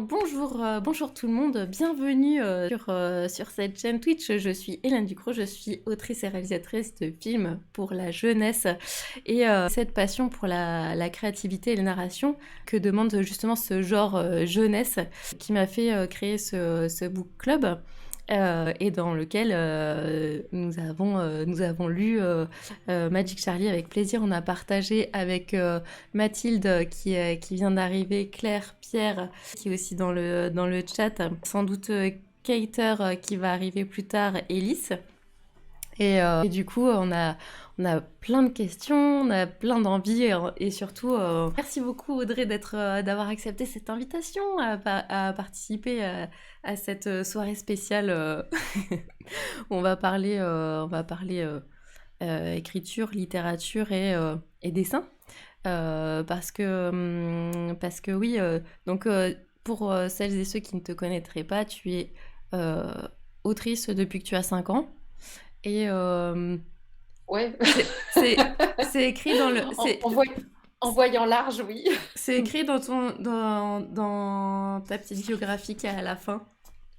Bonjour tout le monde, bienvenue sur cette chaîne Twitch. Je suis Hélène Ducrot, je suis autrice et réalisatrice de films pour la jeunesse et cette passion pour la créativité et la narration que demande justement ce genre jeunesse qui m'a fait créer ce book club. Et dans lequel nous avons lu Magic Charlie avec plaisir. On a partagé avec Mathilde qui vient d'arriver, Claire, Pierre qui est aussi dans le chat, sans doute Kater qui va arriver plus tard, Elise. Et du coup, on a plein de questions, on a plein d'envies et surtout, merci beaucoup Audrey d'avoir accepté cette invitation à participer à cette soirée spéciale où on va parler écriture, littérature et dessin. Parce que oui, donc pour celles et ceux qui ne te connaîtraient pas, tu es euh, autrice depuis que tu as 5 ans. Et Ouais, c'est écrit dans le en, en voy- en voyant large, oui. c'est écrit dans ta petite biographie qui est à la fin.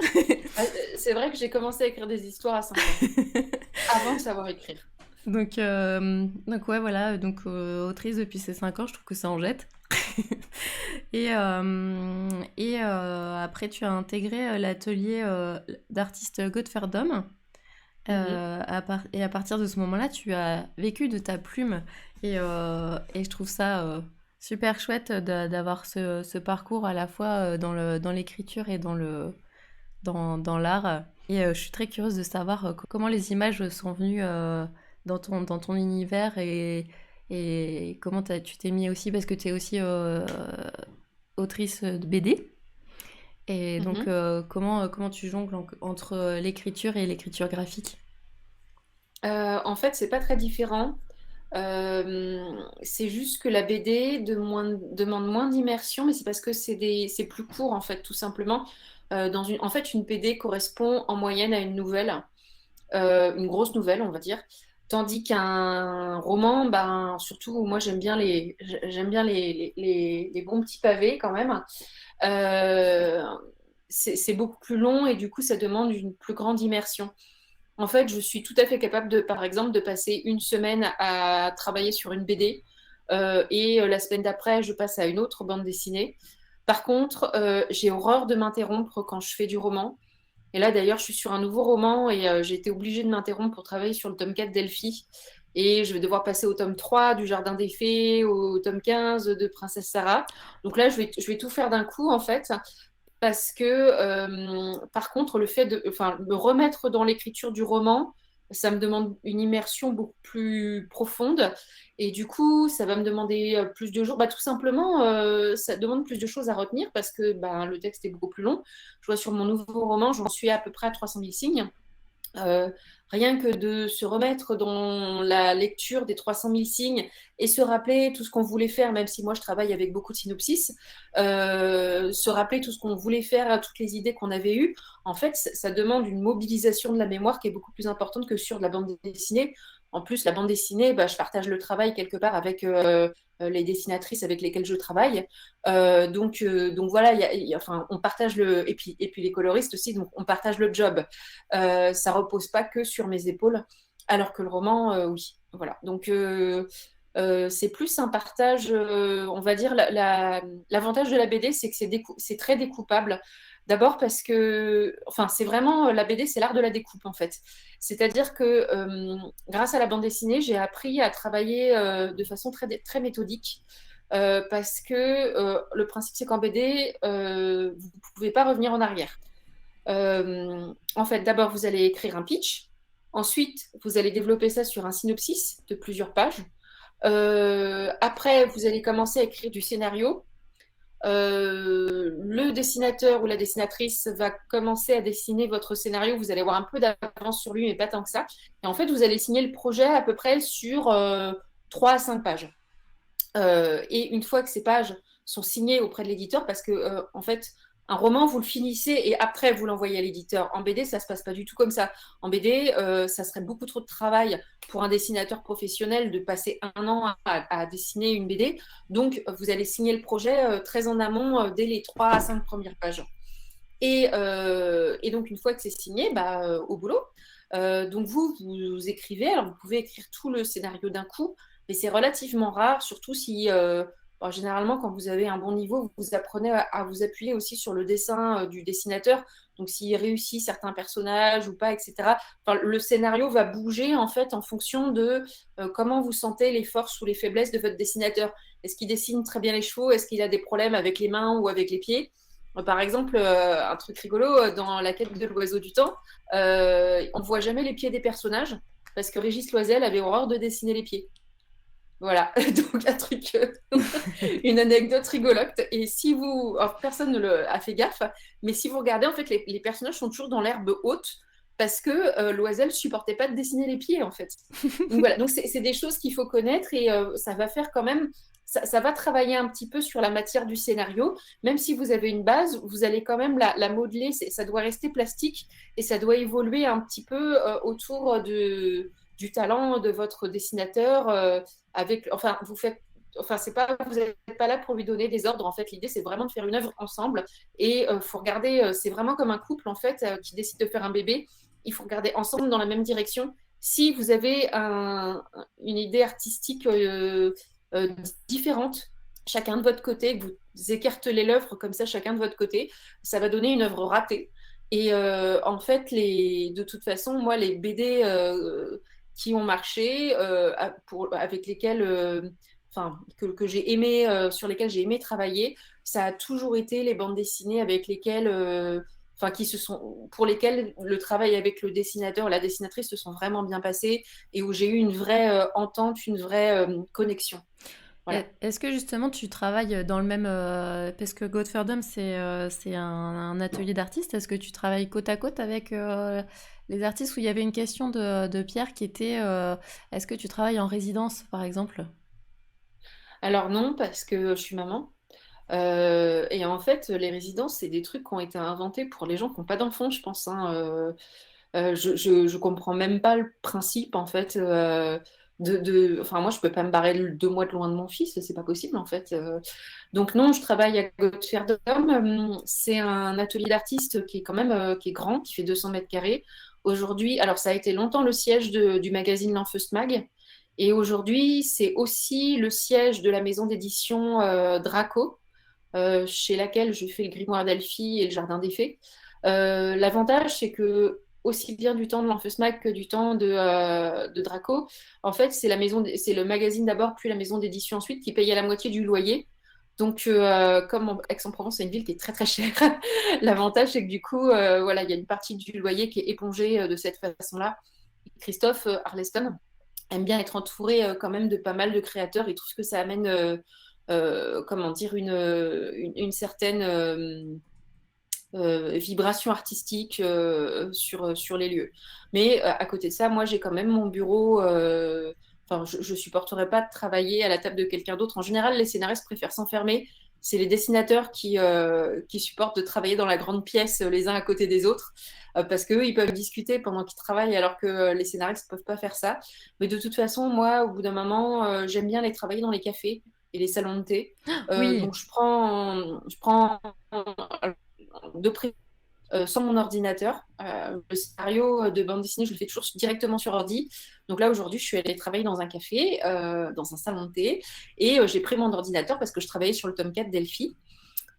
Ah, c'est vrai que j'ai commencé à écrire des histoires à 5 ans, avant de savoir écrire. Donc ouais, voilà, donc autrice depuis ces 5 ans, je trouve que ça en jette. Après, tu as intégré l'atelier d'artiste Godferdom. Mhm. Et à partir de ce moment-là, tu as vécu de ta plume. Et je trouve ça super chouette d'avoir ce parcours à la fois dans l'écriture et dans l'art. Et je suis très curieuse de savoir comment les images sont venues dans ton univers et comment tu t'es mis aussi, parce que tu es aussi autrice de BD. Et donc, Mhm. comment tu jongles entre l'écriture et l'écriture graphique? En fait, c'est pas très différent. C'est juste que la BD demande moins d'immersion, mais c'est parce que c'est plus court, en fait, tout simplement. En fait, une BD correspond en moyenne à une nouvelle, une grosse nouvelle, on va dire. Tandis qu'un roman, ben, surtout, moi, j'aime bien les bons petits pavés quand même. Euh, c'est beaucoup plus long et du coup, ça demande une plus grande immersion. En fait, je suis tout à fait capable de, par exemple, de passer une semaine à travailler sur une BD la semaine d'après, je passe à une autre bande dessinée. Par contre, j'ai horreur de m'interrompre quand je fais du roman. Et là, d'ailleurs, je suis sur un nouveau roman et j'ai été obligée de m'interrompre pour travailler sur le tome 4 d'Elphie. Et je vais devoir passer au tome 3 du Jardin des Fées, au tome 15 de Princesse Sarah. Donc là, je vais tout faire d'un coup, en fait, parce que, par contre, le fait de enfin, me remettre dans l'écriture du roman, ça me demande une immersion beaucoup plus profonde. Et du coup, ça va me demander plus de jours. Bah, tout simplement, ça demande plus de choses à retenir parce que bah, le texte est beaucoup plus long. Je vois sur mon nouveau roman, j'en suis à peu près à 300 000 signes. Euh, Rien que de se remettre dans la lecture des 300 000 signes et se rappeler tout ce qu'on voulait faire, même si moi je travaille avec beaucoup de synopsis, se rappeler tout ce qu'on voulait faire, toutes les idées qu'on avait eues, en fait, ça demande une mobilisation de la mémoire qui est beaucoup plus importante que sur de la bande dessinée. En plus, la bande dessinée, bah, je partage le travail quelque part avec les dessinatrices avec lesquelles je travaille. Donc voilà, enfin, on partage et puis les coloristes aussi, donc on partage le job. Ça repose pas que sur mes épaules, alors que le roman, oui. Voilà. Donc, c'est plus un partage, on va dire, l'avantage de la BD, c'est que c'est très découpable. D'abord parce que, enfin, c'est vraiment, la BD, c'est l'art de la découpe, en fait. C'est-à-dire que grâce à la bande dessinée, j'ai appris à travailler de façon très méthodique. Parce que le principe, c'est qu'en BD, vous ne pouvez pas revenir en arrière. En fait, d'abord, vous allez écrire un pitch. Ensuite, vous allez développer ça sur un synopsis de plusieurs pages. Après, vous allez commencer à écrire du scénario. Le dessinateur ou la dessinatrice va commencer à dessiner votre scénario. Vous allez avoir un peu d'avance sur lui, mais pas tant que ça. Et en fait, vous allez signer le projet à peu près sur 3 à 5 pages. Et une fois que ces pages sont signées auprès de l'éditeur, parce que en fait, Un roman, vous le finissez et après, vous l'envoyez à l'éditeur. En BD, ça ne se passe pas du tout comme ça. En BD, ça serait beaucoup trop de travail pour un dessinateur professionnel de passer un an à dessiner une BD. Donc, vous allez signer le projet très en amont, dès les 3 à 5 premières pages. Et donc, une fois que c'est signé, au boulot. Donc, vous écrivez. Alors, vous pouvez écrire tout le scénario d'un coup, mais c'est relativement rare, surtout si, généralement, quand vous avez un bon niveau, vous apprenez à vous appuyer aussi sur le dessin du dessinateur. Donc, s'il réussit certains personnages ou pas, etc. Enfin, le scénario va bouger, en fait, en fonction de comment vous sentez les forces ou les faiblesses de votre dessinateur. Est-ce qu'il dessine très bien les chevaux? Est-ce qu'il a des problèmes avec les mains ou avec les pieds? Par exemple, un truc rigolo, dans La quête de l'oiseau du temps, on ne voit jamais les pieds des personnages parce que Régis Loisel avait horreur de dessiner les pieds. Voilà, donc un truc, une anecdote rigolote. Et si vous, alors, personne ne le, a fait gaffe, mais si vous regardez, en fait, les personnages sont toujours dans l'herbe haute parce que Loisel supportait pas de dessiner les pieds, en fait. Donc voilà, donc c'est des choses qu'il faut connaître et ça va faire quand même, ça va travailler un petit peu sur la matière du scénario. Même si vous avez une base, vous allez quand même la modeler, ça doit rester plastique et ça doit évoluer un petit peu autour du talent de votre dessinateur. Enfin, c'est pas, vous n'êtes pas là pour lui donner des ordres. En fait, l'idée, c'est vraiment de faire une œuvre ensemble. Et faut regarder, c'est vraiment comme un couple, en fait, qui décide de faire un bébé. Il faut regarder ensemble dans la même direction. Si vous avez une idée artistique différente, chacun de votre côté, que vous écartelez l'œuvre comme ça, chacun de votre côté, ça va donner une œuvre ratée. Et en fait, de toute façon, moi, les BD qui ont marché, avec lesquels, que j'ai aimé, sur lesquels j'ai aimé travailler, ça a toujours été les bandes dessinées avec lesquelles, pour lesquelles le travail avec le dessinateur, la dessinatrice se sont vraiment bien passés et où j'ai eu une vraie entente, une vraie connexion. Voilà. Est-ce que justement tu travailles dans le même... parce que Godferdom, c'est un atelier d'artistes. Est-ce que tu travailles côte à côte avec les artistes où il y avait une question de Pierre qui était est-ce que tu travailles en résidence, par exemple? Alors non, parce que je suis maman. Et en fait, les résidences, c'est des trucs qui ont été inventés pour les gens qui n'ont pas d'enfants, je pense, hein. Je comprends même pas le principe, en fait. Enfin, moi, je peux pas me barrer 2 mois de loin de mon fils, c'est pas possible, en fait. Donc non, je travaille à Godferdom. C'est un atelier d'artiste qui est quand même qui est grand, qui fait 200 mètres carrés. Aujourd'hui, alors ça a été longtemps le siège du magazine L'Enfeust Mag. Et aujourd'hui, c'est aussi le siège de la maison d'édition Draco, chez laquelle je fais le grimoire d'Elphie et le jardin des fées. L'avantage, c'est que aussi bien du temps de l'Enfeusmac que du temps de Draco, en fait, c'est le magazine d'abord, puis la maison d'édition ensuite, qui payait la moitié du loyer. Donc, comme Aix-en-Provence, c'est une ville qui est très très chère, l'avantage, c'est que du coup, voilà, il y a une partie du loyer qui est épongée de cette façon-là. Christophe Arleston aime bien être entouré quand même de pas mal de créateurs. Il trouve que ça amène, comment dire, une certaine vibration artistique sur les lieux. Mais à côté de ça, moi, j'ai quand même mon bureau. Enfin, je ne supporterais pas de travailler à la table de quelqu'un d'autre. En général, les scénaristes préfèrent s'enfermer. C'est les dessinateurs qui supportent de travailler dans la grande pièce les uns à côté des autres, parce qu'eux, ils peuvent discuter pendant qu'ils travaillent, alors que les scénaristes ne peuvent pas faire ça. Mais de toute façon, moi, au bout d'un moment, j'aime bien aller travailler dans les cafés et les salons de thé. Oui, Donc, je prends de près sans mon ordinateur. Le scénario de bande dessinée, je le fais toujours directement sur ordi. Donc là, aujourd'hui, je suis allée travailler dans un café, dans un salon de thé, et j'ai pris mon ordinateur parce que je travaillais sur le tome 4 d'Elphie.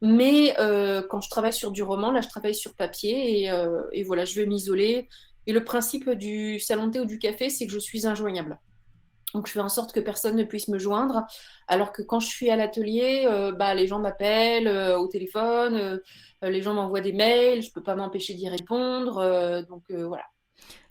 Mais quand je travaille sur du roman, là, je travaille sur papier, et voilà, je vais m'isoler. Et le principe du salon de thé ou du café, c'est que je suis injoignable. Donc, je fais en sorte que personne ne puisse me joindre. Alors que quand je suis à l'atelier, les gens m'appellent au téléphone, les gens m'envoient des mails, je ne peux pas m'empêcher d'y répondre. Donc, voilà.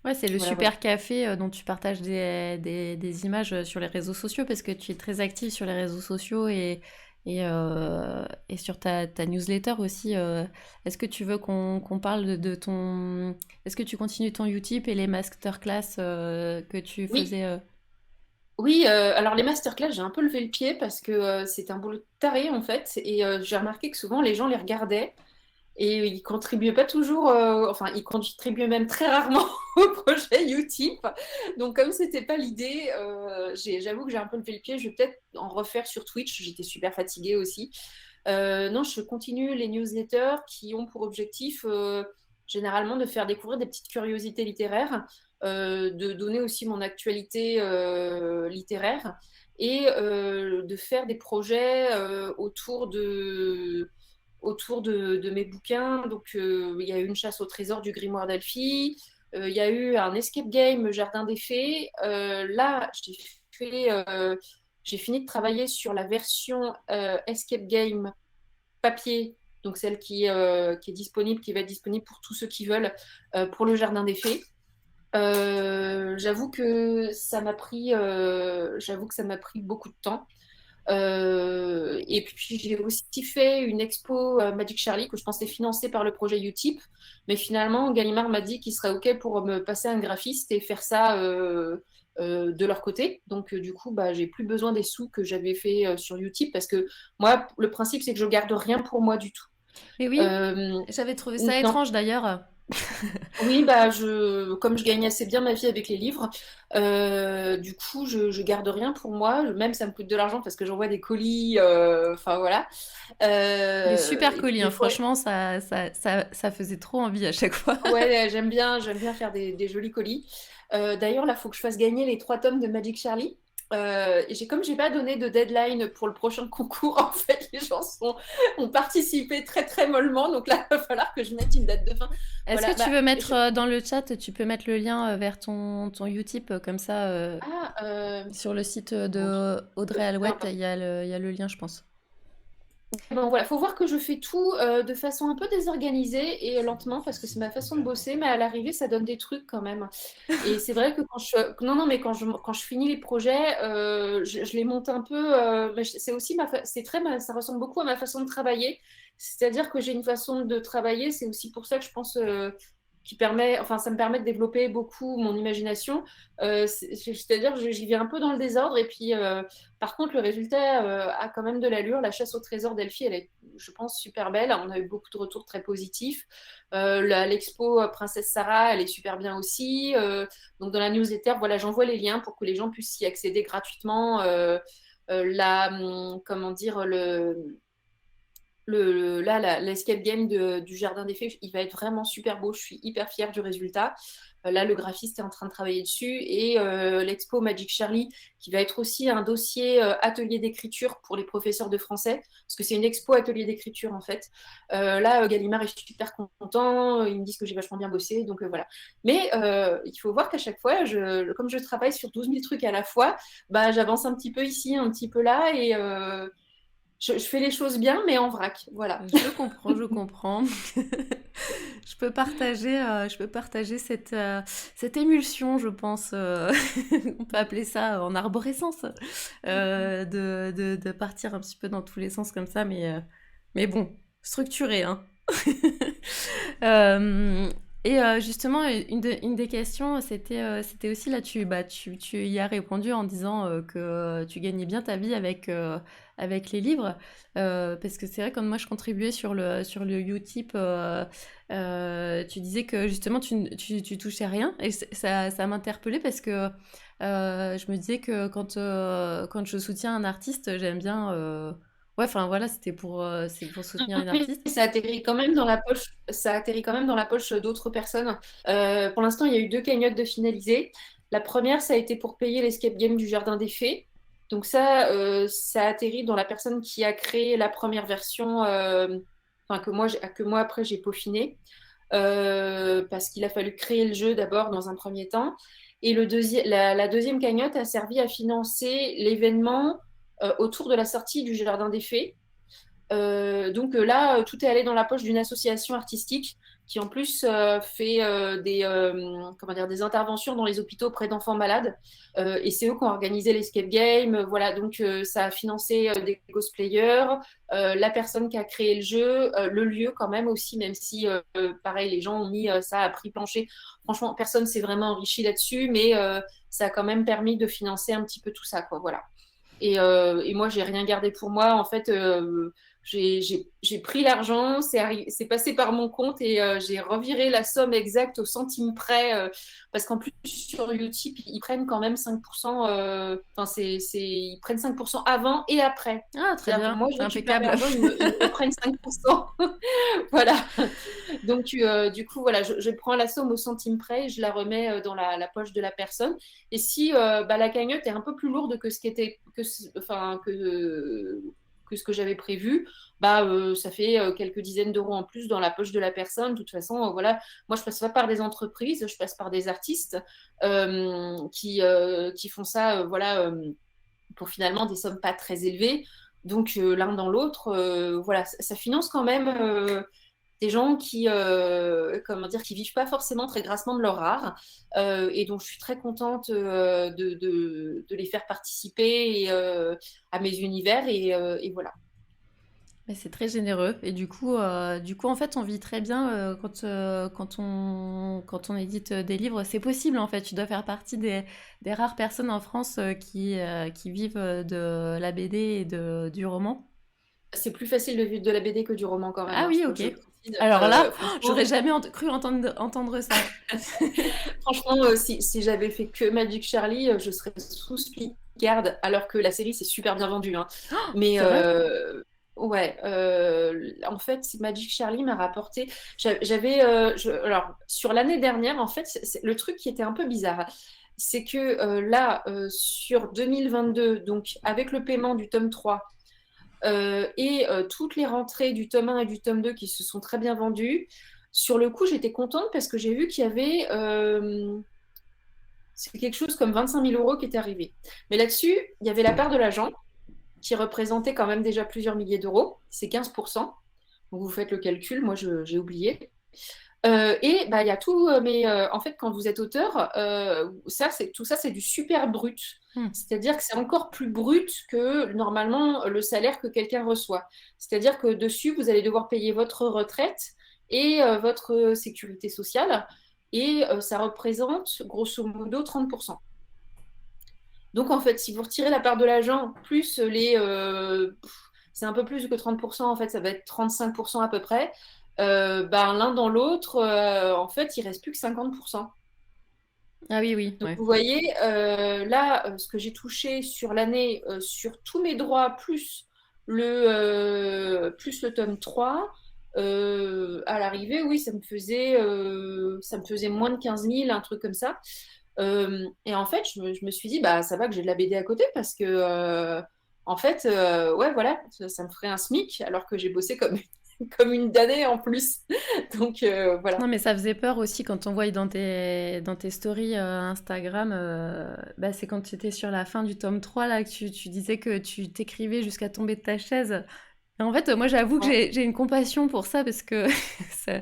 ouais, c'est le Voilà, voilà. super café dont tu partages des images sur les réseaux sociaux parce que tu es très active sur les réseaux sociaux et sur ta newsletter aussi. Est-ce que tu veux qu'on parle de ton... Est-ce que tu continues ton Utip et les masterclass que tu Oui, faisais oui, alors les masterclass, j'ai un peu levé le pied parce que c'est un boulot de taré en fait. Et j'ai remarqué que souvent les gens les regardaient. Et il contribuait pas toujours, enfin, il contribuait même très rarement au projet Utip. Donc, comme c'était pas l'idée, j'avoue que j'ai un peu levé le pied. Je vais peut-être en refaire sur Twitch. J'étais super fatiguée aussi. Non, je continue les newsletters qui ont pour objectif généralement de faire découvrir des petites curiosités littéraires, de donner aussi mon actualité littéraire et de faire des projets autour de mes bouquins. Donc, il y a eu une chasse au trésor du grimoire d'Alfie. Il y a eu un escape game Jardin des Fées. Là, j'ai fini de travailler sur la version escape game papier, donc celle qui est disponible, qui va être disponible pour tous ceux qui veulent, pour le Jardin des Fées. J'avoue que ça m'a pris beaucoup de temps. Et puis j'ai aussi fait une expo Magic Charlie que je pensais financer par le projet Utip, mais finalement Gallimard m'a dit qu'il serait OK pour me passer un graphiste et faire ça de leur côté. Donc du coup, bah, j'ai plus besoin des sous que j'avais fait sur Utip parce que moi, le principe c'est que je garde rien pour moi du tout. Mais oui, Euh, j'avais trouvé ça non, étrange d'ailleurs. oui, bah comme je gagne assez bien ma vie avec les livres, du coup, je garde rien pour moi. Même ça me coûte de l'argent parce que j'envoie des colis. Enfin voilà. Des super Et puis colis, des hein. fois, Franchement, ça faisait trop envie à chaque fois. ouais, j'aime bien faire des jolis colis. D'ailleurs, là, il faut que je fasse gagner les 3 tomes de Magic Charlie. Et comme j'ai pas donné de deadline pour le prochain concours, en fait, les gens ont participé très très mollement. Donc là, il va falloir que je mette une date de fin. Est-ce Voilà. que tu Bah, veux mettre dans le chat, tu peux mettre le lien vers ton Utip, comme ça, ah, sur le site mon Dieu. de Audrey Alouette, Non, il y a le lien, je pense. bon, voilà, faut voir que je fais tout de façon un peu désorganisée et lentement parce que c'est ma façon de bosser, mais à l'arrivée, ça donne des trucs quand même. Et c'est vrai que non, non, mais quand je finis les projets, je les monte un peu. Mais c'est aussi ça ressemble beaucoup à ma façon de travailler. C'est-à-dire que j'ai une façon de travailler. C'est aussi pour ça que je pense enfin, ça me permet de développer beaucoup mon imagination. C'est-à-dire que j'y vais un peu dans le désordre et puis par contre, le résultat a quand même de l'allure. La chasse au trésor d'Elphie, elle est, je pense, super belle. On a eu beaucoup de retours très positifs. L'expo Princesse Sarah, elle est super bien aussi. Donc, dans la newsletter, voilà, j'envoie les liens pour que les gens puissent y accéder gratuitement. Comment dire, l'escape game du Jardin des Fées, il va être vraiment super beau. Je suis hyper fière du résultat. Là, le graphiste est en train de travailler dessus. Et l'expo Magic Charlie, qui va être aussi un dossier atelier d'écriture pour les professeurs de français, parce que c'est une expo atelier d'écriture en fait. Là, Gallimard est super content. Ils me disent que j'ai vachement bien bossé. Donc voilà. Mais il faut voir qu'à chaque fois, comme je travaille sur 12 000 trucs à la fois, bah, j'avance un petit peu ici, un petit peu là. Et je fais les choses bien, mais en vrac. Voilà. Je comprends, je comprends. Je peux partager cette émulsion, je pense. On peut appeler ça en arborescence, de partir un petit peu dans tous les sens comme ça, mais bon, structuré, hein. Euh, et justement, une des questions, c'était aussi là, tu y as répondu en disant que tu gagnais bien ta vie avec les livres. Parce que c'est vrai, comme moi je contribuais sur le Utip, tu disais que justement tu touchais rien. Et ça m'interpellait parce que je me disais que quand je soutiens un artiste, j'aime bien. Ouais, enfin voilà, c'est pour soutenir une artiste. Ça atterrit quand même dans la poche. Ça atterrit quand même dans la poche d'autres personnes. Pour l'instant, il y a eu 2 cagnottes de finalisés. La première, ça a été pour payer l'escape game du Jardin des Fées. Donc ça atterrit dans la personne qui a créé la première version, enfin que moi après j'ai peaufiné, parce qu'il a fallu créer le jeu d'abord dans un premier temps. Et la deuxième cagnotte a servi à financer l'événement autour de la sortie du Jardin des Fées. Donc là, tout est allé dans la poche d'une association artistique qui en plus fait comment dire, des interventions dans les hôpitaux auprès d'enfants malades. Et c'est eux qui ont organisé l'escape game. Voilà, donc ça a financé des cosplayers, la personne qui a créé le jeu, le lieu quand même aussi, même si pareil, les gens ont mis ça à prix plancher. Franchement, personne s'est vraiment enrichi là-dessus, mais ça a quand même permis de financer un petit peu tout ça, quoi. Voilà. Et moi, j'ai rien gardé pour moi. En fait, J'ai pris l'argent, c'est passé par mon compte et j'ai reviré la somme exacte au centime près. Parce qu'en plus, sur Utip, ils prennent quand même 5%. Enfin, ils prennent 5% avant et après. Ah, très C'est-à-dire que bien, moi, je c'est récupère impeccable. l'argent, ils me reprennent 5%. Voilà. Donc, du coup, voilà, je prends la somme au centime près et je la remets dans la poche de la personne. Et si bah, la cagnotte est un peu plus lourde que ce qui était, enfin, que ce que j'avais prévu, bah, ça fait quelques dizaines d'euros en plus dans la poche de la personne. De toute façon, voilà, moi, je passe pas par des entreprises, je passe par des artistes qui font ça, voilà, pour finalement des sommes pas très élevées. Donc, l'un dans l'autre, voilà, ça finance quand même des gens comment dire, qui vivent pas forcément très grassement de leur art et dont je suis très contente de les faire participer à mes univers et voilà. Mais c'est très généreux et du coup, en fait, on vit très bien quand on édite des livres. C'est possible, en fait. Tu dois faire partie des rares personnes en France qui vivent de la BD et du roman. C'est plus facile de vivre de la BD que du roman quand même, Ah hein, oui, faut que ok. je précise. Alors là, j'aurais Franchement, jamais cru entendre ça. franchement si j'avais fait que Magic Charlie, je serais sous Spigarde, alors que la série c'est super bien vendu, hein. Mais C'est vrai? ouais, en fait, Magic Charlie m'a rapporté. Alors, sur l'année dernière, en fait, le truc qui était un peu bizarre, c'est que là, sur 2022, donc avec le paiement du tome 3 et toutes les rentrées du tome 1 et du tome 2 qui se sont très bien vendues, sur le coup, j'étais contente parce que j'ai vu qu'il y avait c'est quelque chose comme 25 000 € qui était arrivé. Mais là-dessus, il y avait la part de l'agent qui représentait quand même déjà plusieurs milliers d'euros. C'est 15%. Donc vous faites le calcul, moi j'ai oublié. Et bah, il y a tout, mais en fait, quand vous êtes auteur, tout ça, c'est du super brut. Hmm. C'est-à-dire que c'est encore plus brut que normalement le salaire que quelqu'un reçoit. C'est-à-dire que dessus, vous allez devoir payer votre retraite et votre sécurité sociale. Et ça représente grosso modo 30%. Donc en fait, si vous retirez la part de l'agent, plus c'est un peu plus que 30%, en fait, ça va être 35% à peu près. Ben, l'un dans l'autre, en fait, il reste plus que 50%. Ah oui, oui, Donc ouais. vous voyez, là, ce que j'ai touché sur l'année, sur tous mes droits, plus le tome 3, à l'arrivée, oui, ça me faisait moins de 15 000, un truc comme ça. Et en fait, je me suis dit, bah, ça va que j'ai de la BD à côté parce que, en fait, ouais, voilà, ça me ferait un SMIC alors que j'ai bossé comme, comme une damnée en plus. Donc, voilà. Non, mais ça faisait peur aussi quand on voyait dans tes stories Instagram, bah, c'est quand tu étais sur la fin du tome 3 là, que tu disais que tu t'écrivais jusqu'à tomber de ta chaise. Et en fait, moi, j'avoue que j'ai une compassion pour ça parce que ça,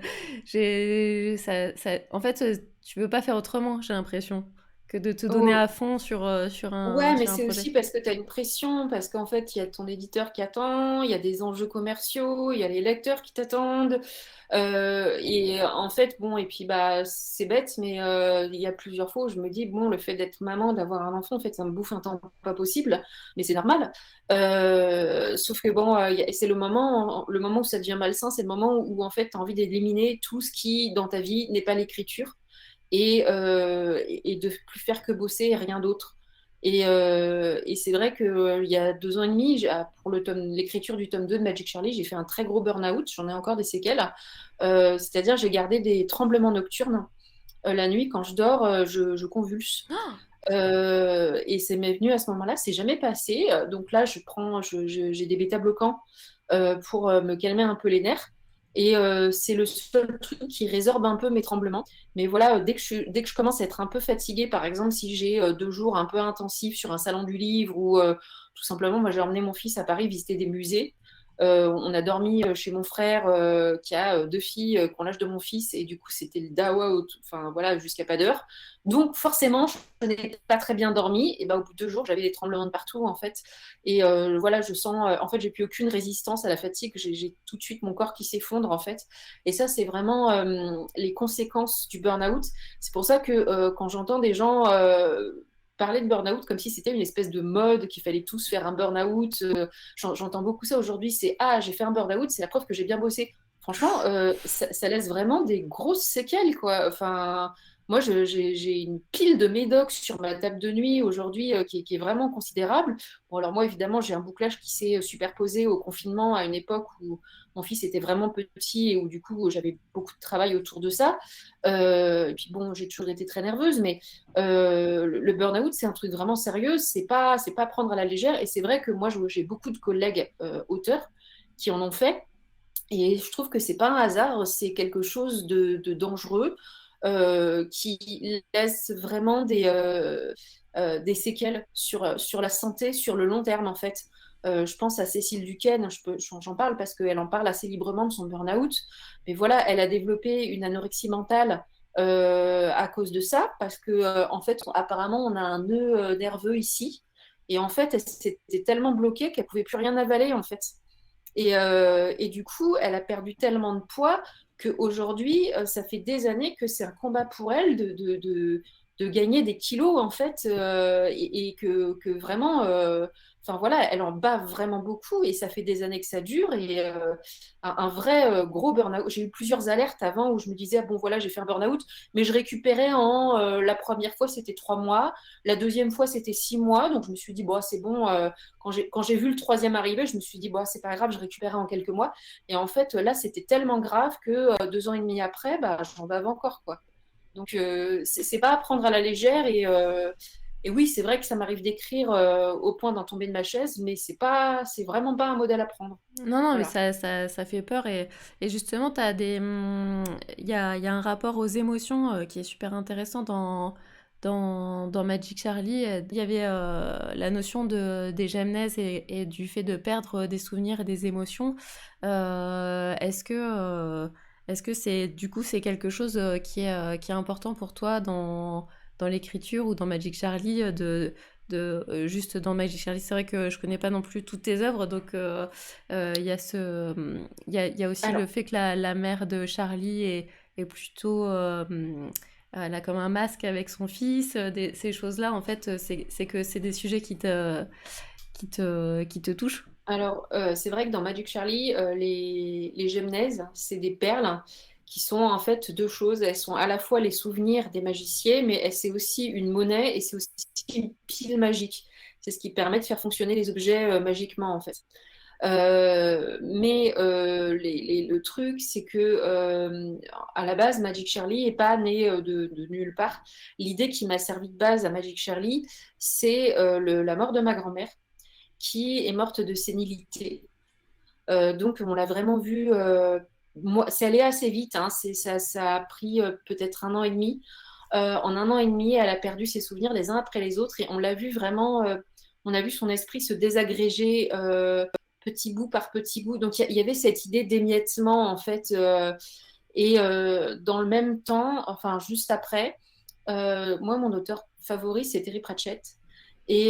en fait, tu veux pas faire autrement, j'ai l'impression, que de te donner Oh, à fond sur ouais, mais sur un c'est projet. aussi parce que tu as une pression, parce qu'en fait, il y a ton éditeur qui attend, il y a des enjeux commerciaux, il y a les lecteurs qui t'attendent. Et en fait, bon, et puis bah, c'est bête, mais il y a plusieurs fois où je me dis, bon, le fait d'être maman, d'avoir un enfant, en fait, ça me bouffe un temps pas possible, mais c'est normal. Sauf que bon, c'est le moment où ça devient malsain, c'est le moment où en fait, tu as envie d'éliminer tout ce qui, dans ta vie, n'est pas l'écriture et de plus faire que bosser et rien d'autre. Et c'est vrai qu'il y a 2 ans et demi, pour l'écriture du tome 2 de Magic Charlie, j'ai fait un très gros burn-out, j'en ai encore des séquelles. C'est-à-dire j'ai gardé des tremblements nocturnes. La nuit, quand je dors, je convulse. Et c'est m'est venu à ce moment-là, c'est jamais passé. Donc là, j'ai des bêta-bloquants pour me calmer un peu les nerfs. Et c'est le seul truc qui résorbe un peu mes tremblements. Mais voilà, dès que je commence à être un peu fatiguée, par exemple, si j'ai 2 jours un peu intensifs sur un salon du livre ou tout simplement, moi j'ai emmené mon fils à Paris visiter des musées. On a dormi chez mon frère qui a 2 filles qui ont l'âge de mon fils et du coup c'était le dawa enfin voilà jusqu'à pas d'heure. Donc forcément je n'ai pas très bien dormi et ben au bout de 2 jours j'avais des tremblements de partout en fait et voilà je sens en fait j'ai plus aucune résistance à la fatigue, j'ai tout de suite mon corps qui s'effondre en fait et ça c'est vraiment les conséquences du burn-out. C'est pour ça que quand j'entends des gens parlait de burn-out comme si c'était une espèce de mode, qu'il fallait tous faire un burn-out. J'entends beaucoup ça aujourd'hui, c'est ah, j'ai fait un burn-out, c'est la preuve que j'ai bien bossé. Franchement, ça laisse vraiment des grosses séquelles, quoi. Enfin, moi, j'ai une pile de médocs sur ma table de nuit aujourd'hui qui est vraiment considérable. Bon, alors moi, évidemment, j'ai un bouclage qui s'est superposé au confinement à une époque où mon fils était vraiment petit et où du coup, j'avais beaucoup de travail autour de ça. Et puis bon, j'ai toujours été très nerveuse, mais le burn-out, c'est un truc vraiment sérieux. C'est pas prendre à la légère. Et c'est vrai que moi, j'ai beaucoup de collègues auteurs qui en ont fait. Et je trouve que c'est pas un hasard, c'est quelque chose de dangereux qui laisse vraiment des séquelles sur la santé sur le long terme en fait. Je pense à Cécile Duquesne, j'en parle parce qu'elle en parle assez librement de son burn-out. Mais voilà, elle a développé une anorexie mentale à cause de ça, parce que en fait, apparemment, on a un nœud nerveux ici. Et en fait, elle s'était tellement bloquée qu'elle pouvait plus rien avaler en fait. Et du coup, elle a perdu tellement de poids qu'aujourd'hui, ça fait des années que c'est un combat pour elle de gagner des kilos, en fait, et que vraiment, enfin voilà, elle en bat vraiment beaucoup, et ça fait des années que ça dure, et un vrai gros burn-out. J'ai eu plusieurs alertes avant où je me disais, ah, bon voilà, j'ai fait un burn-out, mais je récupérais la première fois, c'était 3 mois, la deuxième fois, c'était 6 mois, donc je me suis dit, bon, c'est bon. Quand j'ai vu le troisième arriver, je me suis dit, bon, c'est pas grave, je récupérerai en quelques mois. Et en fait, là, c'était tellement grave que 2 ans et demi après, bah, j'en bave encore, quoi. Donc, c'est pas à prendre à la légère. Et oui, c'est vrai que ça m'arrive d'écrire au point d'en tomber de ma chaise, mais c'est vraiment pas un modèle à prendre. Non, non, mais Voilà. ça fait peur et justement, il y a un rapport aux émotions qui est super intéressant dans Magic Charlie. Il y avait la notion des gemnèses et du fait de perdre des souvenirs et des émotions. Est-ce que c'est du coup c'est quelque chose qui est important pour toi dans l'écriture ou dans Magic Charlie juste dans Magic Charlie, c'est vrai que je connais pas non plus toutes tes œuvres, donc il y a il y a aussi le Alors, fait que la mère de Charlie est plutôt, elle a comme un masque avec son fils, ces choses-là, en fait, c'est que c'est des sujets qui te touchent. c'est vrai que dans Magic Charlie, les gemnèses, c'est des perles qui sont en fait deux choses. Elles sont à la fois les souvenirs des magiciens, mais c'est aussi une monnaie et c'est aussi une pile magique. C'est ce qui permet de faire fonctionner les objets magiquement, en fait. Le truc, c'est que à la base, Magic Charlie n'est pas né de nulle part. L'idée qui m'a servi de base à Magic Charlie, c'est la mort de ma grand-mère qui est morte de sénilité. Donc, on l'a vraiment vu. Moi, c'est allé assez vite, hein, ça a pris peut-être 1 an et demi. En 1 an et demi, elle a perdu ses souvenirs les uns après les autres et on l'a vu vraiment. On a vu son esprit se désagréger petit bout par petit bout. Donc, il y avait cette idée d'émiettement, en fait. Dans le même temps, enfin, juste après, moi, mon auteur favori, c'est Terry Pratchett. Et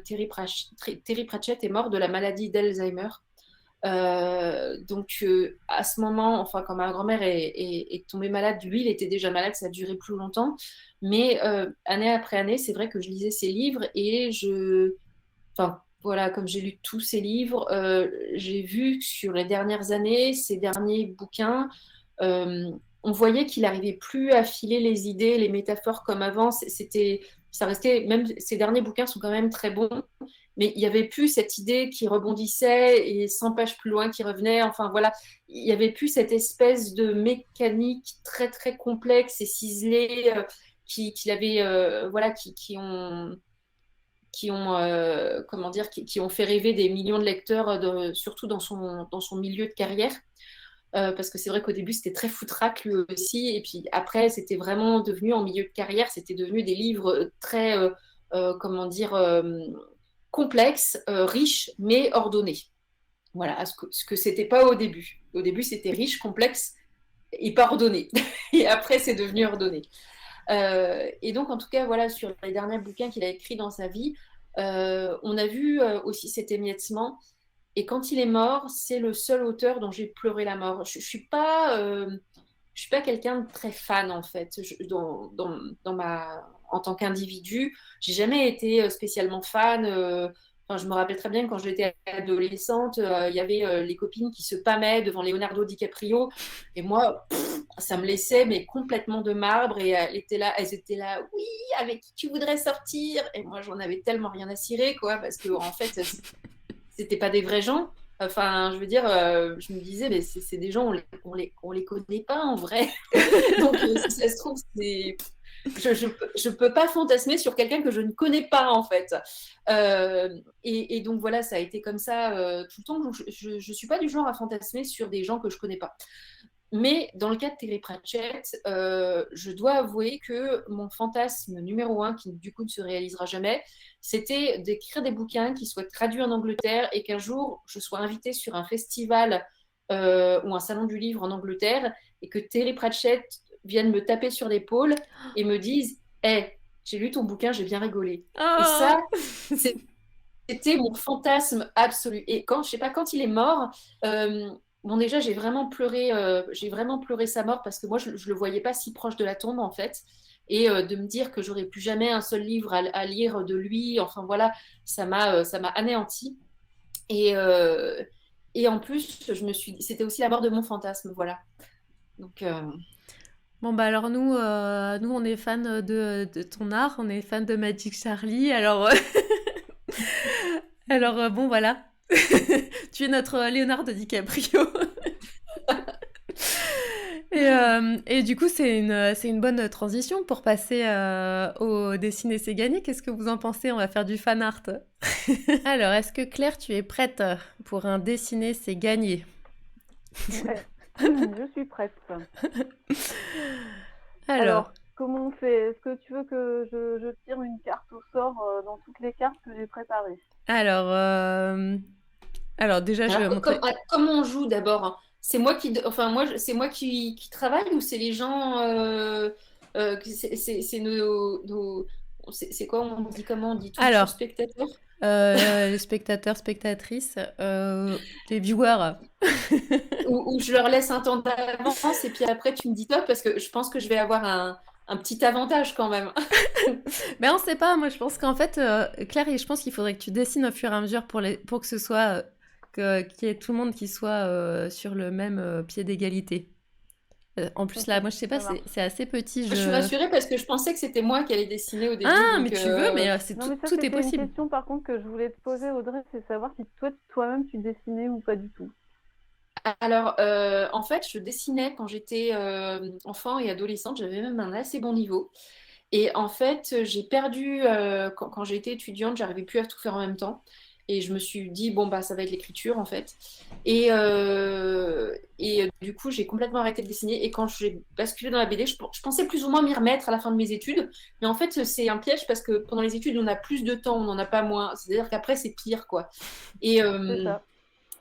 Terry Pratchett est mort de la maladie d'Alzheimer. À ce moment, enfin, quand ma grand-mère est tombée malade, lui, il était déjà malade, ça a duré plus longtemps. Mais année après année, c'est vrai que je lisais ses livres et enfin, voilà, comme j'ai lu tous ses livres, j'ai vu que sur les dernières années, ses derniers bouquins, euh, on voyait qu'il n'arrivait plus à filer les idées, les métaphores comme avant. Ça restait, même ces derniers bouquins sont quand même très bons, mais il n'y avait plus cette idée qui rebondissait et 100 pages plus loin qui revenait. Enfin voilà, il n'y avait plus cette espèce de mécanique très très complexe et ciselée qu'il avait, voilà, qui ont, comment dire, qui ont fait rêver des millions de lecteurs, surtout dans son milieu de carrière. Parce que c'est vrai qu'au début, c'était très foutraque lui aussi. Et puis après, c'était vraiment devenu, en milieu de carrière, c'était devenu des livres très, comment dire, complexes, riches, mais ordonnés. Voilà, ce que c'était pas au début. Au début, c'était riche, complexe et pas ordonné. Et après, c'est devenu ordonné. Et donc, en tout cas, voilà, sur les derniers bouquins qu'il a écrits dans sa vie, on a vu aussi cet émiettement. Et quand il est mort, c'est le seul auteur dont j'ai pleuré la mort. Je suis pas quelqu'un de très fan en fait. Dans en tant qu'individu. J'ai jamais été spécialement fan. Enfin, je me rappelle très bien que quand j'étais adolescente, il y avait les copines qui se pâmaient devant Leonardo DiCaprio. Et moi, ça me laissait mais complètement de marbre. Et elles étaient là, oui, avec qui tu voudrais sortir? Et moi, j'en avais tellement rien à cirer, quoi, parce que en fait, c'était pas des vrais gens. Enfin, je veux dire, je me disais, mais c'est des gens, on les connaît pas en vrai. Donc, si ça se trouve, je peux pas fantasmer sur quelqu'un que je ne connais pas, en fait. Et donc, voilà, ça a été comme ça tout le temps. Donc, je suis pas du genre à fantasmer sur des gens que je connais pas. Mais dans le cas de Terry Pratchett, je dois avouer que mon fantasme numéro un, qui du coup ne se réalisera jamais, c'était d'écrire des bouquins qui soient traduits en Angleterre et qu'un jour je sois invitée sur un festival ou un salon du livre en Angleterre et que Terry Pratchett vienne me taper sur l'épaule et me dise Hey, j'ai lu ton bouquin, j'ai bien rigolé. Et ça, Oh. c'était mon fantasme absolu. Et quand, je sais pas, quand il est mort, bon déjà j'ai vraiment pleuré sa mort parce que moi je le voyais pas si proche de la tombe en fait. Et de me dire que j'aurais plus jamais un seul livre à lire de lui, enfin voilà, ça m'a anéanti. Et, euh, et en plus, c'était aussi la mort de mon fantasme, voilà. Donc, Bon bah alors nous on est fans de ton art, on est fans de Magic Charlie, alors alors bon voilà, tu es notre Leonardo DiCaprio. Et du coup c'est une bonne transition pour passer au dessiner c'est gagné. Qu'est-ce que vous en pensez? On va faire du fan art. Alors est-ce que Claire tu es prête pour un dessiner c'est gagné? Ouais, je suis prête. Alors, Alors, comment on fait? Est-ce que tu veux que je tire une carte au sort dans toutes les cartes que j'ai préparées? alors, alors déjà je alors, vais montrer. comment on joue d'abord? Hein. C'est moi enfin c'est moi qui travaille ou c'est les gens, c'est c'est quoi on dit comment on dit tout Alors, spectateur? les spectateurs, spectatrices, les viewers. Ou je leur laisse un temps d'avance et puis après tu me dis top parce que je pense que je vais avoir un petit avantage quand même. Mais on sait pas, moi je pense qu'en fait, Claire, je pense qu'il faudrait que tu dessines au fur et à mesure pour que ce soit, qu'il y ait tout le monde qui soit sur le même pied d'égalité. En plus Ok, là, moi je sais pas, ça marche. c'est assez petit, Je suis rassurée parce que je pensais que c'était moi qui allais dessiner au début Ah, mais donc tu veux, mais Non, mais ça, tout est c'était une possible. question par contre que je voulais te poser, Audrey, c'est savoir si toi-même tu dessinais ou pas du tout. alors en fait je dessinais quand j'étais enfant et adolescente, j'avais même un assez bon niveau. Et en fait, j'ai perdu, quand j'ai été étudiante, j'arrivais plus à tout faire en même temps. Et je me suis dit, bon, bah, ça va être l'écriture, en fait. Du coup, j'ai complètement arrêté de dessiner. Et quand j'ai basculé dans la BD, je pensais plus ou moins m'y remettre à la fin de mes études. Mais en fait, c'est un piège parce que pendant les études, on a plus de temps, on n'en a pas moins. C'est-à-dire qu'après, c'est pire, quoi. Et, C'est euh, ça.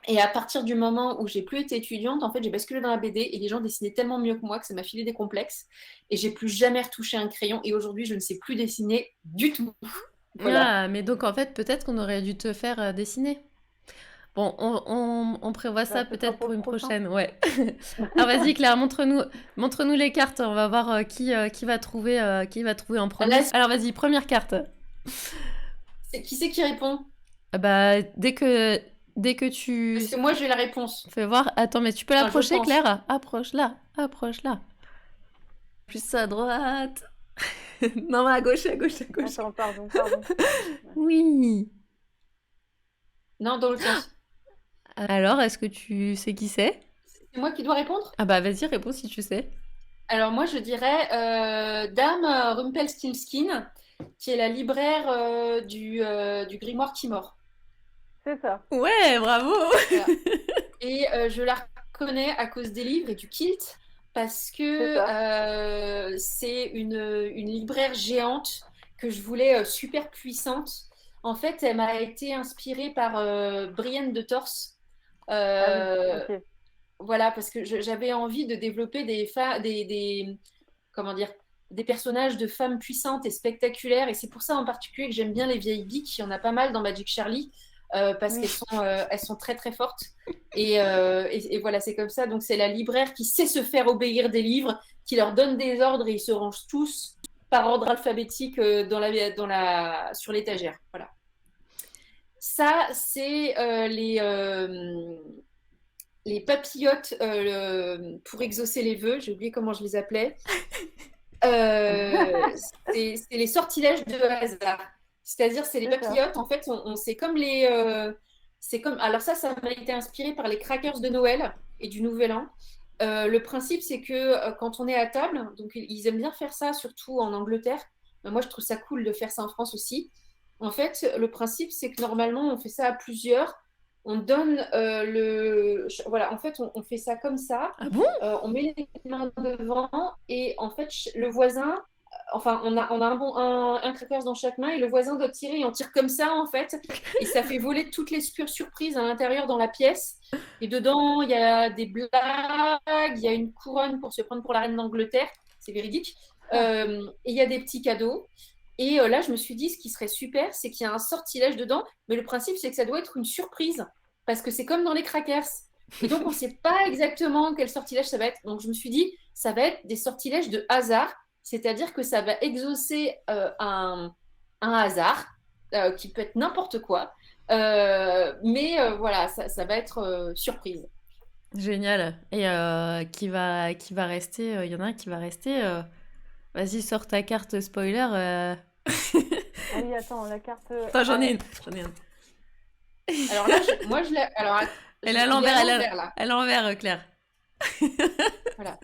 et à partir du moment où j'ai plus été étudiante, en fait, j'ai basculé dans la BD et les gens dessinaient tellement mieux que moi que ça m'a filé des complexes. Et j'ai plus jamais retouché un crayon. Et aujourd'hui, je ne sais plus dessiner du tout. Voilà. Ah, mais donc en fait, peut-être qu'on aurait dû te faire dessiner. Bon, on prévoit ça Bah, ce sera peut-être pour pour le une prochain. prochaine, ouais. Ah, vas-y, Claire, montre-nous les cartes. On va voir qui va trouver en Là, premier. Alors, vas-y, première carte. qui c'est qui répond? Ah bah, dès que tu Parce que moi, j'ai la réponse. fais voir. Attends, mais tu peux Enfin, je l'approcher, pense. Claire? Approche-la, approche-la. Plus à droite. Non, mais à gauche, à gauche, à gauche. Attends, pardon. Ouais. Oui. Non, dans l'autre sens. Alors, est-ce que tu sais qui c'est? C'est moi qui dois répondre? Ah bah, vas-y, réponds si tu sais. Alors, moi, je dirais Dame Rumpelstiltskin, qui est la libraire du Grimoire qui mord. C'est ça. Ouais, bravo. Voilà. Et je la reconnais à cause des livres et du kilt, parce C'est que ça. c'est une libraire géante que je voulais super puissante. En fait, elle m'a été inspirée par Brienne de Torse. Ah oui, Euh, ok. voilà, parce que j'avais envie de développer comment dire, des personnages de femmes puissantes et spectaculaires. Et c'est pour ça en particulier que j'aime bien les vieilles geeks. Il y en a pas mal dans Magic Charlie. Parce Oui. elles sont très très fortes. Et voilà, c'est comme ça. Donc c'est la libraire qui sait se faire obéir des livres, qui leur donne des ordres et ils se rangent tous. par ordre alphabétique sur l'étagère. Voilà. Ça, c'est les papillotes pour exaucer les vœux. J'ai oublié comment je les appelais. C'est les sortilèges de hasard. C'est-à-dire, c'est les papillotes. En fait, c'est comme alors ça m'a été inspiré par les crackers de Noël et du Nouvel An. Le principe, c'est que quand on est à table, donc ils aiment bien faire ça, surtout en Angleterre. Moi, je trouve ça cool de faire ça en France aussi. En fait, le principe, c'est que normalement, on fait ça à plusieurs. On donne Voilà, en fait, on fait ça comme ça. Ah bon? On met les mains devant et en fait, le voisin, enfin, on a un crackers dans chaque main et le voisin doit tirer et on tire comme ça, en fait. Et ça fait voler toutes les surprises à l'intérieur dans la pièce. Et dedans, il y a des blagues, il y a une couronne pour se prendre pour la reine d'Angleterre. C'est véridique. Et il y a des petits cadeaux. Et là, je me suis dit, ce qui serait super, c'est qu'il y a un sortilège dedans. Mais le principe, c'est que ça doit être une surprise. Parce que c'est comme dans les crackers. Et donc, on ne sait pas exactement quel sortilège ça va être. Donc, je me suis dit, ça va être des sortilèges de hasard. C'est-à-dire que ça va exaucer un hasard qui peut être n'importe quoi. Mais voilà, ça va être surprise. Génial. Et qui va rester, il y en a un qui va rester. Vas-y, sors ta carte spoiler. Ah oui, attends, la carte. Attends, j'en ai une. Alors là, moi, je l'ai. Alors, Elle est à l'envers, elle est à l'envers, Claire. Voilà.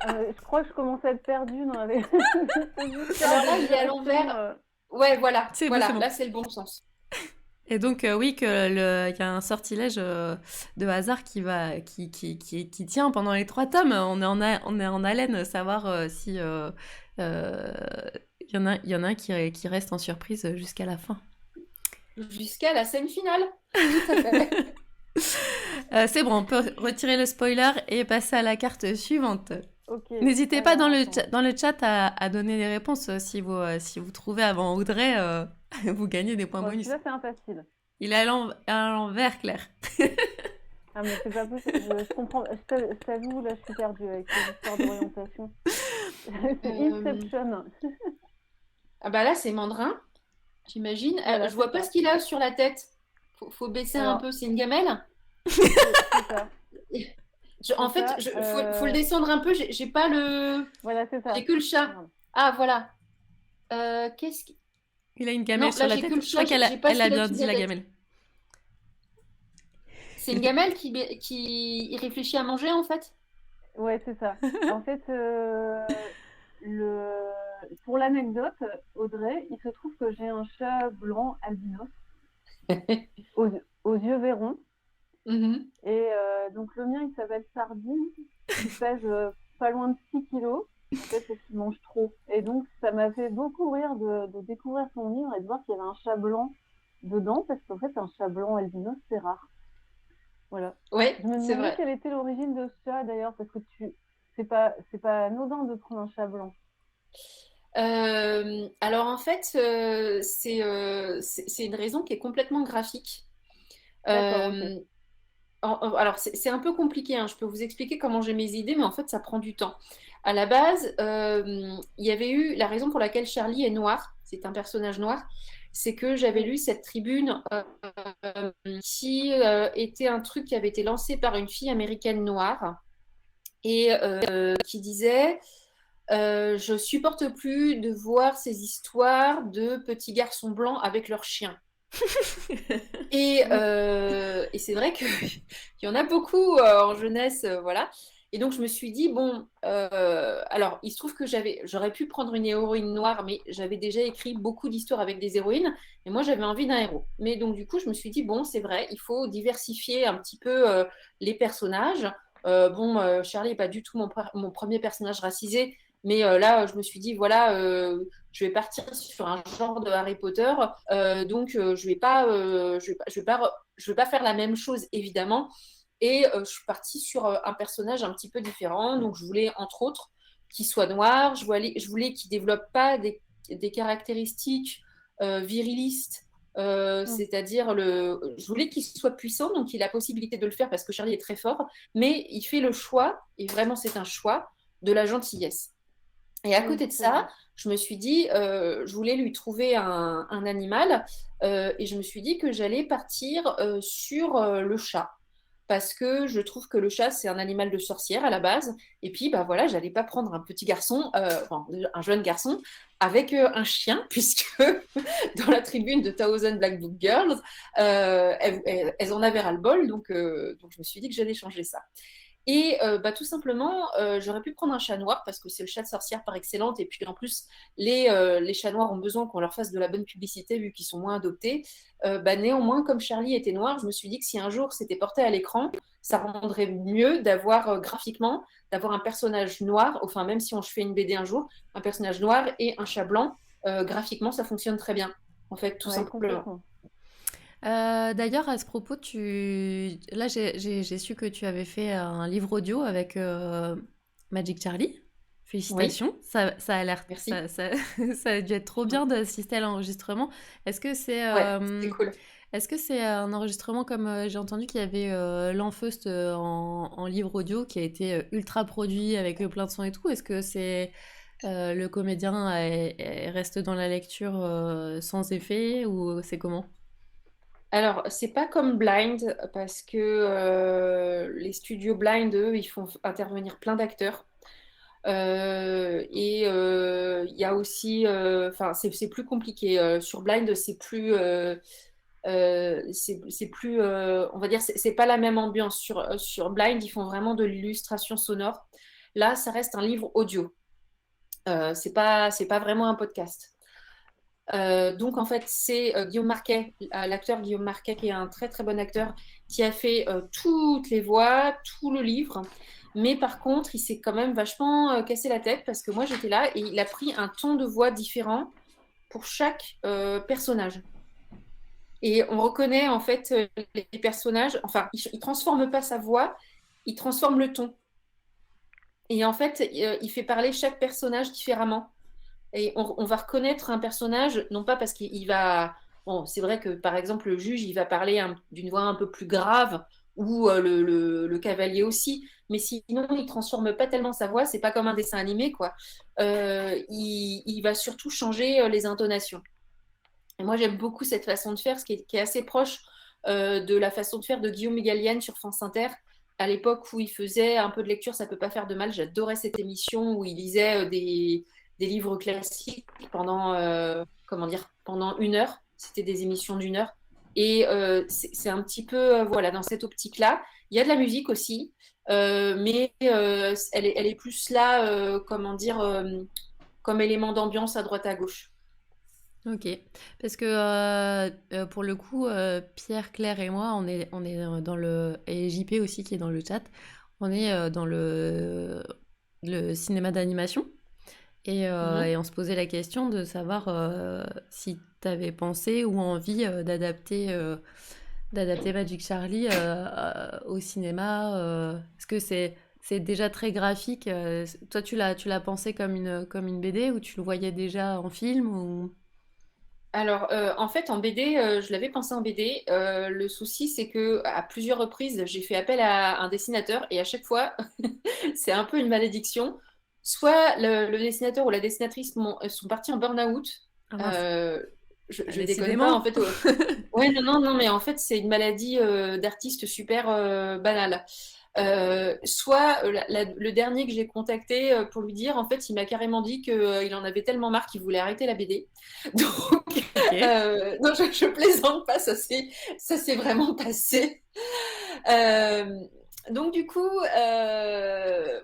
Je crois que je commence à être perdue dans les. Alors là, il est à l'envers. Ouais, voilà. C'est voilà. bon, c'est bon. Là, c'est le bon sens. Et donc, oui, il y a un sortilège de hasard qui tient pendant les 3 tomes. On est en haleine, savoir si il y en a un qui reste en surprise jusqu'à la fin. Jusqu'à la scène finale. Tout à fait. C'est bon, on peut retirer le spoiler et passer à la carte suivante. Okay. N'hésitez pas dans le chat à donner les réponses si vous trouvez avant Audrey, vous gagnez des points bonus. Ça, c'est infacile. Il est à l'envers, Claire. Ah, mais c'est pas possible. Je comprends. Je t'avoue, là, je suis perdue avec les histoires d'orientation. C'est Inception. Ah bah là, c'est Mandrin, j'imagine. Je vois pas ce qu'il a sur la tête. Faut baisser un peu. C'est une gamelle? C'est ça. En fait, faut le descendre un peu. J'ai pas le. Voilà, c'est ça. J'ai que le chat. Ah, voilà. Qu'est-ce qu'il. Il a une gamelle Non, sur là, la j'ai tête. que le Je chat, crois qu'elle j'ai pas a ce qu'il a bien dessus dit de la la gamelle. C'est une gamelle qui réfléchit à manger, en fait? Ouais, c'est ça. En fait, pour l'anecdote, Audrey, il se trouve que j'ai un chat blanc albinos aux yeux verrons. Mm-hmm. Et donc le mien, il s'appelle Sardine. Il pèse pas loin de 6 kilos. En fait, c'est qu'il mange trop. Et donc, ça m'a fait beaucoup rire de découvrir son livre et de voir qu'il y avait un chat blanc dedans, parce qu'en fait, un chat blanc albinos, c'est rare. Voilà. Ouais, je me demandais quelle était l'origine de ce chat, d'ailleurs, parce que c'est pas anodin de prendre un chat blanc. Alors, en fait, c'est une raison qui est complètement graphique. Okay. Alors, c'est un peu compliqué, hein. Je peux vous expliquer comment j'ai mes idées, mais en fait, ça prend du temps. À la base, il y avait eu la raison pour laquelle Charlie est noir, c'est un personnage noir, c'est que j'avais lu cette tribune qui était un truc qui avait été lancé par une fille américaine noire et qui disait je supporte plus de voir ces histoires de petits garçons blancs avec leurs chiens. Et c'est vrai qu'il y en a beaucoup en jeunesse, voilà. Et donc, je me suis dit, bon, alors, il se trouve que j'aurais pu prendre une héroïne noire, mais j'avais déjà écrit beaucoup d'histoires avec des héroïnes, et moi, j'avais envie d'un héros. Mais donc, du coup, je me suis dit, bon, c'est vrai, il faut diversifier un petit peu les personnages. Charlie n'est pas du tout mon premier personnage racisé, mais là, je me suis dit, voilà, je vais partir sur un genre de Harry Potter, donc je vais pas faire la même chose, évidemment. Et je suis partie sur un personnage un petit peu différent. Donc, je voulais, entre autres, qu'il soit noir. Je voulais qu'il ne développe pas des caractéristiques virilistes. C'est-à-dire, je voulais qu'il soit puissant. Donc, il a la possibilité de le faire parce que Charlie est très fort. Mais il fait le choix, et vraiment, c'est un choix, de la gentillesse. Et à Oui, côté de c'est vrai. ça, je me suis dit, je voulais lui trouver un animal et je me suis dit que j'allais partir sur le chat. Parce que je trouve que le chat, c'est un animal de sorcière à la base. Et puis, bah voilà, j'allais pas prendre un petit garçon, enfin, un jeune garçon, avec un chien, puisque dans la tribune de Thousand Black Book Girls, elles en avaient ras-le-bol. Donc, je me suis dit que j'allais changer ça. Et bah, tout simplement, j'aurais pu prendre un chat noir parce que c'est le chat de sorcière par excellence. Et puis en plus, les chats noirs ont besoin qu'on leur fasse de la bonne publicité vu qu'ils sont moins adoptés. Bah, néanmoins, comme Charlie était noir, je me suis dit que si un jour c'était porté à l'écran, ça rendrait mieux d'avoir graphiquement, d'avoir un personnage noir, enfin même si on fait une BD un jour, un personnage noir et un chat blanc, graphiquement ça fonctionne très bien, en fait, tout Ouais, simplement. complètement. D'ailleurs, à ce propos, là, j'ai su que tu avais fait un livre audio avec Magic Charlie. Oui, Félicitations, ça a l'air, merci. ça a dû être trop bien d'assister à l'enregistrement. Est-ce que c'est Ouais, c'est cool. est-ce que c'est un enregistrement comme j'ai entendu qu'il y avait l'Enfeust en livre audio qui a été ultra produit avec plein de sons et tout? Est-ce que c'est le comédien reste dans la lecture sans effet ou c'est comment? Alors, c'est pas comme Blind, parce que les studios Blind, eux, ils font intervenir plein d'acteurs. Et il y a aussi, enfin, c'est plus compliqué. Sur Blind, c'est plus, on va dire, c'est pas la même ambiance. Sur Blind, ils font vraiment de l'illustration sonore. Là, ça reste un livre audio. C'est pas vraiment un podcast. Donc en fait, c'est Guillaume Marquet, l'acteur Guillaume Marquet, qui est un très très bon acteur, qui a fait toutes les voix, tout le livre. Mais par contre, il s'est quand même vachement cassé la tête parce que moi j'étais là et il a pris un ton de voix différent pour chaque personnage. Et on reconnaît en fait les personnages, enfin, il transforme pas sa voix, il transforme le ton. Et en fait, il fait parler chaque personnage différemment. Et on va reconnaître un personnage, non pas parce qu'il va... Bon, c'est vrai que, par exemple, le juge, il va parler d'une voix un peu plus grave, ou le cavalier aussi, mais sinon, il transforme pas tellement sa voix, c'est pas comme un dessin animé, quoi. Il va surtout changer les intonations. Et moi, j'aime beaucoup cette façon de faire, ce qui est assez proche de la façon de faire de Guillaume Gallienne sur France Inter. À l'époque où il faisait un peu de lecture, ça peut pas faire de mal. J'adorais cette émission où il lisait des livres classiques pendant, comment dire, pendant 1 heure. C'était des émissions d'1 heure. Et c'est un petit peu, voilà, dans cette optique-là. Il y a de la musique aussi, mais elle est plus là, comment dire, comme élément d'ambiance à droite à gauche. Ok, parce que pour le coup, Pierre, Claire et moi, on est dans et JP aussi qui est dans le chat, on est dans le cinéma d'animation Mhm. et on se posait la question de savoir si tu avais pensé ou envie d'adapter Magic Charlie au cinéma. Est-ce que c'est déjà très graphique? Toi, tu l'as pensé comme une BD ou tu le voyais déjà en film ou... Alors, en fait, en BD, je l'avais pensé en BD. Le souci, c'est que à plusieurs reprises, j'ai fait appel à un dessinateur et à chaque fois, c'est un peu une malédiction. Soit le dessinateur ou la dessinatrice sont partis en burn-out. Ah mince. Euh, Ah, je déconne pas, en décidément. fait. Ouais, non, non, non, mais en fait, c'est une maladie d'artiste super banale. Soit le dernier que j'ai contacté pour lui dire, en fait, il m'a carrément dit qu'il en avait tellement marre qu'il voulait arrêter la BD. Donc, Ok. non, je plaisante pas, ça s'est vraiment passé. Euh, donc du coup,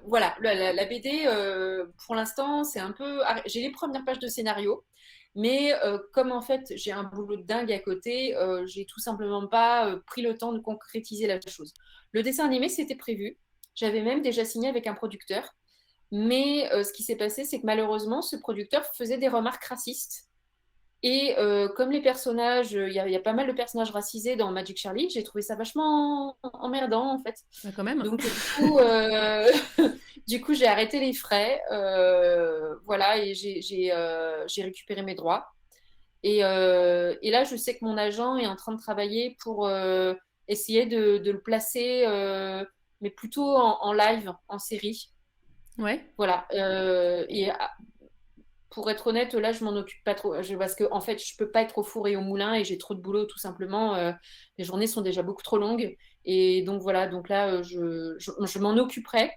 voilà, la BD, pour l'instant, c'est un peu... J'ai les premières pages de scénario, mais comme en fait j'ai un boulot de dingue à côté, j'ai tout simplement pas pris le temps de concrétiser la chose. Le dessin animé, c'était prévu. J'avais même déjà signé avec un producteur. Mais ce qui s'est passé, c'est que malheureusement, ce producteur faisait des remarques racistes. Et comme les personnages, il y a pas mal de personnages racisés dans Magic Charlie, j'ai trouvé ça vachement emmerdant en fait. Bah, quand même. Donc du coup, du coup, j'ai arrêté les frais, voilà, et j'ai récupéré mes droits. Et là, je sais que mon agent est en train de travailler pour essayer de le placer, mais plutôt en live, en série. Ouais. Voilà. Pour être honnête, là, je m'en occupe pas trop. Parce que, en fait, je peux pas être au four et au moulin et j'ai trop de boulot, tout simplement. Les journées sont déjà beaucoup trop longues. Et donc, voilà. Donc là, je m'en occuperai,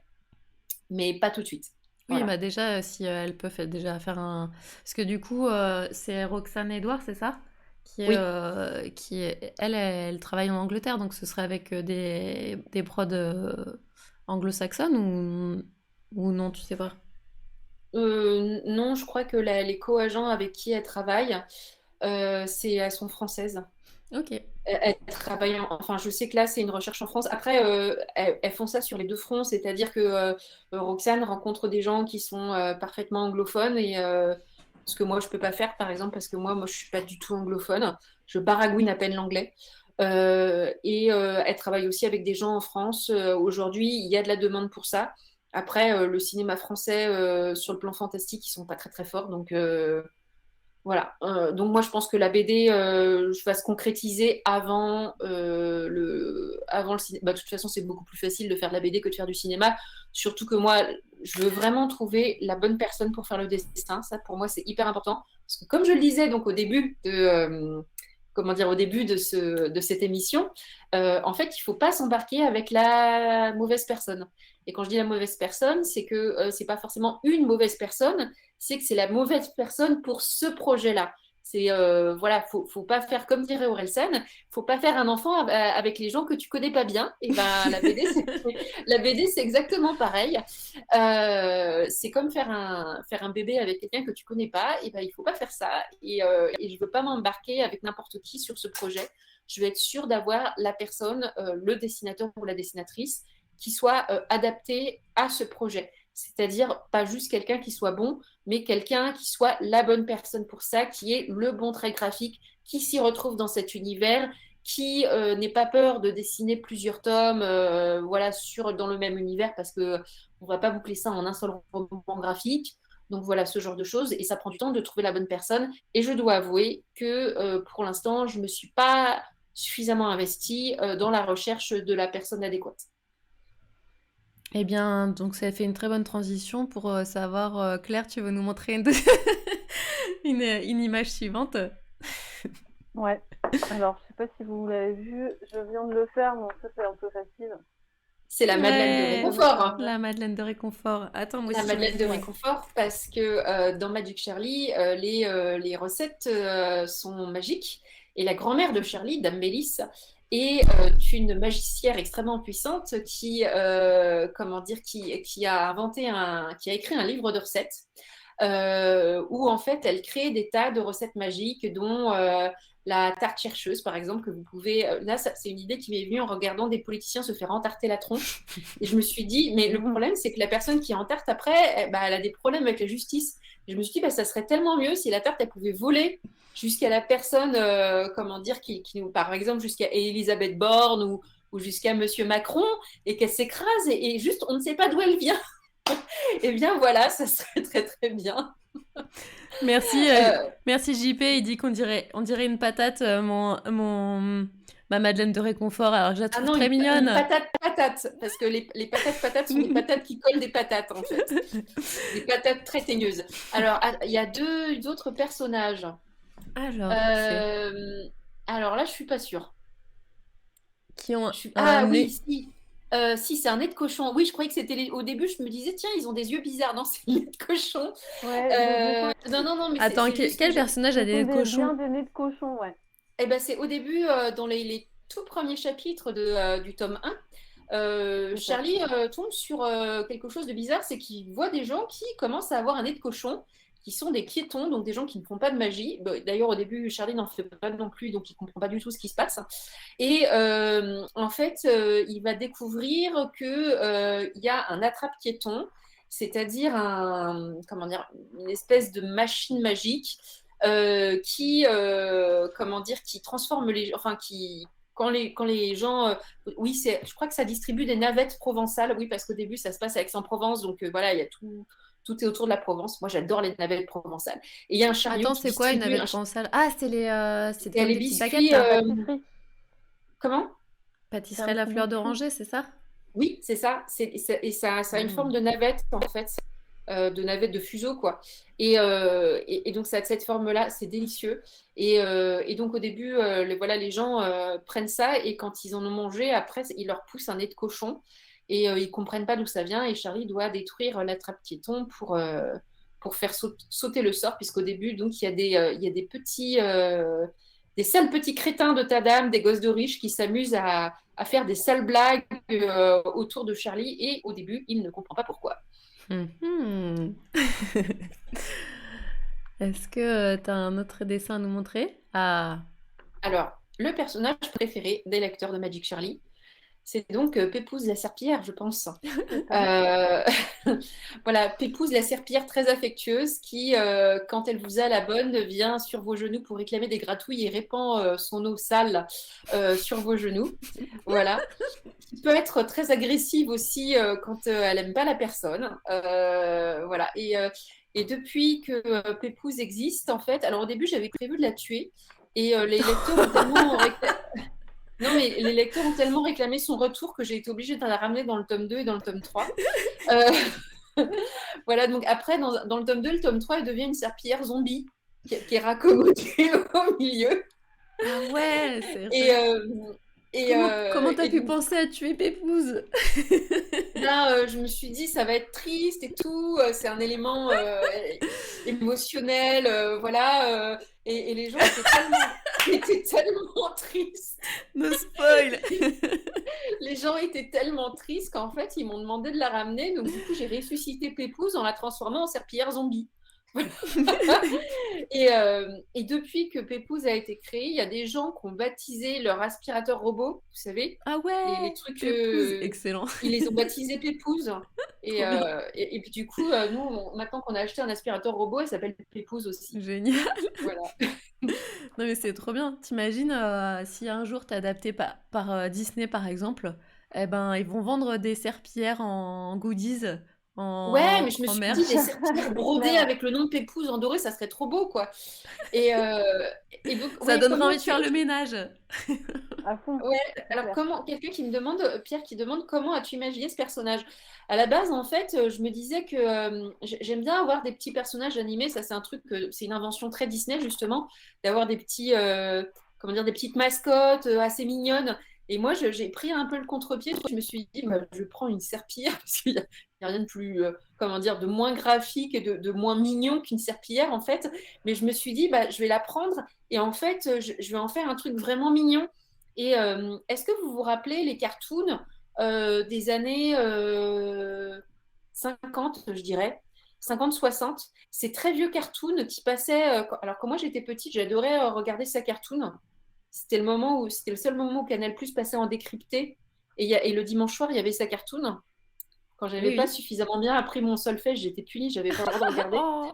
mais pas tout de suite. Oui, Voilà. bah déjà, si elles peuvent déjà faire un... Parce que du coup, c'est Roxane Edouard, c'est ça? Oui. Elle travaille en Angleterre, donc ce serait avec des prods anglo-saxonnes ou non, tu sais pas? Non, je crois que les co-agents avec qui elle travaille, elles sont françaises. Ok. Elles travaillent enfin, je sais que là, c'est une recherche en France. Après, elles font ça sur les deux fronts, c'est-à-dire que Roxane rencontre des gens qui sont parfaitement anglophones et ce que moi, je peux pas faire, par exemple, parce que moi, je suis pas du tout anglophone. Je baragouine à peine l'anglais. Elle travaille aussi avec des gens en France. Aujourd'hui, il y a de la demande pour ça. Après, le cinéma français, sur le plan fantastique, ils sont pas très très forts, donc voilà. Donc moi, je pense que la BD va se concrétiser avant le cinéma. Bah, de toute façon, c'est beaucoup plus facile de faire de la BD que de faire du cinéma. Surtout que moi, je veux vraiment trouver la bonne personne pour faire le dessin. Ça, pour moi, c'est hyper important. Parce que comme je le disais donc au début comment dire, au début de cette émission, en fait, il faut pas s'embarquer avec la mauvaise personne. Et quand je dis la mauvaise personne, c'est que c'est pas forcément une mauvaise personne, c'est que c'est la mauvaise personne pour ce projet-là. C'est voilà, faut pas faire comme dirait Orelsan, faut pas faire un enfant avec les gens que tu connais pas bien. Et ben la BD c'est exactement pareil. C'est comme faire un bébé avec quelqu'un que tu connais pas. Et ben il faut pas faire ça. Et je veux pas m'embarquer avec n'importe qui sur ce projet. Je veux être sûre d'avoir la personne, le dessinateur ou la dessinatrice, qui soit adapté à ce projet. C'est-à-dire pas juste quelqu'un qui soit bon, mais quelqu'un qui soit la bonne personne pour ça, qui ait le bon trait graphique, qui s'y retrouve dans cet univers, qui n'ait pas peur de dessiner plusieurs tomes voilà, dans le même univers, parce qu'on ne va pas boucler ça en un seul roman graphique. Donc voilà, ce genre de choses. Et ça prend du temps de trouver la bonne personne. Et je dois avouer que pour l'instant, je ne me suis pas suffisamment investie dans la recherche de la personne adéquate. Eh bien, donc ça fait une très bonne transition pour savoir, Claire, tu veux nous montrer une image suivante? Ouais. Alors, je sais pas si vous l'avez vu, je viens de le faire, mais ça c'est un peu facile. C'est la Madeleine de Ouais, Réconfort, hein. la Madeleine de réconfort. Attends, moi La aussi j'en ai Madeleine de fait. Ouais. Réconfort parce que dans Magic Shirley, les recettes sont magiques. Et la grand-mère de Shirley, Dame Mélisse, est une magicière extrêmement puissante comment dire, qui a qui a écrit un livre de recettes où en fait elle crée des tas de recettes magiques dont la tarte chercheuse par exemple que vous pouvez là c'est une idée qui m'est venue en regardant des politiciens se faire entarter la tronche et je me suis dit mais le problème c'est que la personne qui entarte après elle a des problèmes avec la justice et je me suis dit bah, ça serait tellement mieux si la tarte elle pouvait voler jusqu'à la personne comment dire qui par exemple jusqu'à Elisabeth Borne ou jusqu'à Monsieur Macron et qu'elle s'écrase et juste on ne sait pas d'où elle vient. Eh bien voilà, ça serait très très bien. Merci, Euh, merci JP, il dit on dirait une patate, ma Madeleine de réconfort, alors que je la ah trouve non, très une mignonne. patate, parce que les patates patates sont des patates qui collent des patates en fait, des patates très teigneuses. Alors il y a deux autres personnages. Alors, c'est Euh, alors là, je suis pas sûre. qui ont un Ah oui, nez. si. Si, c'est un nez de cochon. Oui, je croyais que c'était au début, je me disais, tiens, ils ont des yeux bizarres. Non, c'est un nez de cochon. Ouais, des fois, Non, non, non, mais Attends, c'est juste que quel personnage a ce des sont nez de cochon? bien des nez de cochon, ouais. eh ben, c'est au début, dans les tout premiers chapitres du tome 1, C'est ça. Charlie tombe sur quelque chose de bizarre, c'est qu'il voit des gens qui commencent à avoir un nez de cochon, qui sont des piétons, donc des gens qui ne font pas de magie. Bah, d'ailleurs, au début, Charlie n'en fait pas non plus, donc il ne comprend pas du tout ce qui se passe. Et en fait, il va découvrir qu'il y a un attrape-piéton, c'est-à-dire comment dire, une espèce de machine magique comment dire, qui transforme enfin, quand les gens, oui, je crois que ça distribue des navettes provençales, oui, parce qu'au début, ça se passe à Aix-en-Provence, donc voilà, il y a tout est autour de la Provence. Moi, j'adore les navettes provençales. Et il y a un chariot Attends, qui c'est quoi une distribue navette provençale? Ah, c'était et comme les des petites biscuits, baguettes. C'est la pâtisserie. comment? C'est un Pâtisserie à la petit fleur biscuit. d'oranger, c'est ça? Oui, c'est ça. Et ça a une forme Mm. de navette, en fait, de navette de fuseau, quoi. Et donc, ça a cette forme-là, c'est délicieux. Et donc, au début, voilà, les gens prennent ça et quand ils en ont mangé, après, ils leur poussent un nez de cochon et ils comprennent pas d'où ça vient. Et Charlie doit détruire la trappe piéton pour faire sauter le sort, puisqu'au début, donc, il y a des petits, des sales petits crétins de ta dame, des gosses de riches qui s'amusent à faire des sales blagues autour de Charlie et au début, il ne comprend pas pourquoi. Mhm. Est-ce que tu as un autre dessin à nous montrer? Ah. Alors, le personnage préféré des lecteurs de Magic Charlie, c'est donc Pépouze la serpillière, je pense. C'est ça. Euh, Voilà, Pépouze la serpillière très affectueuse qui, quand elle vous a la bonne, vient sur vos genoux pour réclamer des gratouilles et répand son eau sale sur vos genoux. Voilà. Qui peut être très agressive aussi quand elle n'aime pas la personne. Voilà. Et depuis que Pépouze existe, en fait, alors au début, j'avais prévu de la tuer. Et les lecteurs ont tellement non, mais les lecteurs ont tellement réclamé son retour que j'ai été obligée de la ramener dans le tome 2 et dans le tome 3. Euh, voilà, donc après, dans le tome 2, le tome 3, elle devient une serpillière zombie qui est raccommodée au milieu. Ah ouais, c'est Et, vrai. Comment t'as et pu donc, penser à tuer Pépouze? là, je me suis dit, ça va être triste et tout. C'est un élément émotionnel, voilà. Et les gens étaient tellement tristes. No spoil. Les gens étaient tellement tristes qu'en fait, ils m'ont demandé de la ramener. Donc, du coup, j'ai ressuscité Pépouze en la transformant en serpillière zombie. Et depuis que Pépouze a été créé, il y a des gens qui ont baptisé leur aspirateur robot, vous savez, Ah les ouais, trucs, Pépouze, excellent. ils les ont baptisés Pépouze. Trop bien. Et puis du coup, nous, maintenant qu'on a acheté un aspirateur robot, il s'appelle Pépouze aussi. Génial. Voilà. Non mais c'est trop bien. T'imagines si un jour t'es adapté par Disney par exemple, eh ben ils vont vendre des serpillères en goodies Ouais, mais je me en suis dit, des merch. serpillères C'est brodées clair, avec le nom de Pépouze en doré, ça serait trop beau, quoi. Et, euh, et donc, Ça ouais, donnera comment envie de tu... faire le ménage. à fond, Ouais, c'est alors clair. comment quelqu'un qui me demande, Pierre qui demande comment as-tu imaginé ce personnage? À la base, en fait, je me disais que j'aime bien avoir des petits personnages animés. Ça, c'est un truc, c'est une invention très Disney justement, d'avoir des petits, comment dire, des petites mascottes assez mignonnes. Et moi, j'ai pris un peu le contre-pied. Je me suis dit, bah, je prends une serpillière parce qu'il y a rien de plus, comment dire, de moins graphique et de moins mignon qu'une serpillière en fait. Mais je me suis dit, bah, je vais la prendre et en fait, je vais en faire un truc vraiment mignon. Et est-ce que vous vous rappelez les cartoons des années 50, je dirais, 50-60? Ces très vieux cartoons qui passaient. Alors, quand moi j'étais petite, j'adorais regarder ces cartoons. C'était le seul moment où Canal Plus passait en décrypté. Et le dimanche soir, il y avait sa cartoon. Quand j'avais Oui, pas oui. suffisamment bien appris mon solfège, j'étais punie, j'avais pas le droit de regarder. Oh.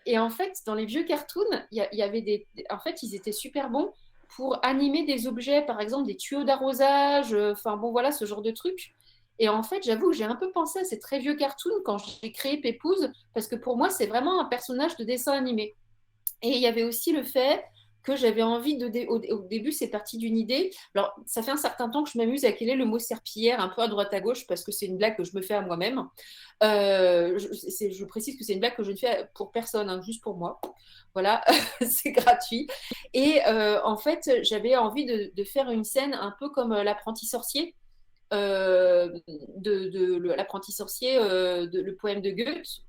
Et en fait, dans les vieux cartoons, il y avait en fait, ils étaient super bons pour animer des objets, par exemple des tuyaux d'arrosage, enfin bon, voilà, ce genre de trucs. Et en fait, j'avoue que j'ai un peu pensé à ces très vieux cartoons quand j'ai créé Pépouze, parce que pour moi, c'est vraiment un personnage de dessin animé. Et il y avait aussi le fait que j'avais envie au début, c'est parti d'une idée. Alors, ça fait un certain temps que je m'amuse à quel est le mot serpillière, un peu à droite à gauche, parce que c'est une blague que je me fais à moi-même. Je précise que c'est une blague que je ne fais pour personne, hein, juste pour moi. Voilà, c'est gratuit. Et en fait, j'avais envie de faire une scène un peu comme l'apprenti sorcier. L'apprenti sorcier, le poème de Goethe,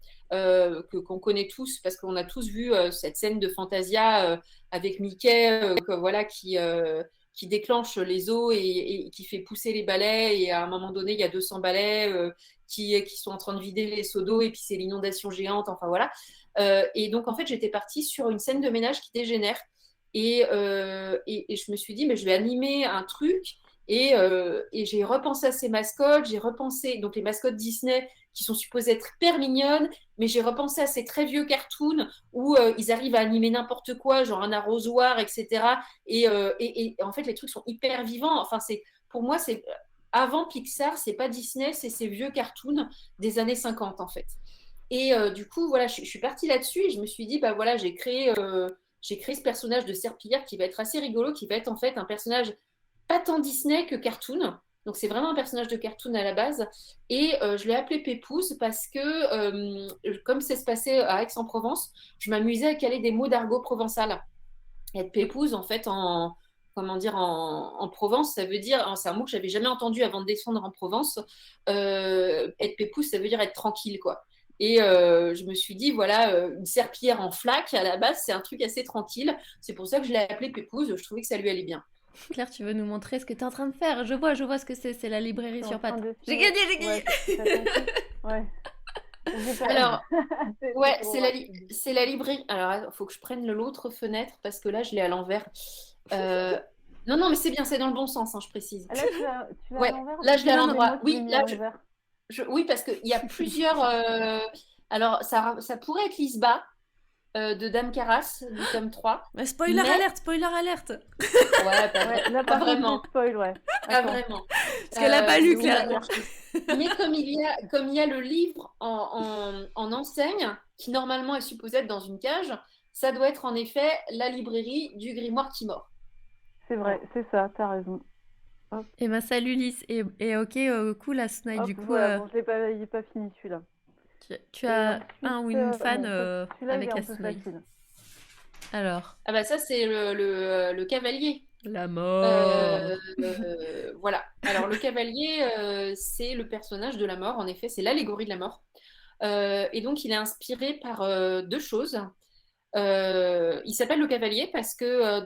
qu'on connaît tous parce qu'on a tous vu cette scène de Fantasia avec Mickey voilà, qui déclenche les eaux et qui fait pousser les balais. Et à un moment donné, il y a 200 balais qui sont en train de vider les seaux d'eau et puis c'est l'inondation géante. Enfin voilà. Et donc en fait, j'étais partie sur une scène de ménage qui dégénère. Et je me suis dit, mais je vais animer un truc et j'ai repensé à ces mascottes, j'ai repensé, donc les mascottes Disney qui sont supposées être hyper mignonnes, mais j'ai repensé à ces très vieux cartoons où ils arrivent à animer n'importe quoi, genre un arrosoir, etc. Et en fait, les trucs sont hyper vivants. Enfin, pour moi, c'est avant Pixar, c'est pas Disney, c'est ces vieux cartoons des années 50 en fait. Et du coup, voilà, je suis partie là-dessus et je me suis dit, bah voilà, j'ai créé ce personnage de serpillière qui va être assez rigolo, qui va être en fait un personnage pas tant Disney que cartoon. Donc c'est vraiment un personnage de cartoon à la base. Et je l'ai appelé Pépouze parce que, comme ça se passait à Aix-en-Provence, je m'amusais à caler des mots d'argot provençal. Être Pépouze, en fait, comment dire, en Provence, ça veut dire, c'est un mot que j'avais jamais entendu avant de descendre en Provence. Être Pépouze, ça veut dire être tranquille, quoi. Et je me suis dit, voilà, une serpillière en flaque, à la base, c'est un truc assez tranquille. C'est pour ça que je l'ai appelé Pépouze. Je trouvais que ça lui allait bien. Claire, tu veux nous montrer ce que tu es en train de faire? Je vois ce que c'est la Je librairie suis sur en train pattes. de J'ai suivre. gagné, j'ai gagné! Ouais, t'as compris. Ouais. J'ai pas- Alors, ouais, trop c'est rapide. c'est la librairie. Alors, il faut que je prenne l'autre fenêtre parce que là, je l'ai à l'envers. Euh, Non, non, mais c'est bien, c'est dans le bon sens, hein, je précise. Ah, là, tu as à Ouais, l'envers. là, je l'ai à Excuse-moi, l'endroit. tu l'as Oui, mis à là, l'envers. oui, parce qu'il y a plusieurs. Alors, ça pourrait être Lisba de Dame Caras, du tome 3. Mais spoiler Mais, alerte, spoiler alerte! ouais, Ouais, là, pas par contre, vraiment. c'est spoil, ouais. Pas Attends. vraiment. Parce qu'elle a pas lu, C'est où Claire. l'alerte? Mais comme il y a le livre en enseigne, qui normalement est supposé être dans une cage, ça doit être en effet la librairie du Grimoire qui mord. C'est vrai, c'est ça, t'as raison. Hop, Eh ben, salut Lys. Et ok, cool, la Snail. hop, Du coup, voilà, bon, il n'est pas fini celui-là. tu Et as un ou ensuite, une fan bon, celui-là, il avec est la un peu Snail. facile. Alors, Ah bah ça, c'est le cavalier. la mort. Voilà. Alors, le cavalier, c'est le personnage de la mort, en effet, c'est l'allégorie de la mort. Et donc, il est inspiré par deux choses. Il s'appelle le cavalier parce que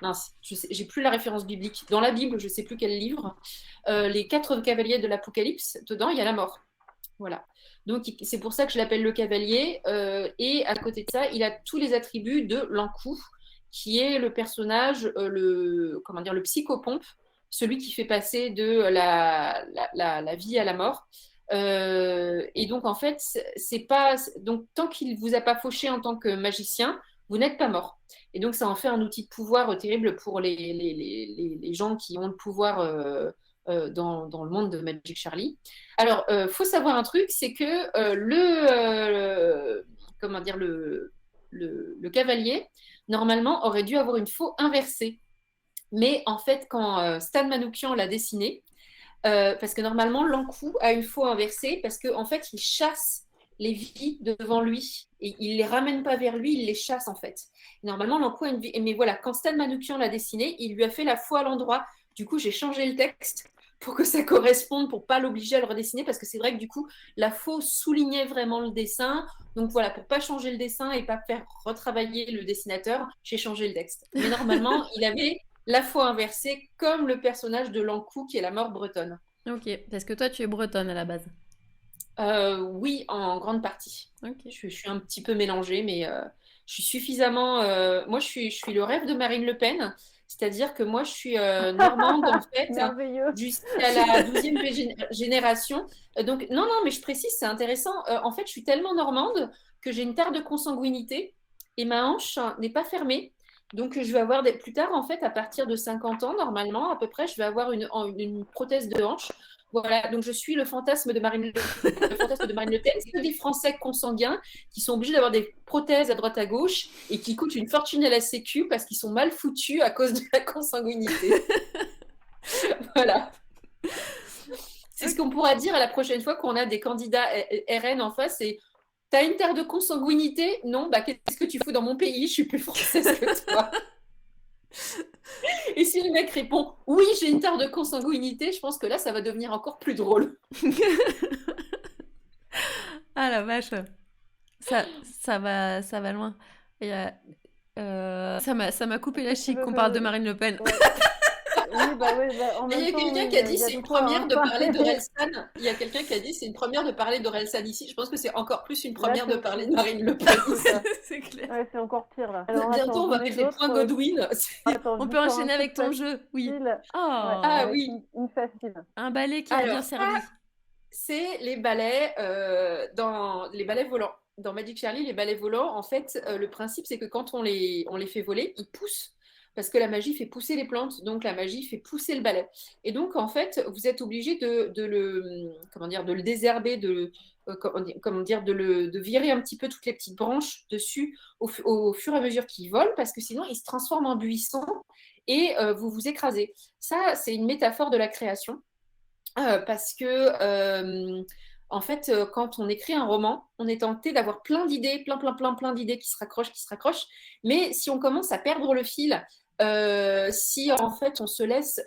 mince, j'ai plus la référence biblique. Dans la Bible, je sais plus quel livre, les quatre cavaliers de l'Apocalypse, dedans, il y a la mort. Voilà. Donc, c'est pour ça que je l'appelle le cavalier. Et à côté de ça, il a tous les attributs de l'Ankou, qui est le personnage, comment dire, le psychopompe, celui qui fait passer de la vie à la mort. Et donc, en fait, c'est pas. Donc, tant qu'il ne vous a pas fauché en tant que magicien, vous n'êtes pas mort. Et donc, ça en fait un outil de pouvoir terrible pour les gens qui ont le pouvoir dans le monde de Magic Charlie. Alors, faut savoir un truc, c'est que comment dire, le cavalier, normalement, aurait dû avoir une faux inversée. Mais en fait, quand Stan Manoukian l'a dessiné, parce que normalement, l'encou a une faux inversée, parce qu'en fait, il chasse les vies devant lui. Et il les ramène pas vers lui, il les chasse en fait. Normalement, l'encou a une vie. Mais voilà, quand Stan Manoukian l'a dessiné, il lui a fait la faux à l'endroit. Du coup, j'ai changé le texte pour que ça corresponde, pour pas l'obliger à le redessiner, parce que c'est vrai que du coup, la faux soulignait vraiment le dessin. Donc voilà, pour pas changer le dessin et pas faire retravailler le dessinateur, j'ai changé le texte. Mais normalement, il avait la faux inversée comme le personnage de l'encou qui est la mort bretonne. Ok, parce que toi, tu es bretonne à la base. Oui, en grande partie. Ok. Je suis un petit peu mélangée, mais je suis suffisamment. Moi, je suis le rêve de Marine Le Pen, c'est-à-dire que moi, je suis normande, en fait, Merveilleux. jusqu'à la 12e génération. Donc, non, non, mais je précise, c'est intéressant. En fait, je suis tellement normande que j'ai une tare de consanguinité et ma hanche n'est pas fermée. Donc, je vais avoir plus tard, en fait, à partir de 50 ans, normalement, à peu près, je vais avoir une prothèse de hanche. Voilà, donc je suis le fantasme de Marine Le Pen. C'est que des Français consanguins qui sont obligés d'avoir des prothèses à droite à gauche et qui coûtent une fortune à la Sécu parce qu'ils sont mal foutus à cause de la consanguinité. Voilà. C'est ce qu'on pourra dire à la prochaine fois qu'on a des candidats RN en face. Et t'as une terre de consanguinité? Non, bah qu'est-ce que tu fous dans mon pays? Je suis plus française que toi. Et si le mec répond oui, j'ai une tare de consanguinité, je pense que là, ça va devenir encore plus drôle. Ah la vache. Ça va loin. Il y a, ça m'a coupé la chic qu'on parle de Marine Le Pen. Ouais. Oui, bah oui, en Il y même a temps, quelqu'un oui, qui a dit il y a c'est de une quoi, première hein. de parler d'Orelsan. Il y a quelqu'un qui a dit c'est une première de parler d'Orelsan ici. Je pense que c'est encore plus une première Là, de parler de Marine Le Pen. c'est ça. C'est clair. Ouais, c'est encore pire là. Alors, Bientôt, attends, on va j'en ai mettre les points d'autres. Godwin. Attends, On je peut vais faire enchaîner un avec truc ton jeu. Oui. facile. Oh. Ouais, Ah avec oui. une facile. Un balai qui a bien Alors, servi. c'est les balais dans les balais volants. Dans Magic Charlie, les balais volants, en fait, le principe, c'est que quand on les fait voler, ils poussent. Parce que la magie fait pousser les plantes, donc la magie fait pousser le balai. Et donc, en fait, vous êtes obligé comment dire, de le désherber, comment dire, de virer un petit peu toutes les petites branches dessus au fur et à mesure qu'il vole, parce que sinon il se transforme en buisson et vous vous écrasez. Ça, c'est une métaphore de la création. Parce que, en fait, quand on écrit un roman, on est tenté d'avoir plein d'idées, plein d'idées qui se raccrochent, qui se raccrochent. Mais si on commence à perdre le fil, si en fait on se laisse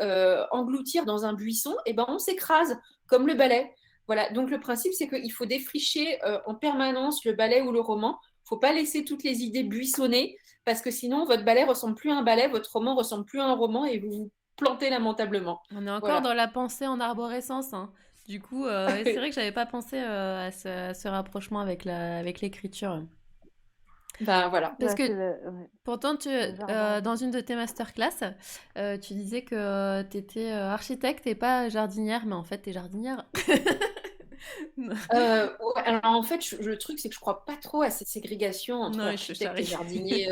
engloutir dans un buisson, et ben on s'écrase comme le balai. Voilà. Donc le principe, c'est qu'il faut défricher en permanence le balai ou le roman. Il ne faut pas laisser toutes les idées buissonner, parce que sinon votre balai ressemble plus à un balai, votre roman ressemble plus à un roman, et vous vous plantez lamentablement. On est encore Voilà. dans la pensée en arborescence, hein. Du coup, c'est vrai que j'avais pas pensé à ce rapprochement avec avec l'écriture. Ben voilà. Parce Bah, que ouais, pourtant, le jardin. dans une de tes masterclass, tu disais que tu étais architecte et pas jardinière, mais en fait, tu es jardinière. Ouais, alors en fait, le truc, c'est que je crois pas trop à cette ségrégation entre Non, je te architecte et charrie. jardinier.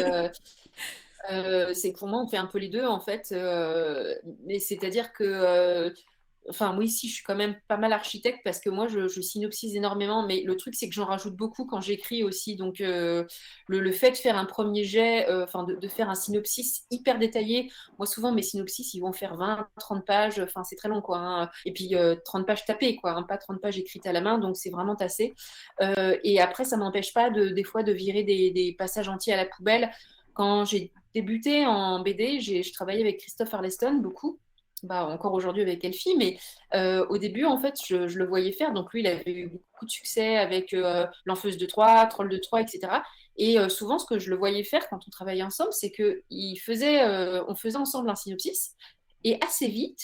C'est que pour moi, on fait un peu les deux, en fait. Mais c'est-à-dire que, enfin, oui, si, je suis quand même pas mal architecte parce que moi, je synopsise énormément. Mais le truc, c'est que j'en rajoute beaucoup quand j'écris aussi. Donc, le fait de faire un premier jet, enfin, de faire un synopsis hyper détaillé. Moi, souvent, mes synopsis, ils vont faire 20, 30 pages. Enfin, c'est très long, quoi, hein. Et puis, 30 pages tapées, quoi, hein, pas 30 pages écrites à la main. Donc, c'est vraiment tassé. Et après, ça m'empêche pas, des fois, de virer des passages entiers à la poubelle. Quand j'ai débuté en BD, je travaillais avec Christophe Arleston beaucoup, bah, encore aujourd'hui avec Elfie, mais au début, en fait, je le voyais faire. Donc lui, il avait eu beaucoup de succès avec L'Enfeuse de Troie, Troll de Troie, etc. Et souvent, ce que je le voyais faire quand on travaillait ensemble, c'est on faisait ensemble un synopsis, et assez vite,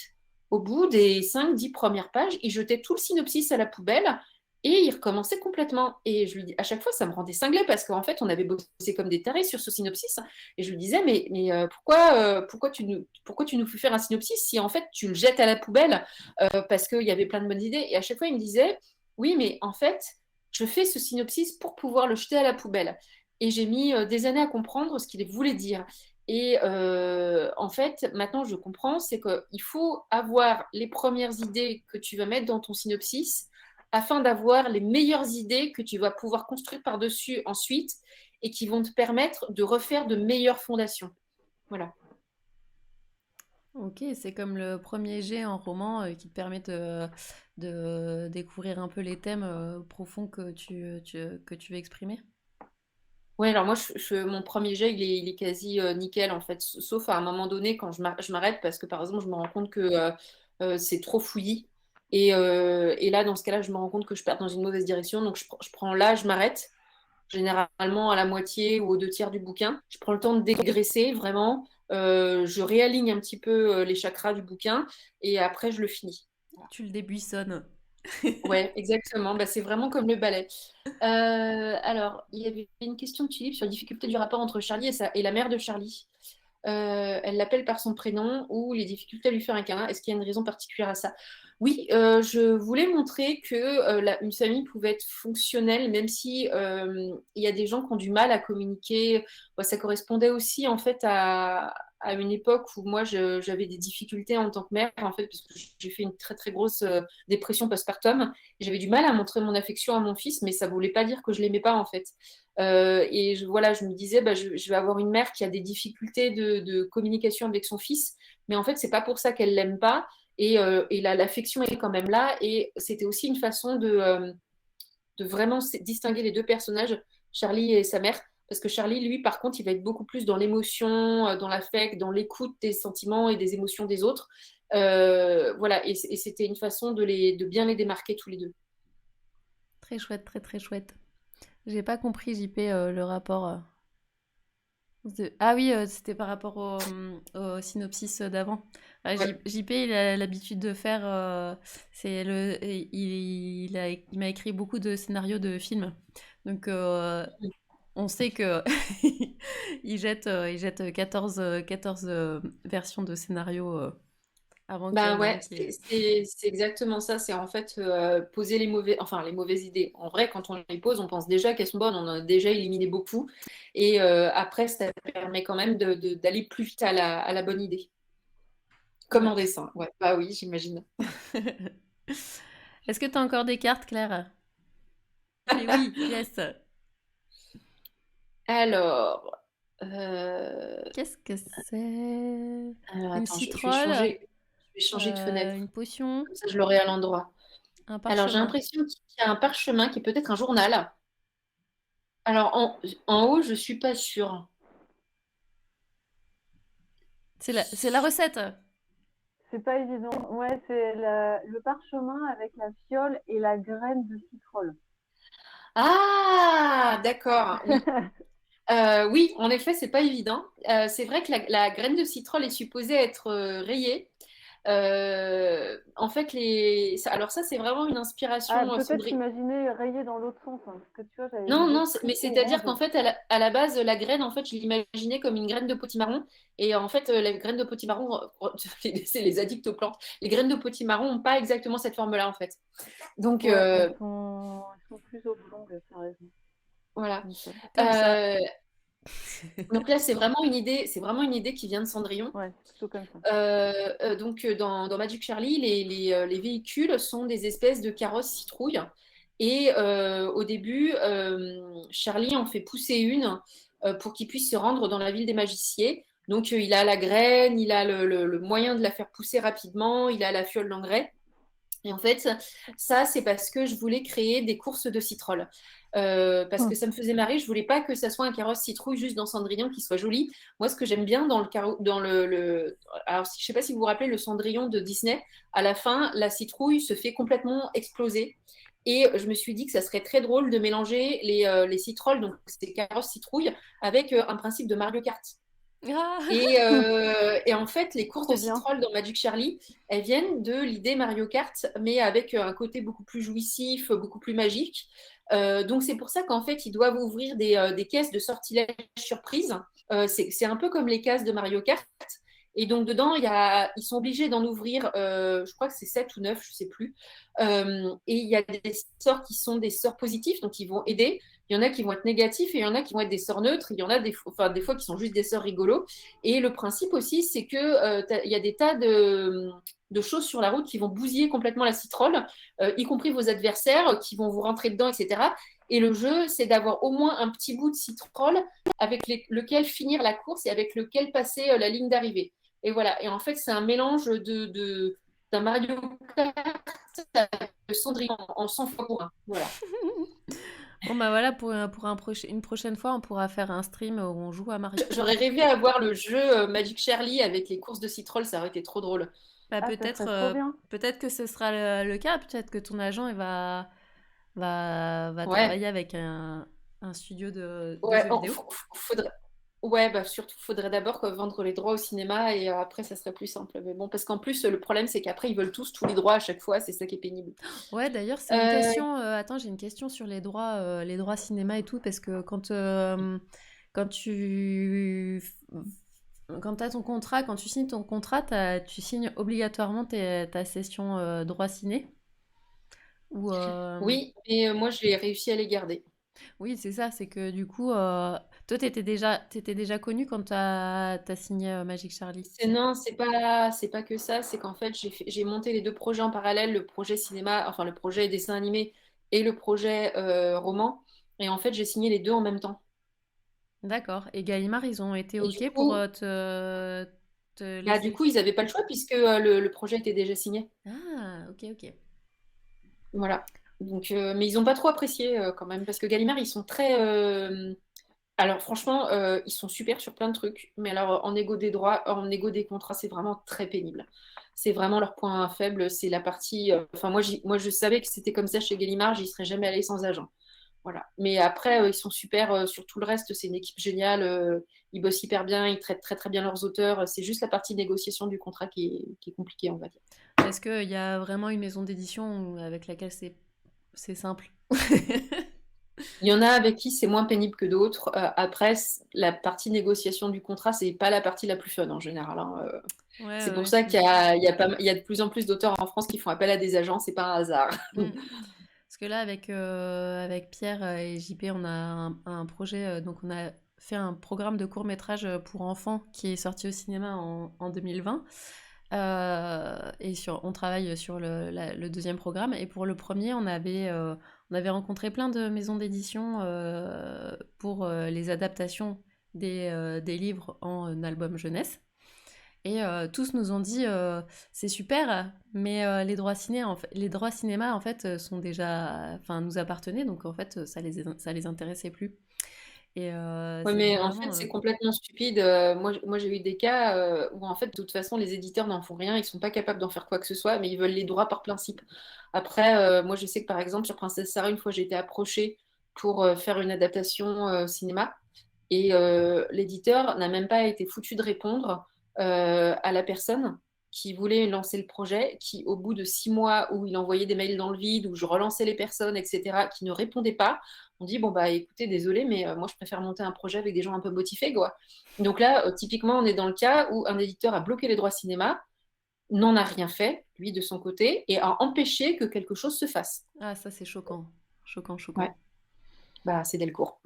au bout des 5, 10 premières pages, il jetait tout le synopsis à la poubelle. Et il recommençait complètement. Et je lui dis, à chaque fois, ça me rendait cinglé parce qu'en fait, on avait bossé comme des tarés sur ce synopsis. Et je lui disais, mais pourquoi tu nous fais faire un synopsis si en fait tu le jettes à la poubelle parce qu'il y avait plein de bonnes idées. Et à chaque fois, il me disait, oui, mais en fait, je fais ce synopsis pour pouvoir le jeter à la poubelle. Et j'ai mis des années à comprendre ce qu'il voulait dire. Et en fait, maintenant, je comprends, c'est qu'il faut avoir les premières idées que tu vas mettre dans ton synopsis afin d'avoir les meilleures idées que tu vas pouvoir construire par-dessus ensuite et qui vont te permettre de refaire de meilleures fondations. Voilà. Ok, c'est comme le premier jet en roman qui te permet de découvrir un peu les thèmes profonds que que tu veux exprimer. Ouais, alors moi, mon premier jet, il est quasi nickel en fait, sauf à un moment donné quand je m'arrête parce que par exemple, je me rends compte que c'est trop fouillis. Et là, dans ce cas-là, je me rends compte que je pars dans une mauvaise direction. Donc, je prends là, je m'arrête, généralement à la moitié ou aux 2 tiers du bouquin. Je prends le temps de dégraisser vraiment. Je réaligne un petit peu les chakras du bouquin et après, je le finis. Tu le débuissonnes. Ouais, exactement. Bah, c'est vraiment comme le ballet. Alors, il y avait une question de Philippe sur la difficulté du rapport entre Charlie et la mère de Charlie. Elle l'appelle par son prénom ou les difficultés à lui faire un câlin. Est-ce qu'il y a une raison particulière à ça? Oui, je voulais montrer que une famille pouvait être fonctionnelle, même si il y a des gens qui ont du mal à communiquer. Bah, ça correspondait aussi en fait à une époque où moi j'avais des difficultés en tant que mère, en fait, parce que j'ai fait une très très grosse dépression postpartum. J'avais du mal à montrer mon affection à mon fils, mais ça voulait pas dire que je l'aimais pas en fait. Et voilà, je me disais, bah, je vais avoir une mère qui a des difficultés de communication avec son fils, mais en fait, c'est pas pour ça qu'elle l'aime pas. Et l'affection est quand même là. Et c'était aussi une façon de vraiment distinguer les deux personnages, Charlie et sa mère. Parce que Charlie, lui, par contre, il va être beaucoup plus dans l'émotion, dans l'affect, dans l'écoute des sentiments et des émotions des autres. Voilà, et c'était une façon de bien les démarquer tous les deux. Très chouette, très très chouette. J'ai pas compris, JP, le rapport. Ah oui, c'était par rapport au synopsis d'avant. Ah, Ouais. JP, il a l'habitude de faire. C'est le, il m'a écrit beaucoup de scénarios de films. Donc, on sait que il jette 14 versions de scénarios avant qu'il y Ben en ait un ouais, qui est. c'est exactement ça. C'est en fait poser les mauvaises idées. En vrai, quand on les pose, on pense déjà qu'elles sont bonnes. On en a déjà éliminé beaucoup. Et après, ça permet quand même d'aller plus vite à la bonne idée. Comme Ouais. en dessin. Ouais, bah oui, j'imagine. Est-ce que tu as encore des cartes, Claire? Mais oui, yes. Alors, euh, Qu'est-ce que c'est? alors Une attends, citrole, je vais changer de fenêtre. une potion, Comme ça, je l'aurai à l'endroit. un Alors, j'ai parchemin. l'impression qu'il y a un parchemin qui est peut-être un journal. Alors, en haut, je suis pas sûre. C'est la recette. C'est pas évident. Ouais, c'est le parchemin avec la fiole et la graine de citron. Ah, d'accord. Oui. Oui, en effet, c'est pas évident. C'est vrai que la graine de citron est supposée être rayée. En fait, alors ça, c'est vraiment une Ah, inspiration peut-être Cendrillon. j'imaginais rayé dans l'autre sens, hein, parce que tu vois, j'avais vu Non, des non, trucs mais c'est-à-dire orange. qu'en fait, à la base, la graine, en fait, je l'imaginais comme une graine de potimarron. Et en fait, les graines de potimarron, c'est les addicts aux plantes. Les graines de potimarron n'ont pas exactement cette forme-là, en fait. Donc, Ouais, elles sont plus oblongues, t'as raison. voilà. Comme ça. Comme ça. Euh, donc là, c'est vraiment une idée qui vient de Cendrillon. Ouais, plutôt comme ça. Donc, dans Magic Charlie, les véhicules sont des espèces de carrosses citrouilles. Et au début, Charlie en fait pousser une pour qu'il puisse se rendre dans la ville des magiciens. Donc, il a la graine, il a le moyen de la faire pousser rapidement, il a la fiole d'engrais. Et en fait, ça, c'est parce que je voulais créer des courses de citroles. Parce que Hum. ça me faisait marrer, je voulais pas que ça soit un carrosse citrouille juste dans Cendrillon qui soit joli. Moi, ce que j'aime bien dans le carreau, alors je sais pas si vous vous rappelez le Cendrillon de Disney, à la fin, la citrouille se fait complètement exploser. Et je me suis dit que ça serait très drôle de mélanger les citroles, donc ces carrosses citrouilles, avec un principe de Mario Kart. Ah. Et en fait, les courses de Trop bien. citron dans Magic Charlie, elles viennent de l'idée Mario Kart, mais avec un côté beaucoup plus jouissif, beaucoup plus magique. Donc c'est pour ça qu'en fait, ils doivent ouvrir des caisses de sortilèges surprise. C'est un peu comme les cases de Mario Kart. Et donc dedans, ils sont obligés d'en ouvrir, je crois que c'est 7 ou 9, je ne sais plus. Et il y a des sorts qui sont des sorts positifs, donc ils vont aider. Il y en a qui vont être négatifs et il y en a qui vont être des sorts neutres. Il y en a des fois qui sont juste des sorts rigolos. Et le principe aussi, c'est que il y a des tas de choses sur la route qui vont bousiller complètement la citrole, y compris vos adversaires qui vont vous rentrer dedans, etc. Et le jeu, c'est d'avoir au moins un petit bout de citrole avec lequel finir la course et avec lequel passer la ligne d'arrivée. Et voilà. Et en fait, c'est un mélange d'un Mario Kart de Cendrillon en 100 fois pour un. Voilà. Bon, bah voilà, une prochaine fois, on pourra faire un stream où on joue à Mario. J'aurais rêvé à voir le jeu Magic Shirley avec les courses de citron, ça aurait été trop drôle. Bah, Ah, ça serait trop bien. peut-être que ce sera le cas. Peut-être que ton agent il va Ouais, travailler avec un studio de ouais, jeux vidéo. faudrait, ouais, bah surtout, faudrait d'abord vendre les droits au cinéma et après, ça serait plus simple. Mais bon, parce qu'en plus, le problème, c'est qu'après, ils veulent tous les droits à chaque fois, c'est ça qui est pénible. Ouais, d'ailleurs, c'est une Euh, question. Attends, j'ai une question sur les droits cinéma et tout, parce que quand tu quand t'as ton contrat, quand tu signes ton contrat, tu signes obligatoirement ta session droit ciné. Ou oui, mais moi, j'ai réussi à les garder. oui, c'est ça. C'est que du coup, toi, t'étais déjà connu quand t'as signé Magic Charlie. Non, c'est pas que ça, c'est qu'en fait, j'ai monté les deux projets en parallèle, le projet cinéma, enfin le projet dessin animé et le projet roman. Et en fait, j'ai signé les deux en même temps. D'accord. Et Gallimard, ils ont été Et du OK pour coup, te bah, du laisser. coup, ils n'avaient pas le choix puisque le projet était déjà signé. Ah, OK, OK. Voilà. Donc, mais ils n'ont pas trop apprécié quand même parce que Gallimard, ils sont très. Alors, franchement, ils sont super sur plein de trucs. Mais alors, en négo des droits, en négo des contrats, c'est vraiment très pénible. C'est vraiment leur point faible. C'est la partie. Enfin, moi, je savais que c'était comme ça chez Gallimard, j'y serais jamais allée sans agent. Voilà. Mais après, ils sont super sur tout le reste. C'est une équipe géniale. Ils bossent hyper bien. Ils traitent très, très bien leurs auteurs. C'est juste la partie négociation du contrat qui est compliquée, on va dire. Est-ce qu'il y a vraiment une maison d'édition avec laquelle c'est simple? Il y en a avec qui c'est moins pénible que d'autres. Après, la partie négociation du contrat, c'est pas la partie la plus fun en général, hein. Ouais, C'est pour ouais. ça qu'il y a de plus en plus d'auteurs en France qui font appel à des agents. C'est pas un hasard. Mm. Parce que là, avec Pierre et JP, on a un projet. Donc, on a fait un programme de court-métrage pour enfants qui est sorti au cinéma en 2020. On travaille sur le deuxième programme. Et pour le premier, on avait rencontré plein de maisons d'édition pour les adaptations des livres en album jeunesse. Et tous nous ont dit c'est super, mais les droits cinéma en fait sont déjà, enfin nous appartenaient, donc en fait ça les intéressait plus. Et Ouais, c'était mais en fait, vraiment c'est complètement stupide. Moi, j'ai eu des cas où, en fait, de toute façon, les éditeurs n'en font rien. Ils sont pas capables d'en faire quoi que ce soit, mais ils veulent les droits par principe. Après, moi, je sais que, par exemple, sur Princesse Sarah, une fois, j'ai été approchée pour faire une adaptation cinéma. Et l'éditeur n'a même pas été foutu de répondre à la personne qui voulait lancer le projet, qui, au bout de 6 mois où il envoyait des mails dans le vide, où je relançais les personnes, etc., qui ne répondaient pas, on dit, bon, bah écoutez, désolé, mais moi, je préfère monter un projet avec des gens un peu motivés, quoi. Donc là, typiquement, on est dans le cas où un éditeur a bloqué les droits cinéma, n'en a rien fait, lui, de son côté, et a empêché que quelque chose se fasse. ah ça c'est choquant, choquant, Ouais, choquant. bah c'est Delcourt.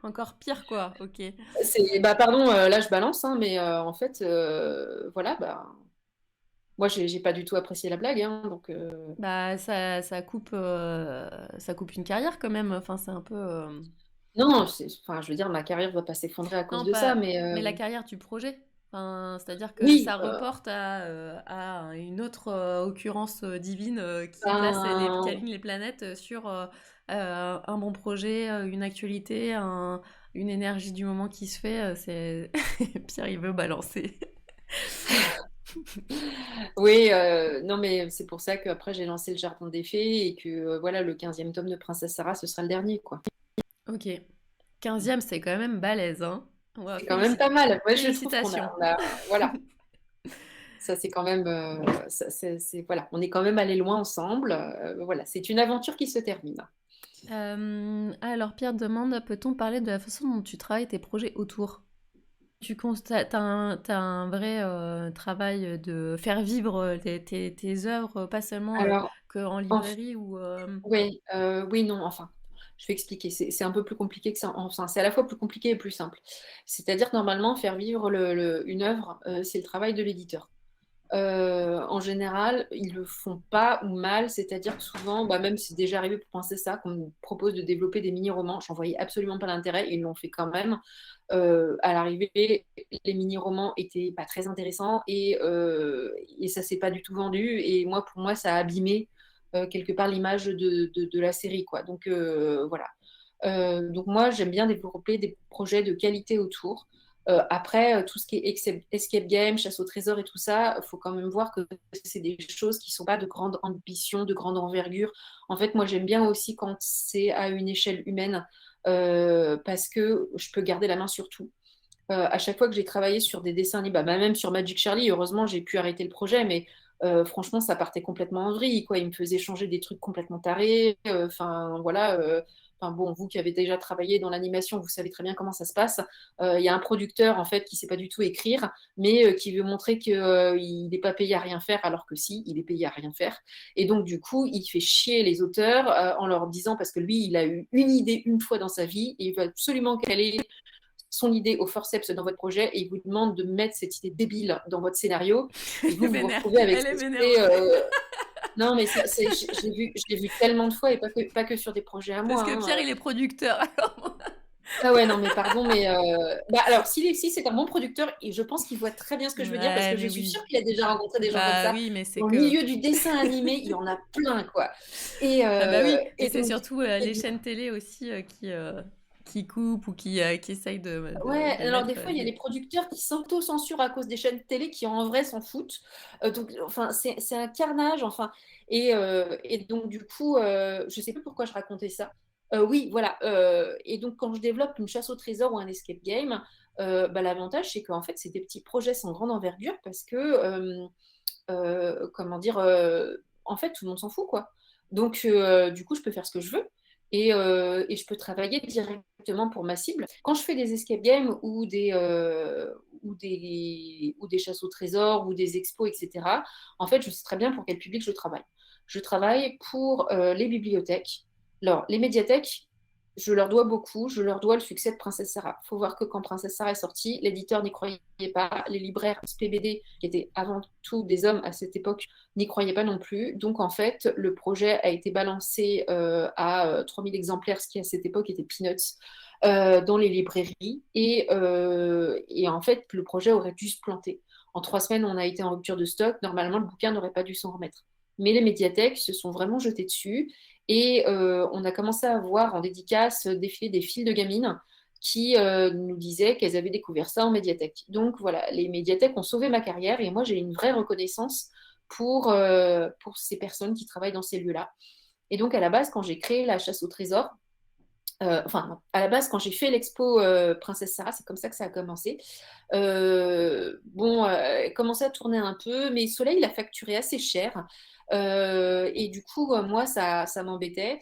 Encore pire quoi, ok. Bah pardon, là je balance, hein, mais en fait, voilà, bah moi j'ai pas du tout apprécié la blague, hein, donc Bah ça coupe une carrière quand même. Enfin c'est un peu non, enfin je veux dire ma carrière va pas s'effondrer à cause non de ça, pas, mais mais la carrière du projet. Enfin, c'est-à-dire que oui, ça reporte à une autre occurrence divine qui ben, aligne les planètes sur un bon projet, une actualité, une énergie du moment qui se fait. C'est Pierre, il veut balancer. oui, non mais c'est pour ça qu'après j'ai lancé le Jardin des Fées et que voilà le 15e tome de Princesse Sarah ce sera le dernier quoi. Ok. 15e, c'est quand même balèze, hein. Ouais, C'est quand même pas mal. Ouais, je trouve qu'on a, félicitations. voilà, ça c'est quand même, voilà, on est quand même allé loin ensemble. Voilà, c'est une aventure qui se termine. Alors, Pierre demande, peut-on parler de la façon dont tu travailles tes projets autour? Tu constates, t'as un vrai travail de faire vivre tes œuvres, pas seulement Alors, qu'en en librairie ou... oui, oui, non, enfin, je vais expliquer. C'est un peu plus compliqué que ça. Enfin, c'est à la fois plus compliqué et plus simple. C'est-à-dire que normalement, faire vivre une œuvre, c'est le travail de l'éditeur. En général, ils le font pas ou mal, c'est-à-dire que souvent, bah, même si c'est déjà arrivé pour penser ça, qu'on me propose de développer des mini-romans, j'en voyais absolument pas l'intérêt, ils l'ont fait quand même. À l'arrivée, les mini-romans étaient pas très intéressants et ça s'est pas du tout vendu. Et moi, pour moi, ça a abîmé quelque part l'image de la série, quoi. Donc voilà. Donc moi, j'aime bien développer des projets de qualité autour. Après, tout ce qui est escape game, chasse au trésor et tout ça, il faut quand même voir que c'est des choses qui ne sont pas de grande ambition, de grande envergure. En fait, moi, j'aime bien aussi quand c'est à une échelle humaine parce que je peux garder la main sur tout. À chaque fois que j'ai travaillé sur des dessins animés, bah, même sur Magic Charlie, heureusement, j'ai pu arrêter le projet, mais franchement, ça partait complètement en vrille, quoi. Il me faisait changer des trucs complètement tarés. Enfin, voilà. Enfin, bon, vous qui avez déjà travaillé dans l'animation, vous savez très bien comment ça se passe. Il y a un producteur, en fait, qui sait pas du tout écrire, mais qui veut montrer qu'il n'est pas payé à rien faire, alors que si, il est payé à rien faire. Et donc, du coup, il fait chier les auteurs en leur disant, parce que lui, il a eu une idée une fois dans sa vie, et il veut absolument qu'elle ait son idée au forceps dans votre projet et il vous demande de mettre cette idée débile dans votre scénario et Elle est vous vous vénère, retrouvez avec elle est cette vénère idée. aussi. Non, mais je l'ai vu tellement de fois et pas que sur des projets à Parce moi, que Pierre, hein. il est producteur, alors... Ah ouais, non, mais pardon, mais bah, alors si c'est un bon producteur et je pense qu'il voit très bien ce que je veux dire parce Ouais, que je mais suis oui. sûre qu'il a déjà rencontré des gens comme Bah ça. oui, mais c'est Dans le que... milieu du dessin animé, il y en a plein, quoi. Et, Ah bah oui, et et c'est donc, surtout les chaînes télé aussi qui coupent ou qui essayent ouais, de alors des mettre fois, il y a des... les producteurs qui s'auto-censurent à cause des chaînes télé qui en vrai s'en foutent. Donc, enfin, c'est un carnage, enfin. Et donc, du coup, je sais plus pourquoi je racontais ça. Oui, voilà. Et donc, quand je développe une chasse au trésor ou un escape game, bah, l'avantage, c'est qu'en fait, c'est des petits projets sans grande envergure parce que, comment dire, en fait, tout le monde s'en fout, quoi. Donc, du coup, je peux faire ce que je veux et je peux travailler directement pour ma cible. Quand je fais des escape games ou des chasses au trésor ou des expos, etc., en fait, je sais très bien pour quel public je travaille. Je travaille pour les bibliothèques. Alors, les médiathèques, je leur dois beaucoup, je leur dois le succès de Princesse Sarah. Il faut voir que quand Princesse Sarah est sortie, l'éditeur n'y croyait pas, les libraires PBD, qui étaient avant tout des hommes à cette époque, n'y croyaient pas non plus. Donc en fait, le projet a été balancé à 3000 exemplaires, ce qui à cette époque était peanuts, dans les librairies. Et en fait, le projet aurait dû se planter. En 3 semaines, on a été en rupture de stock. Normalement, le bouquin n'aurait pas dû s'en remettre. Mais les médiathèques se sont vraiment jetées dessus. Et on a commencé à voir en dédicace défiler des files de gamines qui nous disaient qu'elles avaient découvert ça en médiathèque. Donc voilà, les médiathèques ont sauvé ma carrière et moi j'ai une vraie reconnaissance pour ces personnes qui travaillent dans ces lieux-là. Et donc à la base, quand j'ai créé la chasse au trésor, enfin, à la base, quand j'ai fait l'expo Princesse Sarah, c'est comme ça que ça a commencé. Bon, elle commençait à tourner un peu, mais Soleil l'a facturé assez cher. Et du coup, moi, ça m'embêtait.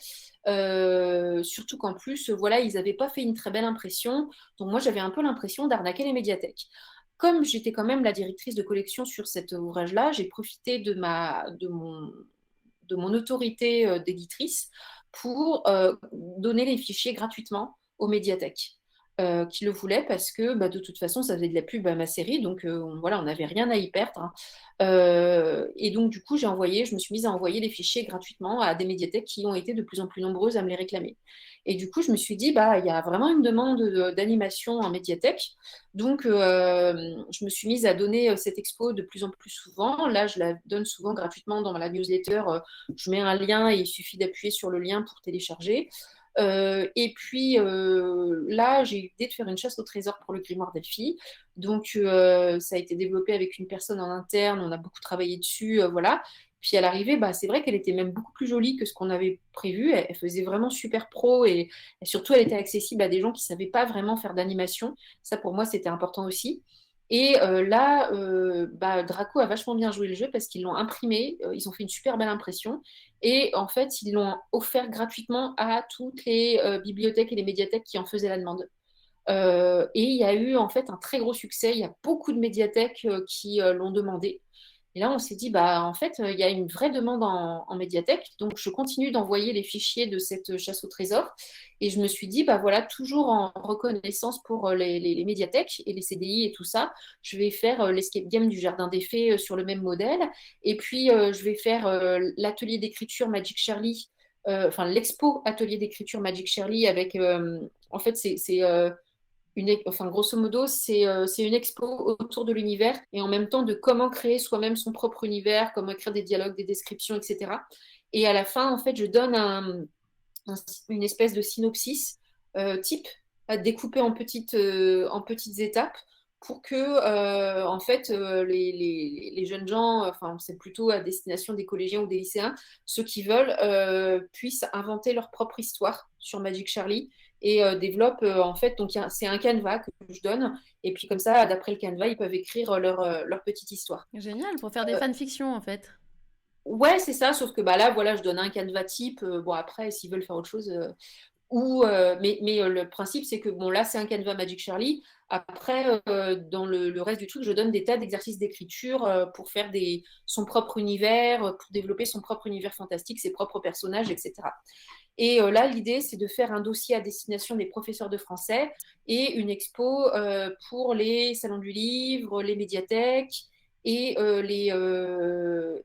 Surtout qu'en plus, voilà, ils n'avaient pas fait une très belle impression. Donc moi, j'avais un peu l'impression d'arnaquer les médiathèques. Comme j'étais quand même la directrice de collection sur cet ouvrage-là, j'ai profité de mon autorité d'éditrice pour donner les fichiers gratuitement aux médiathèques qui le voulaient parce que de toute façon, ça faisait de la pub à ma série, donc voilà, on n'avait rien à y perdre. Hein. Et donc, du coup, je me suis mise à envoyer les fichiers gratuitement à des médiathèques qui ont été de plus en plus nombreuses à me les réclamer. Et du coup, je me suis dit, il y a vraiment une demande d'animation en médiathèque. Donc, je me suis mise à donner cette expo de plus en plus souvent. Là, je la donne souvent gratuitement dans la newsletter. Je mets un lien et il suffit d'appuyer sur le lien pour télécharger. Et puis là, j'ai eu l'idée de faire une chasse au trésor pour le grimoire d'Elphie. Donc, ça a été développé avec une personne en interne. On a beaucoup travaillé dessus. Voilà. Puis à l'arrivée, c'est vrai qu'elle était même beaucoup plus jolie que ce qu'on avait prévu. Elle faisait vraiment super pro et surtout, elle était accessible à des gens qui ne savaient pas vraiment faire d'animation. Ça, pour moi, c'était important aussi. Et là, Draco a vachement bien joué le jeu parce qu'ils l'ont imprimé, ils ont fait une super belle impression. Et en fait, ils l'ont offert gratuitement à toutes les bibliothèques et les médiathèques qui en faisaient la demande. Et il y a eu en fait un très gros succès. Il y a beaucoup de médiathèques qui l'ont demandé. Et là, on s'est dit, en fait, il y a une vraie demande en médiathèque. Donc, je continue d'envoyer les fichiers de cette chasse au trésor. Et je me suis dit, voilà, toujours en reconnaissance pour les médiathèques et les CDI et tout ça, je vais faire l'escape game du Jardin des Fées sur le même modèle. Et puis, je vais faire l'atelier d'écriture Magic Shirley, enfin, l'expo atelier d'écriture Magic Shirley avec, en fait, enfin, grosso modo, c'est une expo autour de l'univers et en même temps de comment créer soi-même son propre univers, comment écrire des dialogues, des descriptions, etc. Et à la fin, en fait, je donne une espèce de synopsis type à découper en petites étapes pour que, en fait, les jeunes gens, enfin, c'est plutôt à destination des collégiens ou des lycéens, ceux qui veulent puissent inventer leur propre histoire sur Magic Charlie et développent, en fait, donc c'est un canevas que je donne, et puis comme ça, d'après le canevas, ils peuvent écrire leur petite histoire. Génial, pour faire des fanfictions en fait. Ouais, c'est ça, sauf que là, voilà, je donne un canevas type. Bon, après, s'ils veulent faire autre chose, mais le principe, c'est que bon, là, c'est un canevas Magic Charlie. Après, dans le reste du truc, je donne des tas d'exercices d'écriture pour faire son propre univers, pour développer son propre univers fantastique, ses propres personnages, etc. Et là, l'idée, c'est de faire un dossier à destination des professeurs de français et une expo pour les salons du livre, les médiathèques et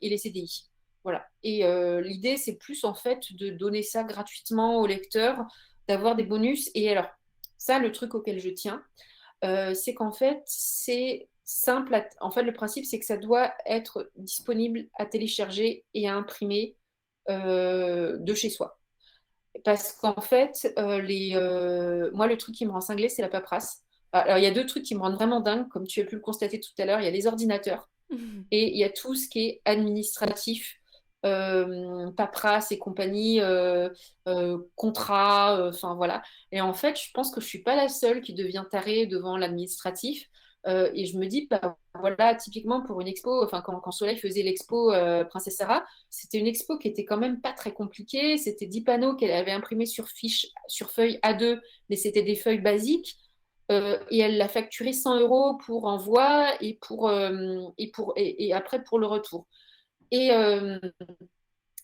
les CDI. Voilà. Et l'idée, c'est plus en fait de donner ça gratuitement aux lecteurs, d'avoir des bonus. Et alors, ça, le truc auquel je tiens, c'est qu'en fait, c'est simple. En fait, le principe, c'est que ça doit être disponible à télécharger et à imprimer de chez soi. Parce qu'en fait, moi, le truc qui me rend cinglée, c'est la paperasse. Alors, il y a deux trucs qui me rendent vraiment dingue, comme tu as pu le constater tout à l'heure. Il y a les ordinateurs et il y a tout ce qui est administratif, paperasse et compagnie, contrat, enfin voilà. Et en fait, je pense que je suis pas la seule qui devient tarée devant l'administratif. Et je me dis, voilà, typiquement pour une expo, enfin quand Soleil faisait l'expo Princesse Sarah, c'était une expo qui était quand même pas très compliquée. C'était 10 panneaux qu'elle avait imprimés sur feuilles A2, mais c'était des feuilles basiques. Et elle l'a facturé 100 euros pour envoi et après pour le retour. Et,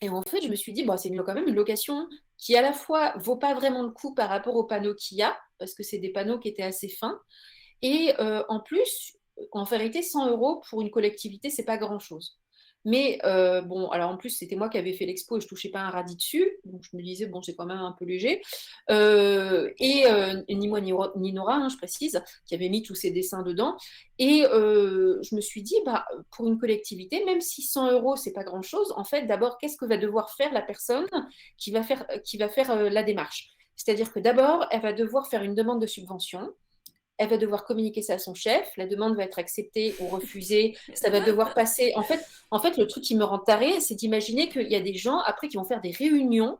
Et en fait, je me suis dit, bon, c'est quand même une location qui à la fois vaut pas vraiment le coup par rapport aux panneaux qu'il y a, parce que c'est des panneaux qui étaient assez fins. Et en plus, en vérité, 100 euros pour une collectivité, c'est pas grand-chose. Mais bon, alors en plus, c'était moi qui avais fait l'expo et je touchais pas un radis dessus. Donc je me disais, bon, c'est quand même un peu léger. Ni moi ni Nora, hein, je précise, qui avait mis tous ces dessins dedans. Et je me suis dit, bah, pour une collectivité, même si 100 euros, c'est pas grand-chose, en fait, d'abord, qu'est-ce que va devoir faire la personne qui va faire la démarche? C'est-à-dire que d'abord, elle va devoir faire une demande de subvention. Elle va devoir communiquer ça à son chef. La demande va être acceptée ou refusée. Ça va devoir passer. En fait, le truc qui me rend taré, c'est d'imaginer qu'il y a des gens après qui vont faire des réunions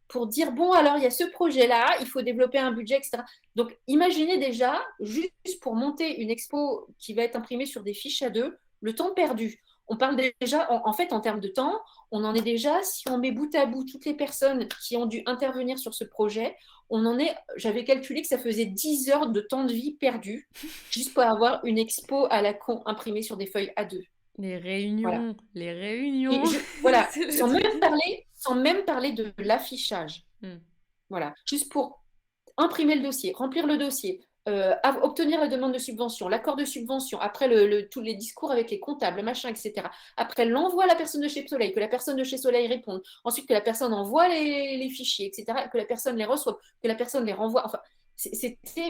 pour dire bon, alors il y a ce projet-là, il faut développer un budget, etc. Donc, imaginez déjà, juste pour monter une expo qui va être imprimée sur des fiches A2, le temps perdu. On parle déjà, en fait, en termes de temps, on en est déjà, si on met bout à bout toutes les personnes qui ont dû intervenir sur ce projet, on en est, j'avais calculé que ça faisait 10 heures de temps de vie perdu juste pour avoir une expo à la con imprimée sur des feuilles A2. Les Voilà. réunions, les réunions. Et voilà, C'est le truc. sans même parler de l'affichage. Hmm. Voilà, juste pour imprimer le dossier, remplir le dossier, obtenir la demande de subvention, l'accord de subvention, après tous les discours avec les comptables, machin, etc. Après l'envoi à la personne de chez Soleil, que la personne de chez Soleil réponde, ensuite que la personne envoie les fichiers, etc., que la personne les reçoive, que la personne les renvoie. Enfin,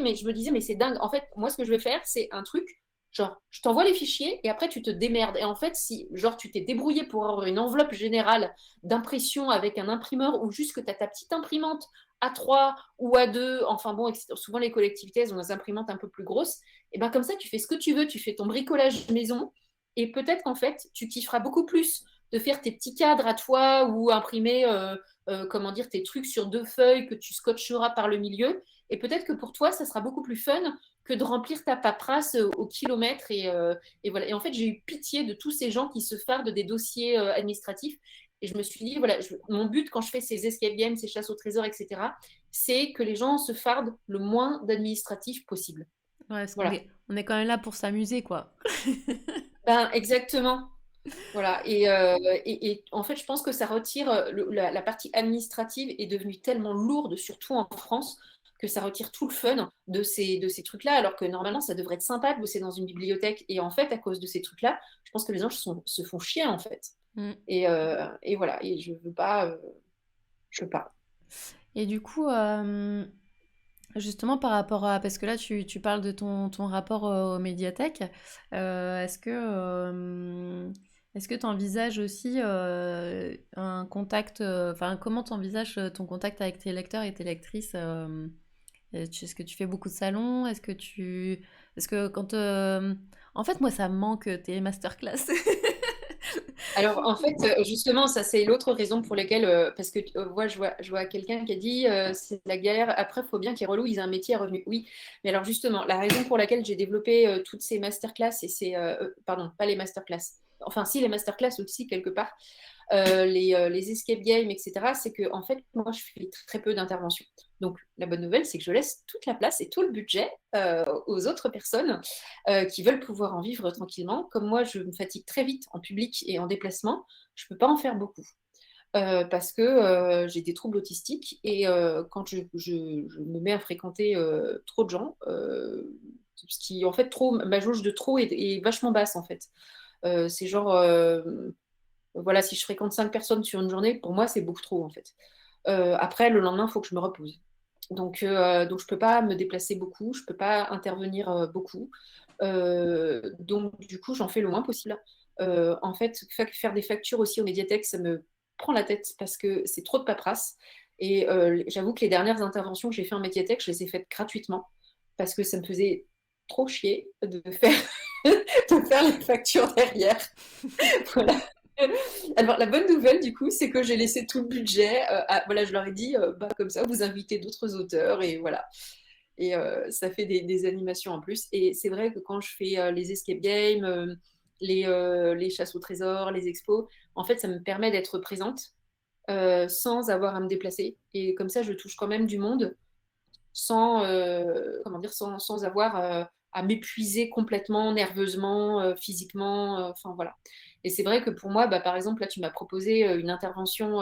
mais je me disais, mais c'est dingue. En fait, moi, ce que je vais faire, c'est un truc, genre, je t'envoie les fichiers et après, tu te démerdes. Et en fait, si, genre, tu t'es débrouillé pour avoir une enveloppe générale d'impression avec un imprimeur ou juste que tu as ta petite imprimante A3 ou A2, enfin bon, souvent les collectivités, elles ont des imprimantes un peu plus grosses, et bien comme ça, tu fais ce que tu veux, tu fais ton bricolage maison, et peut-être qu'en fait, tu kifferas beaucoup plus de faire tes petits cadres à toi ou imprimer, comment dire, tes trucs sur 2 feuilles que tu scotcheras par le milieu, et peut-être que pour toi, ça sera beaucoup plus fun que de remplir ta paperasse au kilomètre, et voilà. Et en fait, j'ai eu pitié de tous ces gens qui se fardent des dossiers administratifs. Et je me suis dit, voilà, mon but quand je fais ces escape games, ces chasses au trésor, etc., c'est que les gens se fardent le moins d'administratif possible. Ouais, parce qu'on Voilà. est, on est quand même là pour s'amuser, quoi. Ben, exactement. Voilà. Et en fait, je pense que ça retire, la partie administrative est devenue tellement lourde, surtout en France, que ça retire tout le fun de ces trucs-là, alors que normalement, ça devrait être sympa de bosser dans une bibliothèque. Et en fait, à cause de ces trucs-là, je pense que les gens se font chier, en fait. Mm. Et voilà. Et je veux pas. Je veux pas. Et du coup, justement par rapport à... Parce que là, tu parles de ton rapport aux médiathèques. Est-ce que tu envisages aussi un contact... Enfin, comment tu envisages ton contact avec tes lecteurs et tes lectrices est-ce que tu fais beaucoup de salons? Est-ce que tu... Parce que quand... En fait, moi, ça me manque tes masterclass. Alors, en fait, justement, ça, c'est l'autre raison pour laquelle, parce que moi, je vois quelqu'un qui a dit, c'est la galère. Après, il faut bien que les relous, ils aient un métier à revenu. Oui, mais alors, justement, la raison pour laquelle j'ai développé toutes ces masterclass, pardon, pas les masterclass, enfin, si, les masterclass aussi, quelque part, les escape games, etc., c'est que, en fait, moi, je fais très peu d'interventions. Donc, la bonne nouvelle, c'est que je laisse toute la place et tout le budget aux autres personnes qui veulent pouvoir en vivre tranquillement. Comme moi, je me fatigue très vite en public et en déplacement, je ne peux pas en faire beaucoup. Parce que j'ai des troubles autistiques et quand je me mets à fréquenter trop de gens, ce qui en fait ma jauge de trop est vachement basse en fait. C'est genre, voilà, si je fréquente 5 personnes sur une journée, pour moi c'est beaucoup trop en fait. Après, le lendemain, il faut que je me repose. Donc je peux pas me déplacer beaucoup, je peux pas intervenir beaucoup. Donc du coup, j'en fais le moins possible. En fait, faire des factures aussi aux médiathèques, ça me prend la tête parce que c'est trop de paperasse. Et j'avoue que les dernières interventions que j'ai fait en médiathèque, je les ai faites gratuitement parce que ça me faisait trop chier de faire, de faire les factures derrière. Voilà. Alors, la bonne nouvelle, du coup, c'est que j'ai laissé tout le budget. Voilà, je leur ai dit, bah, comme ça, vous invitez d'autres auteurs et voilà. Et ça fait des animations en plus. Et c'est vrai que quand je fais les escape games, les chasses au trésor, les expos, en fait, ça me permet d'être présente sans avoir à me déplacer. Et comme ça, je touche quand même du monde sans, comment dire, sans avoir à m'épuiser complètement, nerveusement, physiquement. Enfin, voilà. Et c'est vrai que pour moi, par exemple, là, tu m'as proposé une intervention,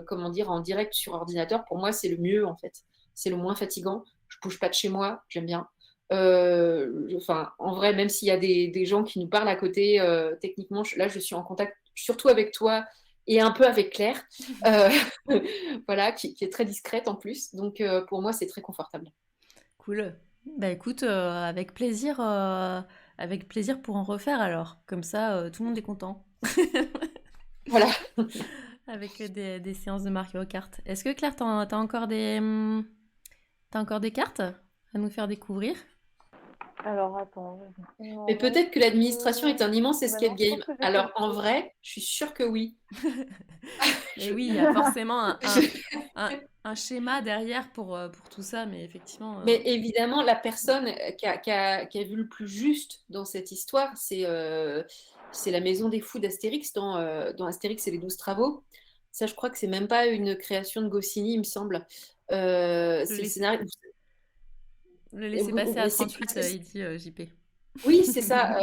comment dire, en direct sur ordinateur. Pour moi, c'est le mieux, en fait. C'est le moins fatigant. Je bouge pas de chez moi, j'aime bien. Enfin, en vrai, même s'il y a des gens qui nous parlent à côté, techniquement, là, je suis en contact surtout avec toi et un peu avec Claire, euh, voilà, qui est très discrète en plus. Donc, pour moi, c'est très confortable. Cool. Bah écoute, avec plaisir pour en refaire alors. Comme ça, tout le monde est content. Voilà. Avec des séances de Mario Kart. Est-ce que Claire, t'as encore des cartes à nous faire découvrir? Alors, attends. Il m'en Mais peut-être que reste. l'administration est un immense Bah escape non, je pense game. que j'ai fait Alors, le en tour. vrai, je suis sûre que oui. Et Je- oui, il y a forcément je- un schéma derrière pour tout ça, mais effectivement. Mais évidemment, la personne qui a vu le plus juste dans cette histoire, c'est la maison des fous d'Astérix dans Astérix et les 12 travaux. Ça, je crois que c'est même pas une création de Goscinny, il me semble. Le, C'est le laisser, scénario. le laisser passer à C'est 38, presque. il dit JP. Oui, c'est ça.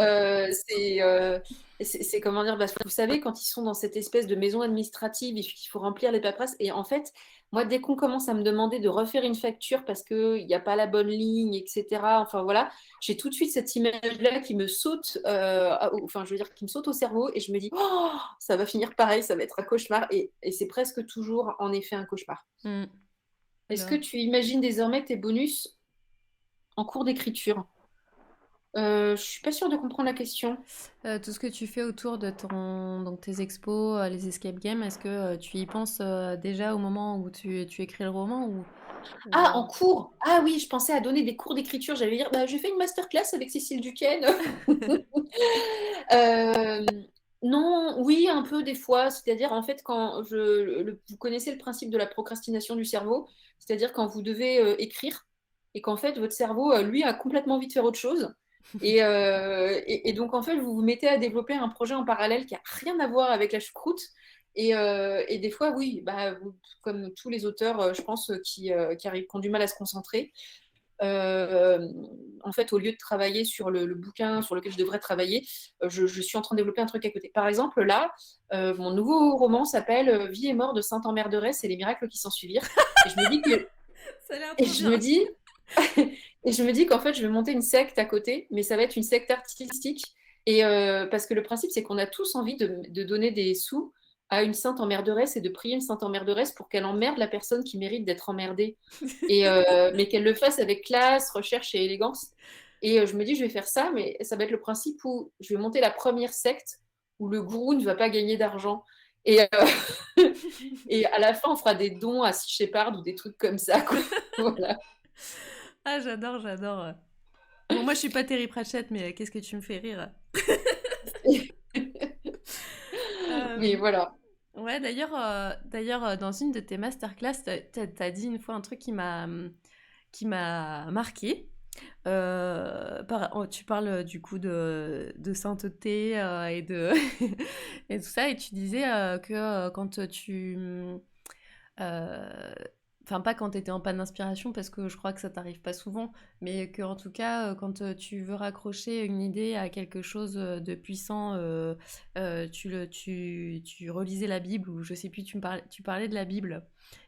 C'est comment dire, vous savez, quand ils sont dans cette espèce de maison administrative, il faut remplir les paperasses. Et en fait, moi, dès qu'on commence à me demander de refaire une facture parce qu'il n'y a pas la bonne ligne, etc., enfin voilà, j'ai tout de suite cette image-là qui me saute, enfin, je veux dire, qui me saute au cerveau et je me dis, oh, ça va finir pareil, ça va être un cauchemar. Et c'est presque toujours, en effet, un cauchemar. Hmm. Est-ce que Alors, tu imagines désormais tes bonus en cours d'écriture? Je suis pas sûre de comprendre la question. tout ce que tu fais autour de donc tes expos, les escape games, est-ce que tu y penses déjà au moment où tu écris le roman ou, Ah, en cours. Ah oui, je pensais à donner des cours d'écriture. J'allais dire, j'ai fait une masterclass avec Cécile Duquesne. Euh, non, oui, un peu des fois. C'est-à-dire, en fait, vous connaissez le principe de la procrastination du cerveau, c'est-à-dire quand vous devez écrire et qu'en fait, votre cerveau, lui, a complètement envie de faire autre chose. Et donc, en fait, vous vous mettez à développer un projet en parallèle qui a rien à voir avec la choucroute. Et des fois, oui, comme tous les auteurs, je pense, qui ont du mal à se concentrer, euh, en fait, au lieu de travailler sur le bouquin sur lequel je devrais travailler, je suis en train de développer un truc à côté. Par exemple, là, mon nouveau roman s'appelle Vie et mort de Sainte-Emmerderesse et les miracles qui s'en suivirent. Et je me dis que, Ça a l'air et trop je me bien. dis, et je me dis qu'en fait, je vais monter une secte à côté, mais ça va être une secte artistique. Parce que le principe, c'est qu'on a tous envie de donner des sous à une sainte emmerderesse et de prier une sainte emmerderesse pour qu'elle emmerde la personne qui mérite d'être emmerdée. Mais qu'elle le fasse avec classe, recherche et élégance. Je me dis, je vais faire ça, mais ça va être le principe où je vais monter la première secte où le gourou ne va pas gagner d'argent. Et, et à la fin, on fera des dons à Sea Shepherd ou des trucs comme ça, quoi. Voilà. Ah, j'adore, j'adore. Bon, moi, je suis pas Terry Pratchett, mais qu'est-ce que tu me fais rire. Mais Euh, voilà. ouais, d'ailleurs, dans une de tes masterclass, t'as dit une fois un truc qui m'a marqué. Tu parles du coup de sainteté et tout ça, et tu disais que quand euh, enfin pas quand tu étais en panne d'inspiration, parce que je crois que ça t'arrive pas souvent, mais que en tout cas, quand tu veux raccrocher une idée à quelque chose de puissant, tu relisais la Bible, ou je sais plus, tu parlais de la Bible.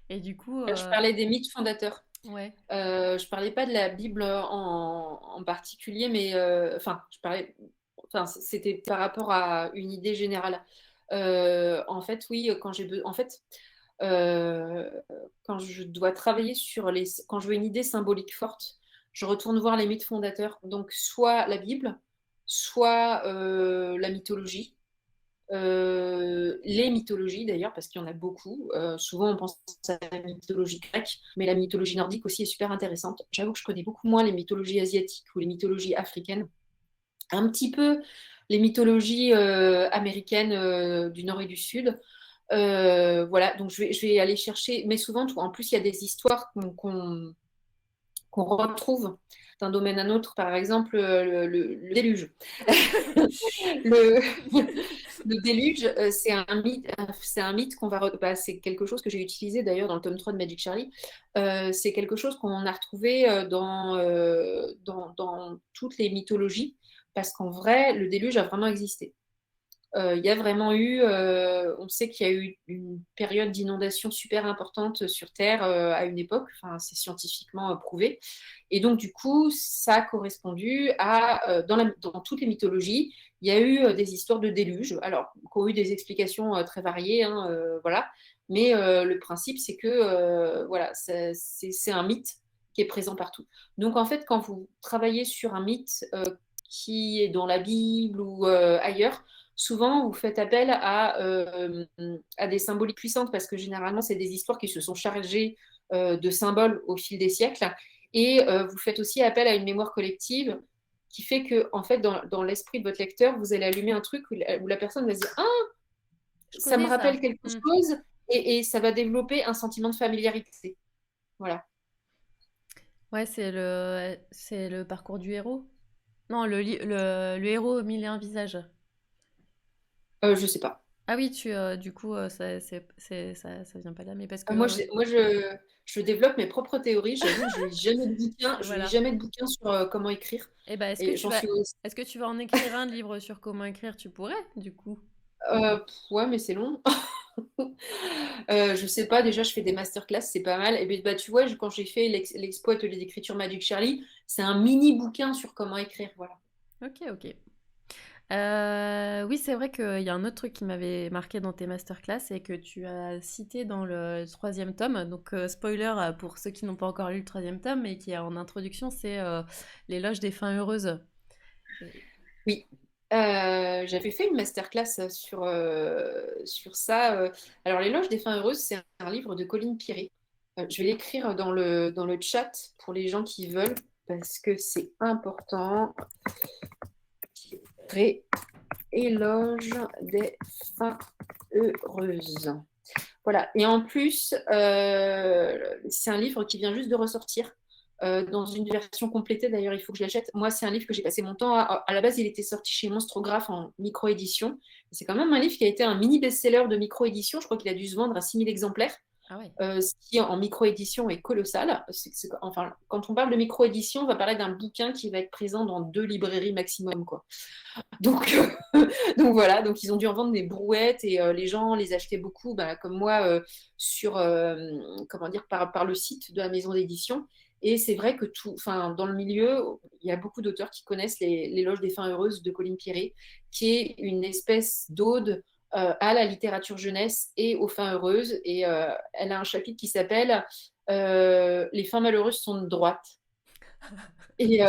Et du coup, Je parlais des mythes fondateurs. ouais. Je parlais pas de la Bible en particulier, mais c'était par rapport à une idée générale. En fait, oui, euh, quand je dois travailler quand je veux une idée symbolique forte, je retourne voir les mythes fondateurs. Donc, soit la Bible, soit la mythologie. Les mythologies d'ailleurs, parce qu'il y en a beaucoup. Souvent, on pense à la mythologie grecque, mais la mythologie nordique aussi est super intéressante. J'avoue que je connais beaucoup moins les mythologies asiatiques ou les mythologies africaines. Un petit peu les mythologies américaines du Nord et du Sud. Voilà, donc je vais aller chercher, mais souvent, en plus, il y a des histoires qu'on retrouve d'un domaine à un autre, par exemple le déluge. le, le déluge, c'est un mythe c'est quelque chose que j'ai utilisé d'ailleurs dans le tome 3 de Magic Charlie. C'est quelque chose qu'on a retrouvé dans toutes les mythologies, parce qu'en vrai, le déluge a vraiment existé. Il y a vraiment eu, on sait qu'il y a eu une période d'inondation super importante sur Terre à une époque, enfin, c'est scientifiquement prouvé. Et donc, du coup, ça a correspondu à, dans toutes les mythologies, il y a eu des histoires de déluge, alors, qui ont eu des explications très variées, hein, voilà. Mais le principe, c'est que voilà, c'est un mythe qui est présent partout. Donc, en fait, quand vous travaillez sur un mythe qui est dans la Bible ou ailleurs, souvent vous faites appel à des symboliques puissantes parce que généralement, c'est des histoires qui se sont chargées de symboles au fil des siècles. Et vous faites aussi appel à une mémoire collective qui fait que, en fait, dans l'esprit de votre lecteur, vous allez allumer un truc où la personne va se dire: ah, Je ça me connais rappelle ça. quelque chose, et ça va développer un sentiment de familiarité. Voilà. Ouais, c'est le parcours du héros. Non, le héros aux mille et un visages. Je sais pas. Ah oui, du coup, ça vient pas là, mais parce Moi, que, oui, je développe mes propres théories. J'avoue que je lis voilà. jamais de bouquin sur comment écrire. Et ben, Et j'en suis est-ce que tu vas en écrire un livre sur comment écrire? Tu pourrais, du coup. ouais, mais c'est long. Je sais pas, déjà, je fais des masterclass, c'est pas mal. Et bien, bah, tu vois, quand j'ai fait l'expo atelier d'écriture Magic Charlie, c'est un mini bouquin sur comment écrire. Voilà. Ok, ok. Oui, c'est vrai qu'il y a un autre truc qui m'avait marqué dans tes masterclass et que tu as cité dans le troisième tome. Donc, spoiler pour ceux qui n'ont pas encore lu le troisième tome et qui est en introduction, c'est l'éloge des fins heureuses. Et- Oui. J'avais fait une masterclass sur ça. Alors, L'éloge des fins heureuses, c'est un livre de Colline Piré. Je vais l'écrire dans le chat pour les gens qui veulent, parce que c'est important. Éloge des fins heureuses. Voilà. Et en plus, c'est un livre qui vient juste de ressortir dans une version complétée. D'ailleurs, il faut que je l'achète. Moi, c'est un livre que j'ai passé mon temps à la base, il était sorti chez Monstrographe en micro-édition. C'est quand même un livre qui a été un mini best-seller de micro-édition. Je crois qu'il a dû se vendre à 6000 exemplaires. Ah ouais. Ce qui en micro-édition est colossal. Enfin, quand on parle de micro-édition, on va parler d'un bouquin qui va être présent dans 2 librairies maximum, quoi. Donc, donc voilà, donc ils ont dû en vendre des brouettes, et les gens les achetaient beaucoup, bah, comme moi, sur comment dire, par le site de la maison d'édition. Et c'est vrai que enfin, dans le milieu, il y a beaucoup d'auteurs qui connaissent l'éloge des fins heureuses de Colline Piré, qui est une espèce d'ode à la littérature jeunesse et aux fins heureuses. Et elle a un chapitre qui s'appelle Les fins malheureuses sont de droite. Et,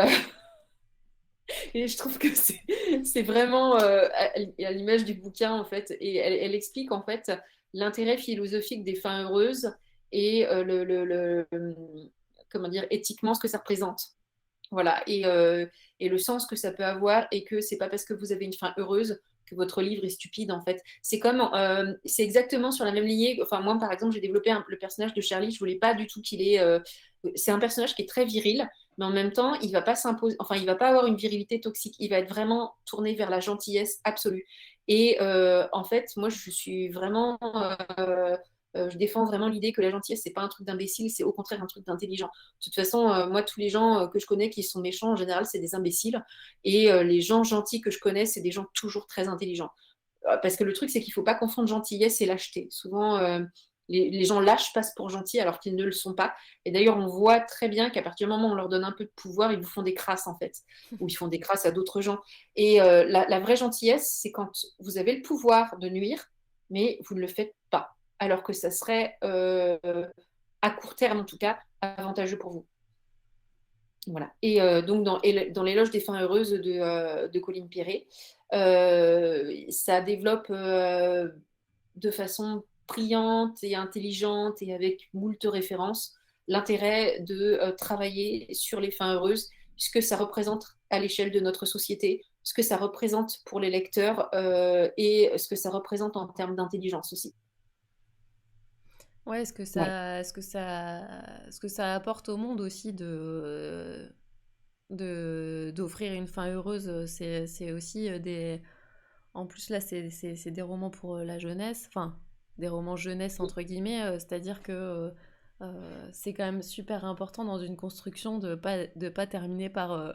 et je trouve que c'est vraiment à l'image du bouquin, en fait. Et elle explique, en fait, l'intérêt philosophique des fins heureuses et comment dire, éthiquement, ce que ça représente. Voilà. Et le sens que ça peut avoir, et que c'est pas parce que vous avez une fin heureuse que votre livre est stupide, en fait. C'est exactement sur la même lignée. Enfin, moi, par exemple, j'ai développé le personnage de Charlie. Je voulais pas du tout qu'il ait. C'est un personnage qui est très viril, mais en même temps, il va pas s'imposer. Enfin, il va pas avoir une virilité toxique. Il va être vraiment tourné vers la gentillesse absolue. Et en fait, moi, je suis vraiment. Je défends vraiment l'idée que la gentillesse, c'est pas un truc d'imbécile, c'est au contraire un truc d'intelligent. De toute façon, moi, tous les gens que je connais qui sont méchants, en général, c'est des imbéciles. Et les gens gentils que je connais, c'est des gens toujours très intelligents. Parce que le truc, c'est qu'il ne faut pas confondre gentillesse et lâcheté. Souvent, les gens lâches passent pour gentils alors qu'ils ne le sont pas. Et d'ailleurs, on voit très bien qu'à partir du moment où on leur donne un peu de pouvoir, ils vous font des crasses, en fait. Ou ils font des crasses à d'autres gens. Et la vraie gentillesse, c'est quand vous avez le pouvoir de nuire, mais vous ne le faites pas. Alors que ça serait, à court terme en tout cas, avantageux pour vous. Voilà. Et donc, dans l'éloge des fins heureuses de Colline Piré, ça développe de façon brillante et intelligente et avec moult références l'intérêt de travailler sur les fins heureuses, puisque ça représente à l'échelle de notre société, ce que ça représente pour les lecteurs et ce que ça représente en termes d'intelligence aussi. Ouais, Voilà. ce que ça apporte au monde aussi d'offrir une fin heureuse, c'est aussi des. En plus, là, c'est des romans pour la jeunesse, enfin, des romans jeunesse, entre guillemets, c'est-à-dire que c'est quand même super important dans une construction de pas terminer par,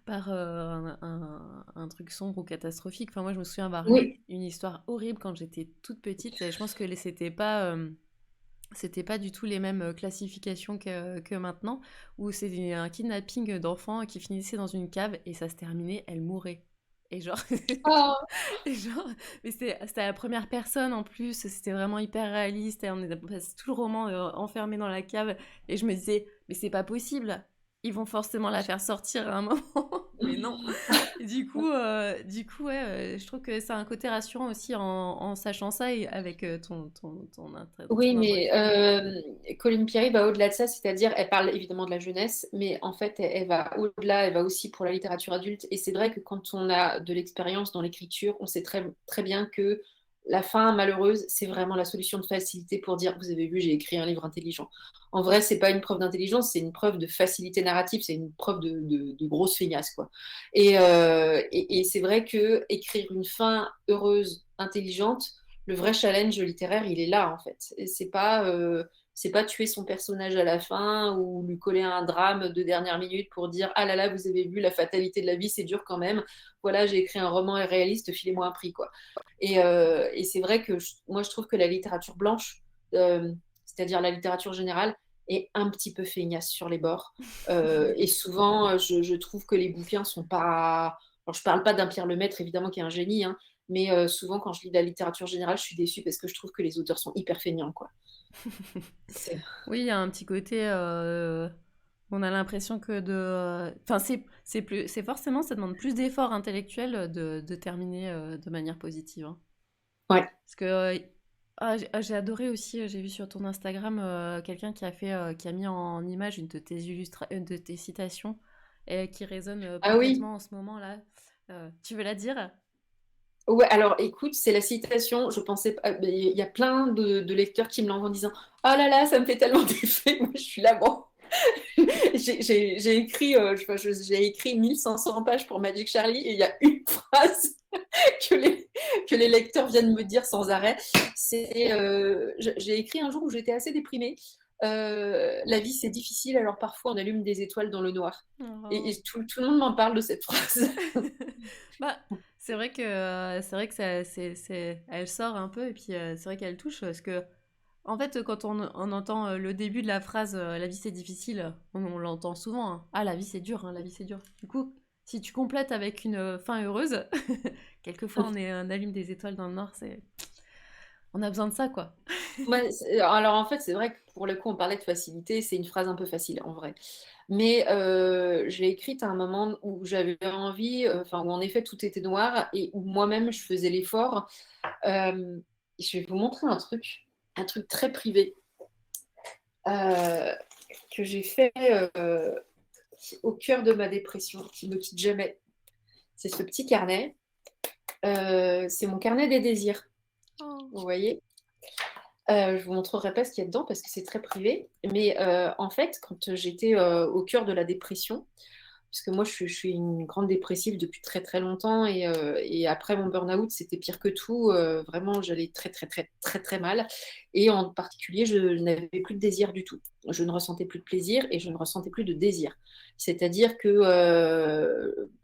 par un truc sombre ou catastrophique. Enfin, moi, je me souviens avoir lu Oui. une histoire horrible quand j'étais toute petite. Et je pense que c'était pas du tout les mêmes classifications que maintenant, où c'était un kidnapping d'enfants qui finissait dans une cave et ça se terminait, elle mourait. Et genre, Ah, et genre, mais c'était à la première personne en plus, c'était vraiment hyper réaliste et on est passé tout le roman enfermé dans la cave et je me disais, mais c'est pas possible, ils vont forcément la faire sortir à un moment, mais non. Et du coup, ouais, je trouve que c'est un côté rassurant aussi en sachant ça et avec oui, ton mais introduction. Colin Pierry va au-delà de ça, c'est-à-dire, elle parle évidemment de la jeunesse, mais en fait, elle va au-delà, elle va aussi pour la littérature adulte. Et c'est vrai que quand on a de l'expérience dans l'écriture, on sait très, très bien que la fin malheureuse, c'est vraiment la solution de facilité pour dire, vous avez vu, j'ai écrit un livre intelligent. En vrai, c'est pas une preuve d'intelligence, c'est une preuve de facilité narrative, c'est une preuve de grosse feignasse, quoi. Et c'est vrai que écrire une fin heureuse, intelligente, le vrai challenge littéraire, il est là, en fait. Et c'est pas tuer son personnage à la fin ou lui coller un drame de dernière minute pour dire ah là là, vous avez vu la fatalité de la vie, c'est dur quand même. Voilà, j'ai écrit un roman réaliste, filez-moi un prix, quoi. Et c'est vrai que moi, je trouve que la littérature blanche, c'est-à-dire la littérature générale, est un petit peu feignasse sur les bords. Et souvent, je trouve que les bouquins sont pas. Alors, je parle pas d'un Pierre Lemaitre, évidemment, qui est un génie, hein, mais souvent, quand je lis de la littérature générale, je suis déçue parce que je trouve que les auteurs sont hyper feignants, quoi. C'est- Oui, il y a un petit côté. On a l'impression que enfin, c'est forcément, ça demande plus d'efforts intellectuels de terminer de manière positive, hein. Ouais. Parce que j'ai adoré aussi, j'ai vu sur ton Instagram quelqu'un qui a mis en image une de tes citations et qui résonne Ah oui. parfaitement en ce moment-là. Tu veux la dire? Ouais, alors écoute, c'est la citation. Je pensais pas. Mais il y a plein de lecteurs qui me l'envoient en disant oh là là, ça me fait tellement d'effet. Moi, je suis là, bon. J'ai écrit, j'ai écrit 1500 pages pour Magic Charlie et il y a une phrase que que les lecteurs viennent me dire sans arrêt. J'ai écrit un jour où j'étais assez déprimée. La vie, c'est difficile, alors parfois on allume des étoiles dans le noir. Oh. Et tout le monde m'en parle de cette phrase. Bah, c'est vrai que elle sort un peu et puis c'est vrai qu'elle touche parce que en fait quand on entend le début de la phrase la vie c'est difficile, on l'entend souvent, hein. Ah la vie c'est dur, hein, la vie c'est dur. Du coup, si tu complètes avec une fin heureuse, quelquefois on allume des étoiles dans le nord, on a besoin de ça quoi. Ouais, alors en fait, c'est vrai que pour le coup, on parlait de facilité, c'est une phrase un peu facile en vrai. Mais j'ai écrite à un moment où j'avais envie, enfin où en effet tout était noir et où moi-même je faisais l'effort. Euh, je vais vous montrer un truc très privé euh, que j'ai fait au cœur de ma dépression, qui ne me quitte jamais. C'est ce petit carnet. C'est mon carnet des désirs. Oh. Vous voyez? Je vous montrerai pas ce qu'il y a dedans parce que c'est très privé. Mais en fait, quand j'étais au cœur de la dépression, parce que moi je suis une grande dépressive depuis très très longtemps et après mon burn-out c'était pire que tout. Vraiment j'allais très très très très très mal et en particulier je n'avais plus de désir du tout. Je ne ressentais plus de plaisir et je ne ressentais plus de désir. C'est-à-dire que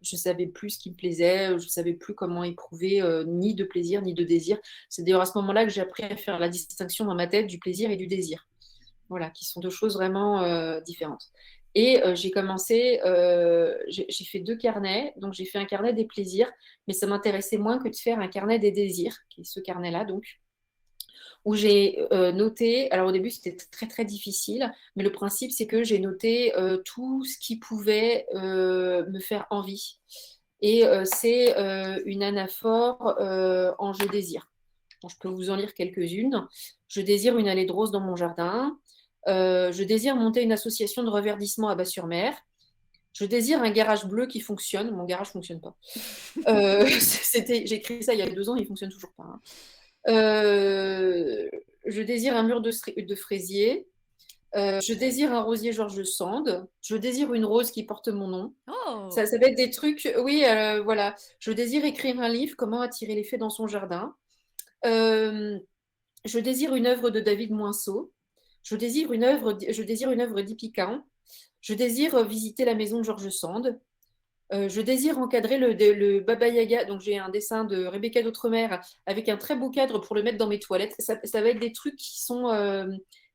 je savais plus ce qui me plaisait, je savais plus comment éprouver ni de plaisir ni de désir. C'est d'ailleurs à ce moment-là que j'ai appris à faire la distinction dans ma tête du plaisir et du désir. Voilà, qui sont deux choses vraiment différentes. Et j'ai commencé, j'ai fait deux carnets. Donc, j'ai fait un carnet des plaisirs, mais ça m'intéressait moins que de faire un carnet des désirs, qui est ce carnet-là, donc, où j'ai noté. Alors, au début, c'était très, très difficile, mais le principe, c'est que j'ai noté tout ce qui pouvait me faire envie. Et c'est une anaphore en je désire. Bon, je peux vous en lire quelques-unes. Je désire une allée de roses dans mon jardin. Je désire monter une association de reverdissement à Bas-sur-Mer. Je désire un garage bleu qui fonctionne. Mon garage ne fonctionne pas. J'ai écrit ça il y a 2 ans, il ne fonctionne toujours pas, hein. Je désire un mur de fraisier. Je désire un rosier George Sand. Je désire une rose qui porte mon nom. Oh. Ça va être des trucs. Oui, voilà. Je désire écrire un livre, comment attirer les fées dans son jardin. Euh, je désire une œuvre de David Moinceau. Je désire une œuvre d'Ipican. Je désire visiter la maison de George Sand. Je désire encadrer le Baba Yaga. Donc, j'ai un dessin de Rebecca d'Outremer avec un très beau cadre pour le mettre dans mes toilettes. Ça va être des trucs qui sont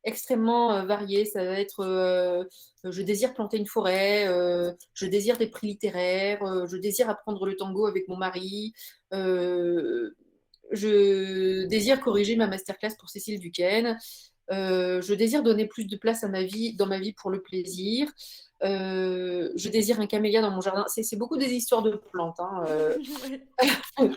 extrêmement variés. Ça va être je désire planter une forêt, je désire des prix littéraires, je désire apprendre le tango avec mon mari, je désire corriger ma masterclass pour Cécile Duquesne. Je désire donner plus de place dans ma vie pour le plaisir. Je désire un camélia dans mon jardin. C'est beaucoup des histoires de plantes, hein. Ouais.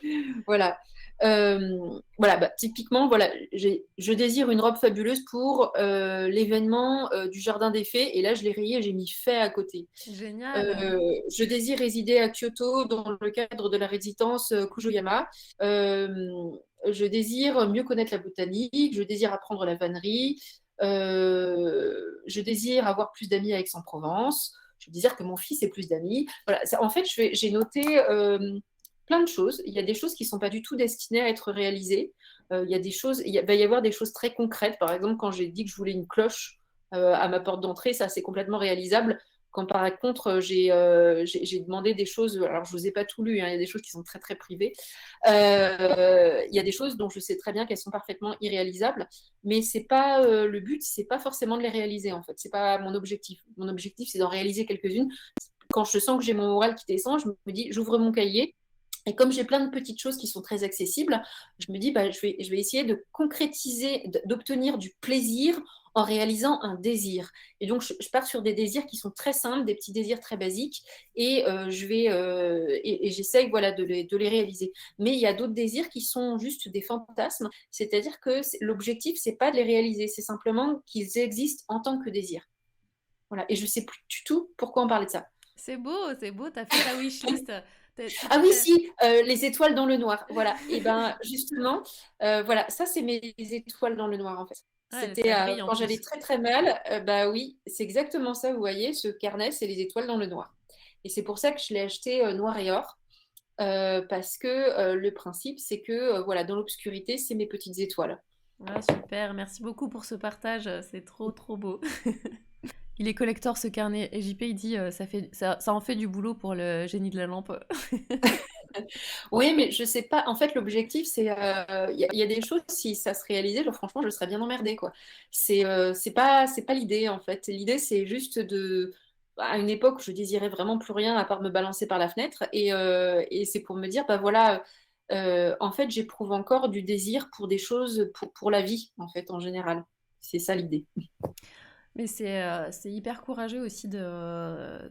Voilà. Voilà, bah, typiquement, voilà, je désire une robe fabuleuse pour l'événement du Jardin des Fées. Et là, je l'ai rayé, j'ai mis fait à côté. Génial. Je désire résider à Kyoto dans le cadre de la résidence Kujoyama. Je désire mieux connaître la botanique. Je désire apprendre la vannerie. Je désire avoir plus d'amis à Aix-en-Provence. Je désire que mon fils ait plus d'amis. Voilà, en fait, j'ai noté plein de choses. Il y a des choses qui ne sont pas du tout destinées à être réalisées. Il y a des choses, va y avoir des choses très concrètes. Par exemple, quand j'ai dit que je voulais une cloche à ma porte d'entrée, ça c'est complètement réalisable. Quand par contre j'ai demandé des choses, alors je vous ai pas tout lu, hein, il y a des choses qui sont très très privées. Il y a des choses dont je sais très bien qu'elles sont parfaitement irréalisables, mais c'est pas le but, c'est pas forcément de les réaliser en fait. C'est pas mon objectif. Mon objectif c'est d'en réaliser quelques-unes. Quand je sens que j'ai mon moral qui descend, je me dis j'ouvre mon cahier. Et comme j'ai plein de petites choses qui sont très accessibles, je me dis, bah, je vais essayer de concrétiser, d'obtenir du plaisir en réalisant un désir. Et donc, je pars sur des désirs qui sont très simples, des petits désirs très basiques, et j'essaye voilà, de les réaliser. Mais il y a d'autres désirs qui sont juste des fantasmes, c'est-à-dire que l'objectif, c'est pas de les réaliser, c'est simplement qu'ils existent en tant que désirs. Voilà. Et je sais plus du tout pourquoi on parlait de ça. C'est beau, t'as fait ta wishlist. Tu Ah t'es oui, fait. si, les étoiles dans le noir. Voilà. Et ben justement, voilà, ça c'est mes étoiles dans le noir en fait. Ouais, C'était ça brille en quand j'allais plus. très très mal. Bah oui, c'est exactement ça. Vous voyez, ce carnet, c'est les étoiles dans le noir. Et c'est pour ça que je l'ai acheté noir et or. Parce que le principe, c'est que voilà, dans l'obscurité, c'est mes petites étoiles. Ouais, super, merci beaucoup pour ce partage, c'est trop trop beau. Il est collector ce carnet et JP il dit ça en fait du boulot pour le génie de la lampe. Oui, mais je sais pas. En fait, l'objectif, c'est il y a des choses, si ça se réalisait, genre, franchement, je serais bien emmerdée, quoi. C'est pas l'idée, en fait. L'idée, c'est juste de. À une époque, je désirais vraiment plus rien à part me balancer par la fenêtre, et c'est pour me dire, bah voilà, en fait, j'éprouve encore du désir pour des choses, pour la vie, en fait, en général. C'est ça l'idée. Mais c'est hyper courageux aussi bah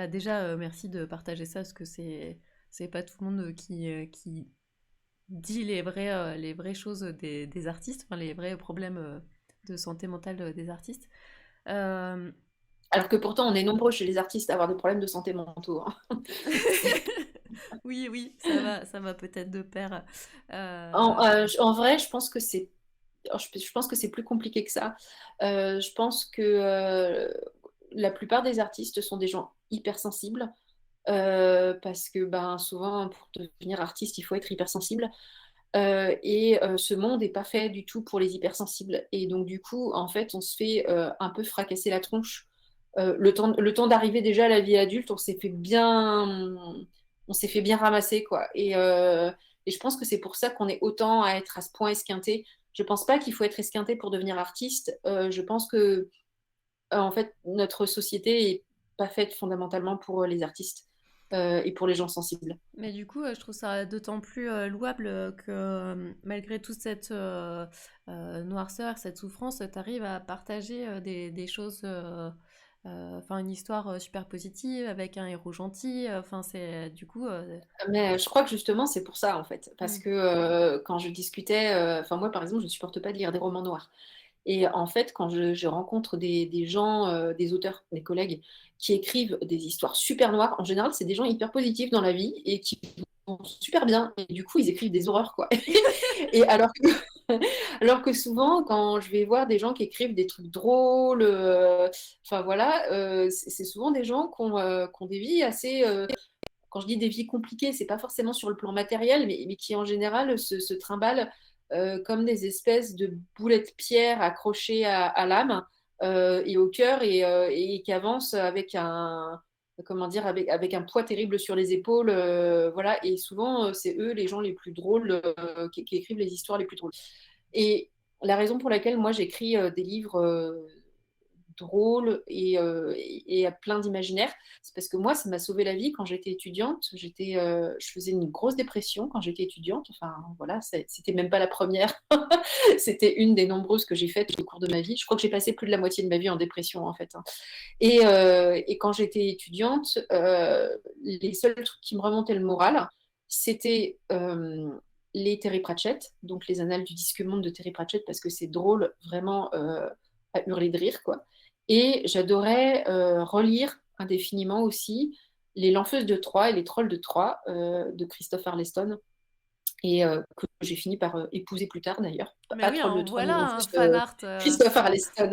déjà merci de partager ça parce que c'est pas tout le monde qui dit les vraies choses des artistes, enfin les vrais problèmes de santé mentale des artistes. Euh, Alors que pourtant, on est nombreux chez les artistes à avoir des problèmes de santé mentaux, hein. Oui, oui, ça va peut-être de pair. En vrai, je pense que c'est alors, je pense que c'est plus compliqué que ça. Je pense que la plupart des artistes sont des gens hypersensibles parce que ben, souvent, pour devenir artiste, il faut être hypersensible. Ce monde n'est pas fait du tout pour les hypersensibles. Et donc, du coup, en fait, on se fait un peu fracasser la tronche. Le temps d'arriver déjà à la vie adulte, on s'est fait bien ramasser, quoi. Et je pense que c'est pour ça qu'on est autant à être à ce point esquinté. Je pense pas qu'il faut être esquinté pour devenir artiste. Je pense que, en fait, notre société est pas faite fondamentalement pour les artistes et pour les gens sensibles. Mais du coup, je trouve ça d'autant plus louable que malgré toute cette noirceur, cette souffrance, tu arrives à partager des choses, enfin une histoire super positive avec un héros gentil. Enfin, c'est du coup. Mais je crois que justement, c'est pour ça, en fait. Parce Mm. que quand je discutais, enfin, moi, par exemple, je ne supporte pas de lire des romans noirs. Et en fait, quand je rencontre des gens, des auteurs, des collègues qui écrivent des histoires super noires, en général, c'est des gens hyper positifs dans la vie et qui vont super bien. Et du coup, ils écrivent des horreurs, quoi. Et alors que souvent, quand je vais voir des gens qui écrivent des trucs drôles, enfin voilà, c'est souvent des gens qui ont des vies assez. Quand je dis des vies compliquées, c'est pas forcément sur le plan matériel, mais qui en général se trimballent comme des espèces de boulets de pierre accrochées à l'âme et au cœur et qui avancent avec comment dire, avec un poids terrible sur les épaules. Voilà. Et souvent, c'est eux les gens les plus drôles qui écrivent les histoires les plus drôles. Et la raison pour laquelle moi j'écris des livres drôle et à plein d'imaginaire. C'est parce que moi, ça m'a sauvé la vie quand j'étais étudiante. Je faisais une grosse dépression quand j'étais étudiante. Enfin, voilà, c'était même pas la première. C'était une des nombreuses que j'ai faites au cours de ma vie. Je crois que j'ai passé plus de la moitié de ma vie en dépression, en fait. Hein. Et quand j'étais étudiante, les seuls trucs qui me remontaient le moral, c'était les Terry Pratchett, donc les Annales du Disque Monde de Terry Pratchett, parce que c'est drôle, vraiment à hurler de rire, quoi. Et j'adorais relire indéfiniment aussi Les Lanfeuses de Troie et Les Trolls de Troie de Christopher Leston, et que j'ai fini par épouser plus tard d'ailleurs. Mais Pas oui, Trolls de en Troie, mais voilà un Lanfeuses fan art. Christopher Leston.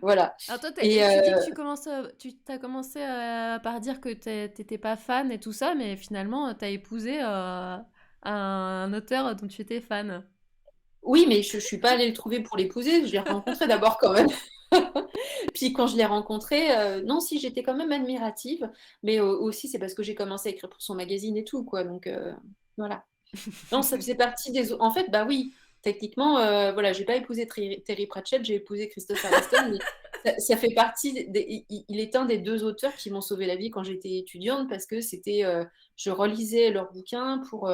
Voilà. Alors toi, Et tu dis que tu t'as commencé par dire que t'étais pas fan et tout ça, mais finalement, t'as épousé un auteur dont tu étais fan. oui, mais je ne suis pas allée le trouver pour l'épouser, je l'ai rencontré d'abord quand même. Puis quand je l'ai rencontré, non, si j'étais quand même admirative, mais aussi c'est parce que j'ai commencé à écrire pour son magazine et tout, quoi. Donc voilà. Non, ça faisait partie des. En fait, bah oui, techniquement, voilà, j'ai pas épousé Terry Pratchett, j'ai épousé Christopher Aston, mais ça fait partie. Il est un des deux auteurs qui m'ont sauvé la vie quand j'étais étudiante parce que je relisais leurs bouquins pour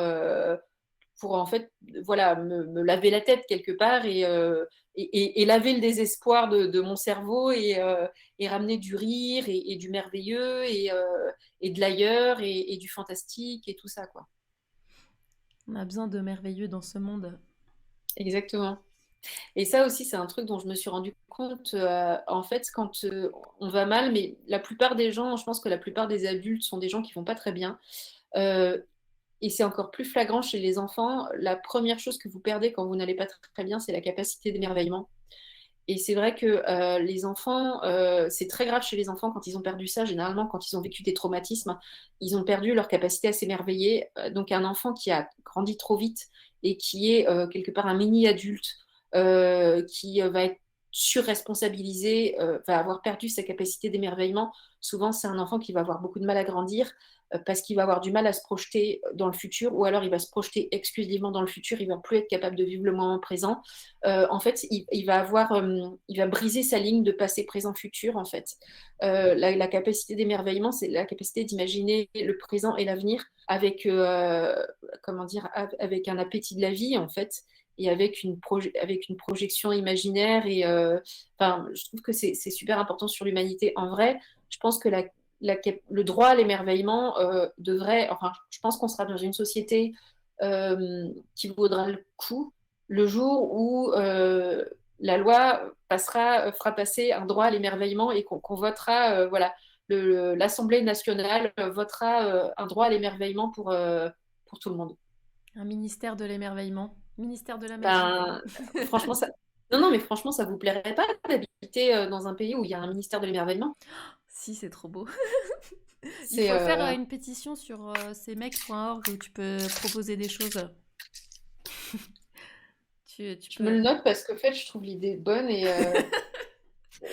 en fait, voilà, me laver la tête quelque part et laver le désespoir de mon cerveau et ramener du rire et du merveilleux et de l'ailleurs et du fantastique et tout ça, quoi. On a besoin de merveilleux dans ce monde. Exactement. Et ça aussi, c'est un truc dont je me suis rendu compte, en fait, quand on va mal, mais la plupart des gens, je pense que la plupart des adultes sont des gens qui vont pas très bien. Euh, et c'est encore plus flagrant chez les enfants. La première chose que vous perdez quand vous n'allez pas très bien, c'est la capacité d'émerveillement. Et c'est vrai que les enfants, c'est très grave chez les enfants quand ils ont perdu ça. Généralement, quand ils ont vécu des traumatismes, ils ont perdu leur capacité à s'émerveiller. Donc, un enfant qui a grandi trop vite et qui est quelque part un mini-adulte, qui va être surresponsabilisé, va avoir perdu sa capacité d'émerveillement. Souvent, c'est un enfant qui va avoir beaucoup de mal à grandir parce qu'il va avoir du mal à se projeter dans le futur, ou alors il va se projeter exclusivement dans le futur, il va plus être capable de vivre le moment présent. En fait, il va briser sa ligne de passé, présent, futur. En fait, la capacité d'émerveillement, c'est la capacité d'imaginer le présent et l'avenir avec, comment dire, avec un appétit de la vie, en fait, et avec avec une projection imaginaire. Et enfin, je trouve que c'est super important sur l'humanité. En vrai, je pense que le droit à l'émerveillement devrait, enfin, je pense qu'on sera dans une société qui vaudra le coup le jour où la loi fera passer un droit à l'émerveillement et qu'on votera, voilà, l'Assemblée nationale votera un droit à l'émerveillement pour tout le monde. Un ministère de l'émerveillement. Ministère de la magie. Ben, franchement, ça. Non, non, mais franchement, ça vous plairait pas d'habiter dans un pays où il y a un ministère de l'émerveillement? Si, c'est trop beau. Il C'est, faut faire une pétition sur cesmecs.org où tu peux proposer des choses. Tu je me peux. le note parce qu'en fait, je trouve l'idée bonne et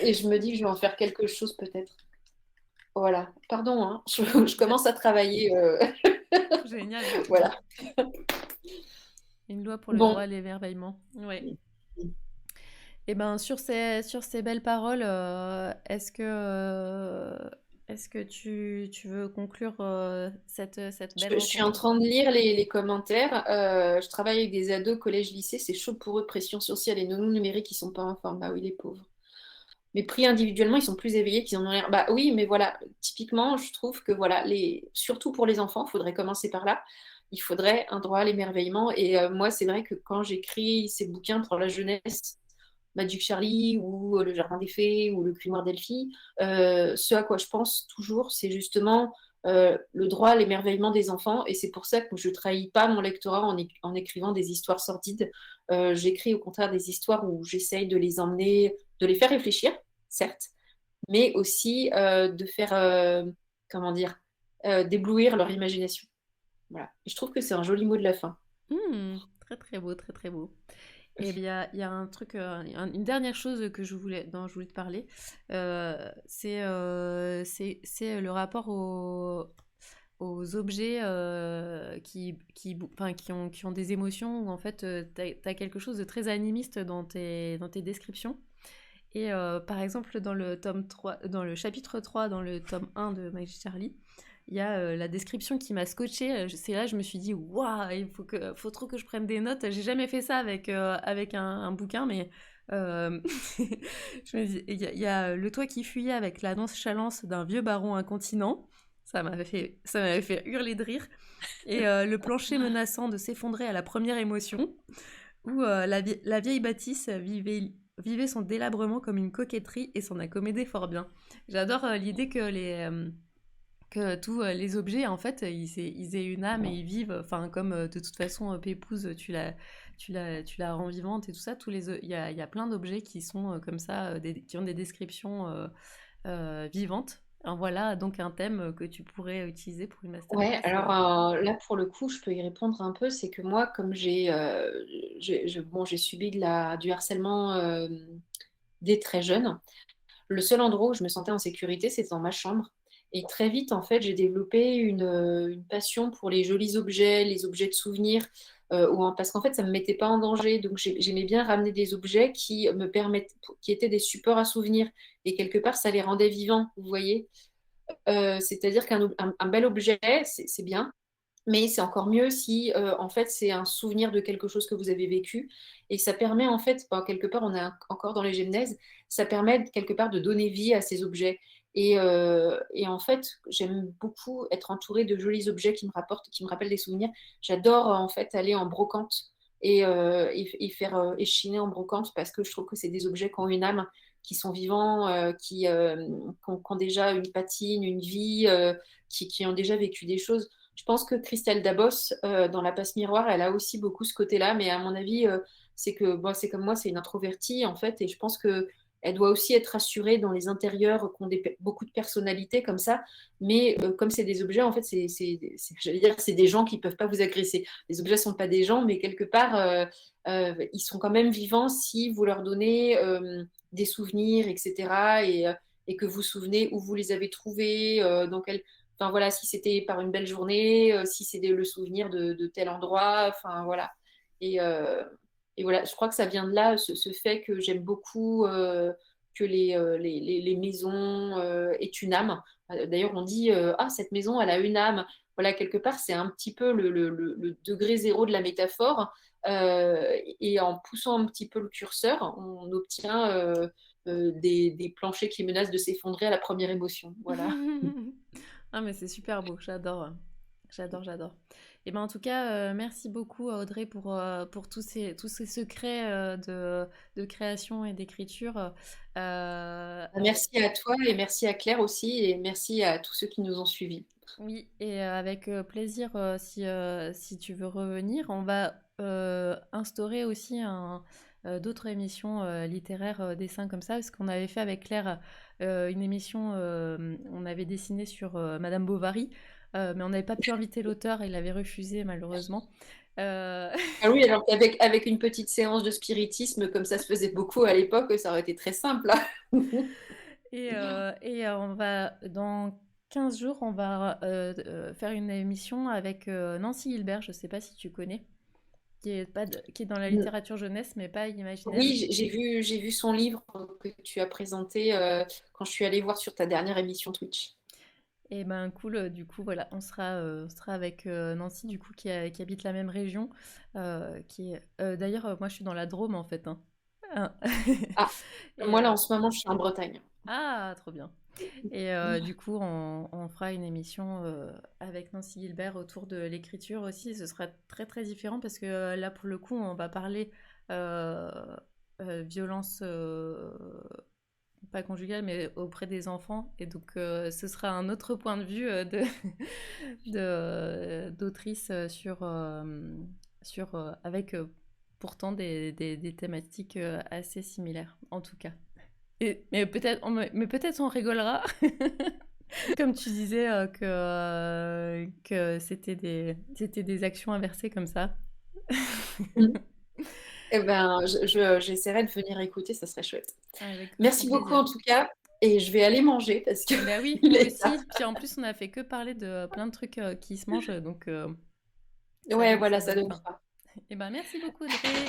je me dis que je vais en faire quelque chose peut-être. Voilà. Pardon, hein. Je commence à travailler. Génial. Voilà. Une loi pour le droit Bon. à l'émerveillement. Ouais. Et ben sur ces belles paroles, est-ce que tu veux conclure cette belle Je suis en rencontre? train de lire les commentaires. Je travaille avec des ados collège-lycée. C'est chaud pour eux, pression sociale et nounous numériques, ils sont pas en forme. Bah oui, les pauvres. Mais pris individuellement, ils sont plus éveillés qu'ils en ont l'air. Bah oui, mais voilà, typiquement, je trouve que voilà, surtout pour les enfants, il faudrait commencer par là. Il faudrait un droit à l'émerveillement. Et moi, c'est vrai que quand j'écris ces bouquins pour la jeunesse, Magic Charlie ou Le Jardin des Fées ou Le Grimoire d'Elphie, ce à quoi je pense toujours, c'est justement le droit à l'émerveillement des enfants. Et c'est pour ça que je ne trahis pas mon lectorat en écrivant des histoires sordides. J'écris au contraire des histoires où j'essaye de les emmener, de les faire réfléchir, certes, mais aussi de faire, comment dire, d'éblouir leur imagination. Voilà. Et je trouve que c'est un joli mot de la fin. Très très beau, très très beau. il y a un truc, une dernière chose dont je voulais te parler, c'est le rapport aux objets qui ont des émotions, où en fait t'as quelque chose de très animiste dans tes descriptions. Et par exemple, dans le chapitre 3, dans le tome 1 de Magic Charlie, il y a la description qui m'a scotché. C'est là, je me suis dit, waouh, faut trop que je prenne des notes. J'ai jamais fait ça avec un bouquin, mais je me dis, il y a le toit qui fuyait avec la nonchalance d'un vieux baron incontinent. Ça m'avait fait hurler de rire. Et le plancher menaçant de s'effondrer à la première émotion, où la vieille bâtisse vivait son délabrement comme une coquetterie et s'en accommodait fort bien. J'adore l'idée que tous les objets, en fait, ils aient une âme et ils vivent, enfin, comme de toute façon, Pépouze, tu la rends vivante et tout ça. Il y a plein d'objets qui sont comme ça, qui ont des descriptions vivantes. Alors voilà donc un thème que tu pourrais utiliser pour une Ouais, masterclass. alors là pour le coup, je peux y répondre un peu. C'est que moi, comme bon, j'ai subi du harcèlement dès très jeune, le seul endroit où je me sentais en sécurité, c'était dans ma chambre. Et très vite, en fait, j'ai développé une passion pour les jolis objets, les objets de souvenirs, parce qu'en fait, ça ne me mettait pas en danger. Donc, j'aimais bien ramener des objets qui étaient des supports à souvenirs. Et quelque part, ça les rendait vivants, vous voyez. C'est-à-dire qu'un bel objet, c'est bien, mais c'est encore mieux si, en fait, c'est un souvenir de quelque chose que vous avez vécu. Et ça permet, en fait, quelque part, on est encore dans les genèses, ça permet quelque part de donner vie à ces objets. Et en fait, j'aime beaucoup être entourée de jolis objets qui me rappellent des souvenirs. J'adore, en fait, aller en brocante et faire échiner en brocante parce que je trouve que c'est des objets qui ont une âme, qui sont vivants, qui ont déjà une patine, une vie, qui ont déjà vécu des choses. Je pense que Christelle Dabos, dans La Passe Miroir, elle a aussi beaucoup ce côté-là, mais à mon avis, c'est que bon, c'est comme moi, c'est une introvertie en fait, et je pense que elle doit aussi être rassurée dans les intérieurs qui ont beaucoup de personnalité comme ça, mais comme c'est des objets, en fait, j'allais dire, c'est des gens qui peuvent pas vous agresser. Les objets sont pas des gens, mais quelque part, ils sont quand même vivants si vous leur donnez des souvenirs, etc., et que vous vous souvenez où vous les avez trouvés, dans quel enfin voilà, si c'était par une belle journée, si c'est le souvenir de tel endroit, enfin voilà. Et, euh, et voilà, je crois que ça vient de là, ce fait que j'aime beaucoup que les maisons aient une âme. D'ailleurs, on dit ah, cette maison, elle a une âme. Voilà, quelque part, c'est un petit peu le degré zéro de la métaphore. Et en poussant un petit peu le curseur, on obtient des planchers qui menacent de s'effondrer à la première émotion. Voilà. Ah mais c'est super beau, j'adore. J'adore, j'adore. Et ben en tout cas, merci beaucoup Audrey pour tous ces secrets de création et d'écriture. Merci à toi et merci à Claire aussi et merci à tous ceux qui nous ont suivis. Oui, et avec plaisir si tu veux revenir. On va instaurer aussi d'autres émissions littéraires, dessins comme ça, parce qu'on avait fait avec Claire une émission, on avait dessiné sur Madame Bovary, mais on n'avait pas pu inviter l'auteur, il avait refusé malheureusement. Euh, Ah oui, alors avec une petite séance de spiritisme, comme ça se faisait beaucoup à l'époque, ça aurait été très simple, hein. on va, dans 15 jours, on va faire une émission avec Nancy Gilbert, je ne sais pas si tu connais, qui est dans la littérature jeunesse, mais pas imaginaire. Oui, j'ai vu son livre que tu as présenté quand je suis allée voir sur ta dernière émission Twitch. Et ben cool, du coup, voilà, on sera avec Nancy, du coup, qui habite la même région, d'ailleurs, moi, je suis dans la Drôme, en fait, hein. Ah. Ah, Et, moi là en ce moment, je suis en Bretagne. ah, trop bien. Et du coup, on fera une émission avec Nancy Gilbert autour de l'écriture aussi. Ce sera très très différent parce que là, pour le coup, on va parler euh, violence, pas conjugale, mais auprès des enfants. Et donc, ce sera un autre point de vue d'autrice avec pourtant des thématiques assez similaires, en tout cas. Mais peut-être on rigolera. Comme tu disais que c'était des actions inversées comme ça. Eh ben, j'essaierai de venir écouter, ça serait chouette. Avec grand Merci beaucoup plaisir. en tout cas, et je vais aller manger parce que Eh ben oui, il moi est tard. aussi. Puis en plus, on a fait que parler de plein de trucs qui se mangent, donc Ouais, ça voilà, ça donne donne faim. faim. Eh ben merci beaucoup, Audrey.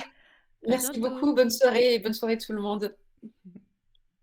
À Merci bientôt. beaucoup, bonne soirée et bonne soirée tout le monde.